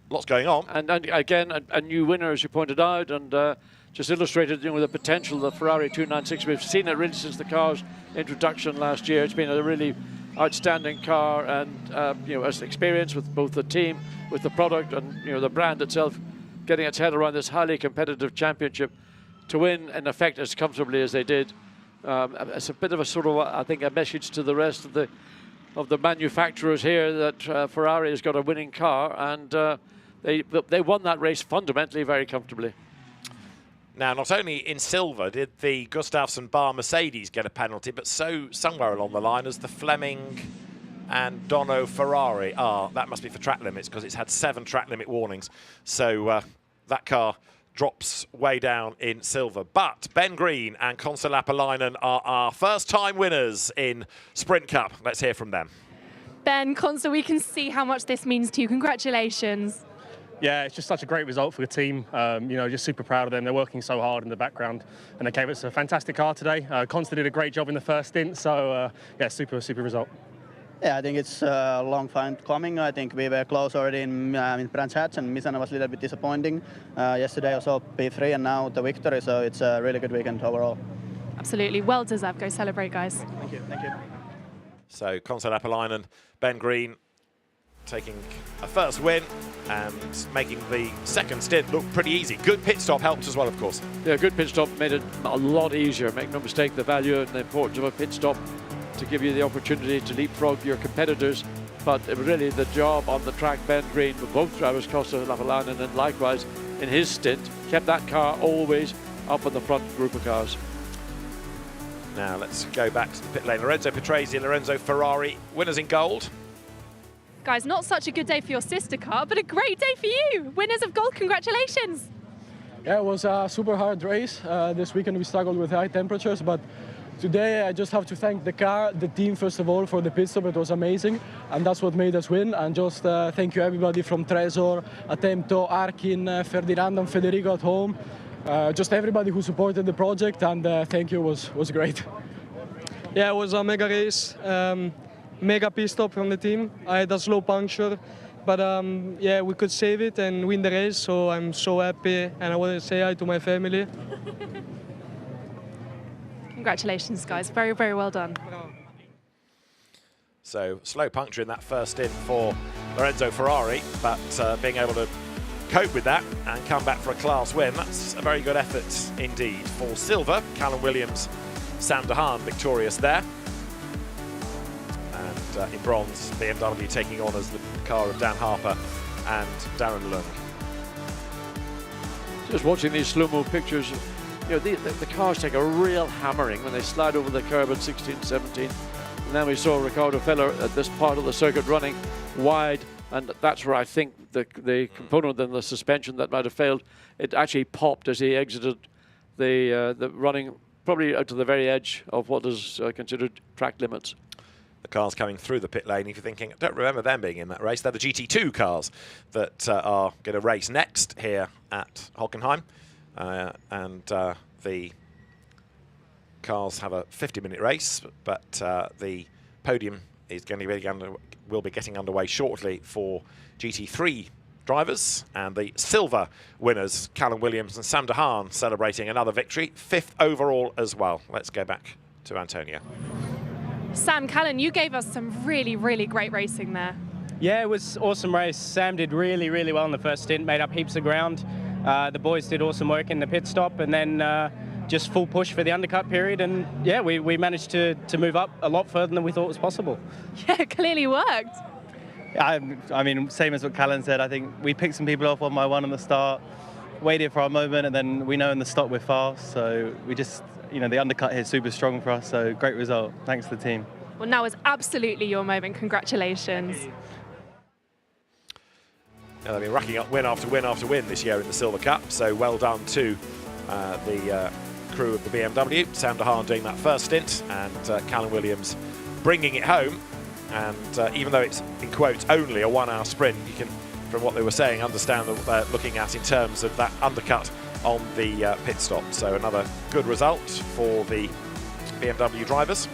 Lots going on. And again, a new winner, as you pointed out, and just illustrated, the potential of the Ferrari 296. We've seen it really since the car's introduction last year. It's been a really outstanding car, and as experience with both the team, with the product, and the brand itself, getting its head around this highly competitive championship to win in effect as comfortably as they did. It's a bit of a sort of, I think, a message to the rest of the manufacturers here that Ferrari has got a winning car, and they won that race fundamentally very comfortably. Now, not only in silver did the Gustafsson Bar Mercedes get a penalty, but so somewhere along the line as the Fleming and Dono Ferrari. That must be for track limits because it's had 7 track limit warnings. So that car drops way down in silver. But Ben Green and Konsta Lappalainen are our first-time winners in Sprint Cup. Let's hear from them. Ben, Konsta, we can see how much this means to you. Congratulations. Yeah, it's just such a great result for the team. You know, just super proud of them. They're working so hard in the background, and they gave us a fantastic car today. Konsta did a great job in the first stint, so yeah, super result. Yeah, I think it's a long time coming. I think we were close already in Brands Hatch, and Misano was a little bit disappointing. Yesterday also P3 and now the victory, so it's a really good weekend overall. Absolutely, well deserved. Go celebrate, guys. Thank you, thank you. So Konsta Lappalainen, Ben Green taking a first win and making the second stint look pretty easy. Good pit stop helped as well, of course. Yeah, good pit stop made it a lot easier. Make no mistake, the value and the importance of a pit stop to give you the opportunity to leapfrog your competitors. But really the job on the track, Ben Green, for both drivers, Konsta Lappalainen and likewise in his stint, kept that car always up in the front group of cars. Now let's go back to the pit lane. Lorenzo Petresi and Lorenzo Ferrari, winners in gold. Guys, not such a good day for your sister car, but a great day for you. Winners of gold, congratulations. Yeah, it was a super hard race. This weekend we struggled with high temperatures, but today I just have to thank the car, the team first of all for the pit stop. It was amazing, and that's what made us win. And just thank you everybody from Tresor, Attempto, Arkin, Ferdinand and Federico at home. Just everybody who supported the project, and thank you, was great. Yeah, it was a mega race. Mega pit stop from the team. I had a slow puncture, but yeah, we could save it and win the race, so I'm so happy, and I want to say hi to my family. Congratulations, guys. Very, very well done. So, slow puncture in that first stint for Lorenzo Ferrari, but being able to cope with that and come back for a class win, that's a very good effort indeed. For silver, Callum Williams, Sam de Haan victorious there. And in bronze, BMW taking on as the car of Dan Harper and Darren Lung. Just watching these slow-mo pictures, you know, the cars take a real hammering when they slide over the curb at 16, 17. And then we saw Ricardo Feller at this part of the circuit running wide, and that's where I think the component in the suspension that might have failed, it actually popped as he exited the running, probably out to the very edge of what is considered track limits. The cars coming through the pit lane, if you're thinking, I don't remember them being in that race. They're the GT2 cars that are going to race next here at Hockenheim. And the cars have a 50-minute race, but the podium is going to be will be getting underway shortly for GT3 drivers, and the silver winners, Callum Williams and Sam de Haan, celebrating another victory, 5th overall as well. Let's go back to Antonia. Sam, Callum, you gave us some really, really great racing there. Yeah, it was an awesome race. Sam did really, really well in the first stint, made up heaps of ground. The boys did awesome work in the pit stop, and then just full push for the undercut period. And yeah, we managed to move up a lot further than we thought was possible. Yeah, it clearly worked. I mean, same as what Callan said, I think we picked some people off one by one on the start, waited for our moment, and then we know in the stop we're fast, so we just, you know, the undercut here is super strong for us, so great result. Thanks to the team. Well, now is absolutely your moment. Congratulations. Now, they've been racking up win after win after win this year in the Silver Cup, so well done to the crew of the BMW. Sam de Haan doing that first stint, and Callum Williams bringing it home. And even though it's, in quotes, only a 1 hour sprint, you can, from what they were saying, understand what they're looking at in terms of that undercut on the pit stop. So another good result for the BMW drivers.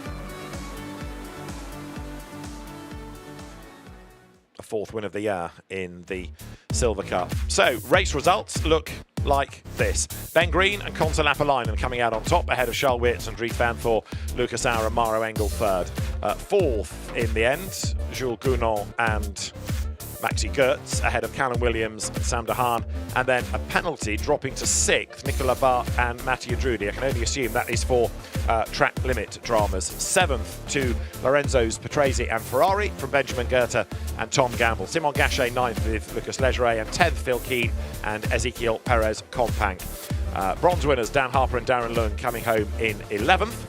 A 4th win of the year in the Silver Cup. So race results look like this. Ben Green and Konsta Lappalainen coming out on top ahead of Charles Wirtz and Dries Van Voor, Lucas Auer and Maro Engel 3rd. 4th in the end, Jules Gounon and Maxi Goetz ahead of Callum Williams and Sam de Haan, and then a penalty dropping to 6th, Nicolas Bart and Mattia Drudi. I can only assume that is for track limit dramas. 7th to Lorenzo's Petresi and Ferrari from Benjamin Goethe and Tom Gamble. Simon Gachet 9th with Lucas Legeret, and 10th Phil Keane and Ezekiel Perez Compang. Bronze winners Dan Harper and Darren Lung coming home in 11th.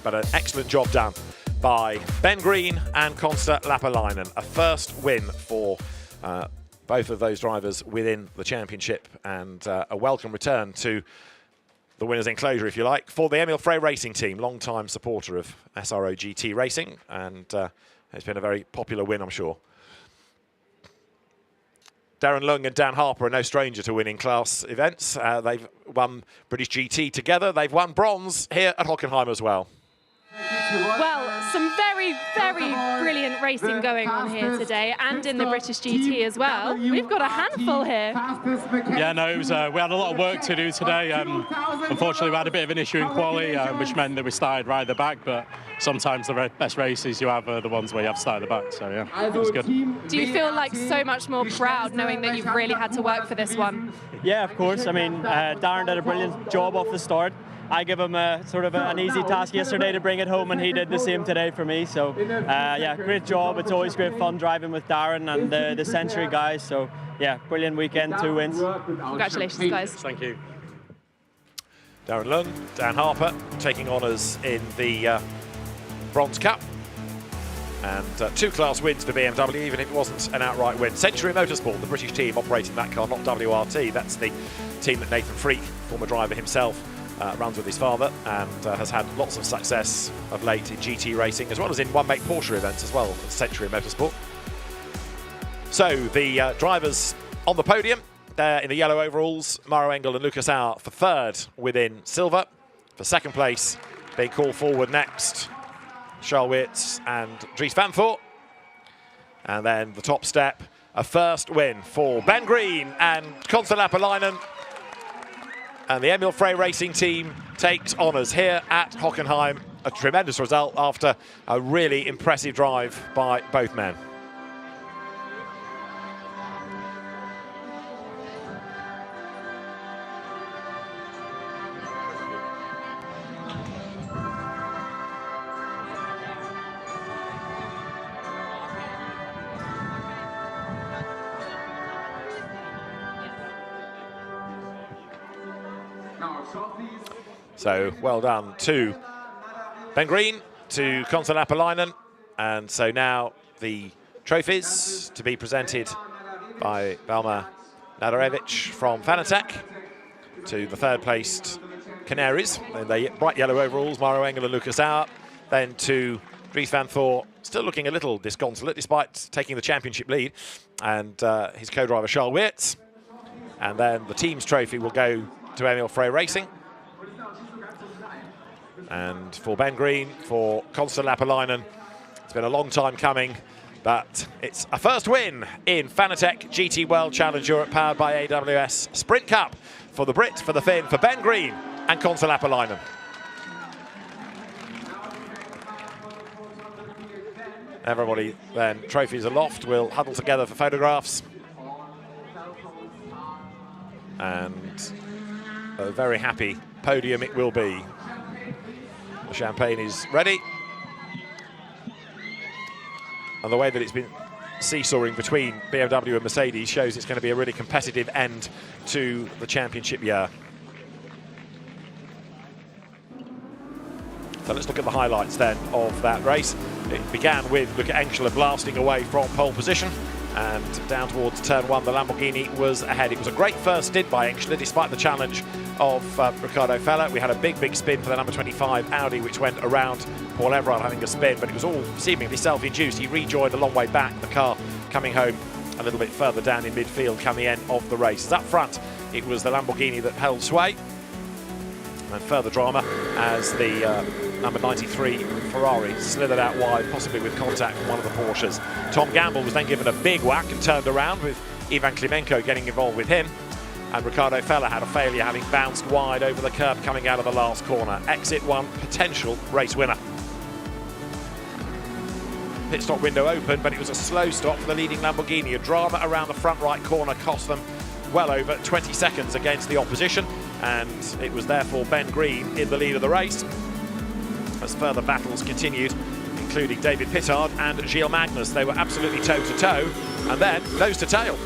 But an excellent job done by Ben Green and Konsta Lapalainen. A first win for both of those drivers within the championship, and a welcome return to the winner's enclosure, if you like, for the Emil Frey Racing Team, long-time supporter of SRO GT Racing, and it's been a very popular win, I'm sure. Darren Lung and Dan Harper are no stranger to winning class events. They've won British GT together. They've won bronze here at Hockenheim as well. Well, some very, very brilliant racing going on here today, and in the British GT as well. We've got a handful here. Yeah, no, it was, we had a lot of work to do today. Unfortunately, we had a bit of an issue in quali, which meant that we started right at the back, but sometimes the best races you have are the ones where you have to start at the back, so yeah, it was good. Do you feel like so much more proud knowing that you've really had to work for this one? Yeah, of course. I mean, Darren did a brilliant job off the start. I gave him sort of an easy task yesterday to bring it home, and he did the same today for me. So, yeah, great job. It's always great fun driving with Darren and the Century guys. So, yeah, brilliant weekend, 2 wins. Congratulations, guys. Thank you. Darren Lung, Dan Harper taking honours in the Bronze Cup. And 2 class wins for BMW, even if it wasn't an outright win. Century Motorsport, the British team operating that car, not WRT. That's the team that Nathan Freak, former driver himself, runs with his father, and has had lots of success of late in GT racing, as well as in one-make Porsche events as well, at Century Motorsport. So the drivers on the podium, there in the yellow overalls, Maro Engel and Lucas Auer for third within silver. For second place, being called forward next, Charles Weerts and Dries Van Voort. And then the top step, a first win for Ben Green and Konsta Lapalainen. And the Emil Frey Racing Team takes honours here at Hockenheim. A tremendous result after a really impressive drive by both men. So well done to Ben Green, to Konsta Lapalainen, and so now the trophies to be presented by Valma Nadarevich from Fanatec to the third-placed Canaries in the bright yellow overalls, Maro Engel and Lucas Auer, then to Dries Van Voort, still looking a little disconsolate despite taking the championship lead, and his co-driver Charles Weerts, and then the team's trophy will go to Emil Frey Racing. And for Ben Green, for Konsta Lapalainen, it's been a long time coming, but it's a first win in Fanatec GT World Challenge Europe powered by AWS Sprint Cup for the Brit, for the Finn, for Ben Green and Konsta Lapalainen. Everybody then, trophies aloft, will huddle together for photographs. And a very happy podium it will be. The champagne is ready. And the way that it's been seesawing between BMW and Mercedes shows it's going to be a really competitive end to the championship year. So let's look at the highlights then of that race. It began with Luca Engschler blasting away from pole position, and down towards turn 1 the Lamborghini was ahead. It was a great first stint by Engschler despite the challenge of Ricardo Feller. We had a big spin for the number 25 Audi, which went around Paul Everard having a spin, but it was all seemingly self-induced. He rejoined a long way back, the car coming home a little bit further down in midfield come the end of the race. Up front it was the Lamborghini that held sway, and further drama as the number 93 Ferrari slithered out wide, possibly with contact from one of the Porsches. Tom Gamble was then given a big whack and turned around, with Ivan Klimenko getting involved with him. And Ricardo Feller had a failure, having bounced wide over the curb coming out of the last corner. Exit 1, potential race winner. Pit stop window open, but it was a slow stop for the leading Lamborghini. A drama around the front right corner cost them well over 20 seconds against the opposition, and it was therefore Ben Green in the lead of the race. As further battles continued, including David Pittard and Gilles Magnus, they were absolutely toe-to-toe, and then nose-to-tail.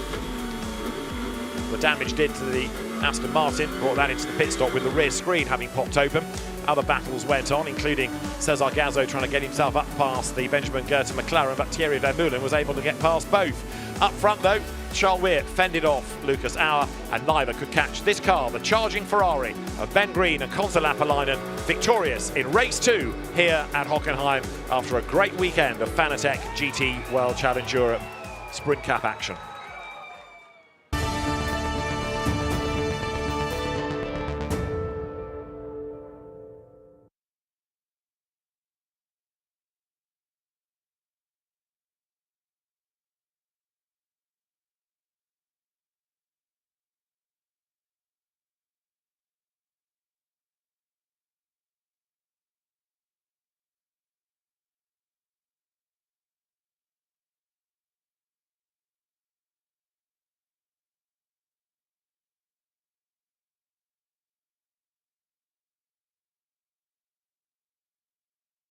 The damage did to the Aston Martin brought that into the pit stop with the rear screen having popped open. Other battles went on, including Cesar Gazzo trying to get himself up past the Benjamin Goethe McLaren, but Thierry Vermeulen was able to get past both. Up front though, Charles Weir fended off Lucas Auer, and neither could catch this car, the charging Ferrari of Ben Green and Konsta Lappalainen, victorious in race 2 here at Hockenheim after a great weekend of Fanatec GT World Challenge Europe Sprint Cup action.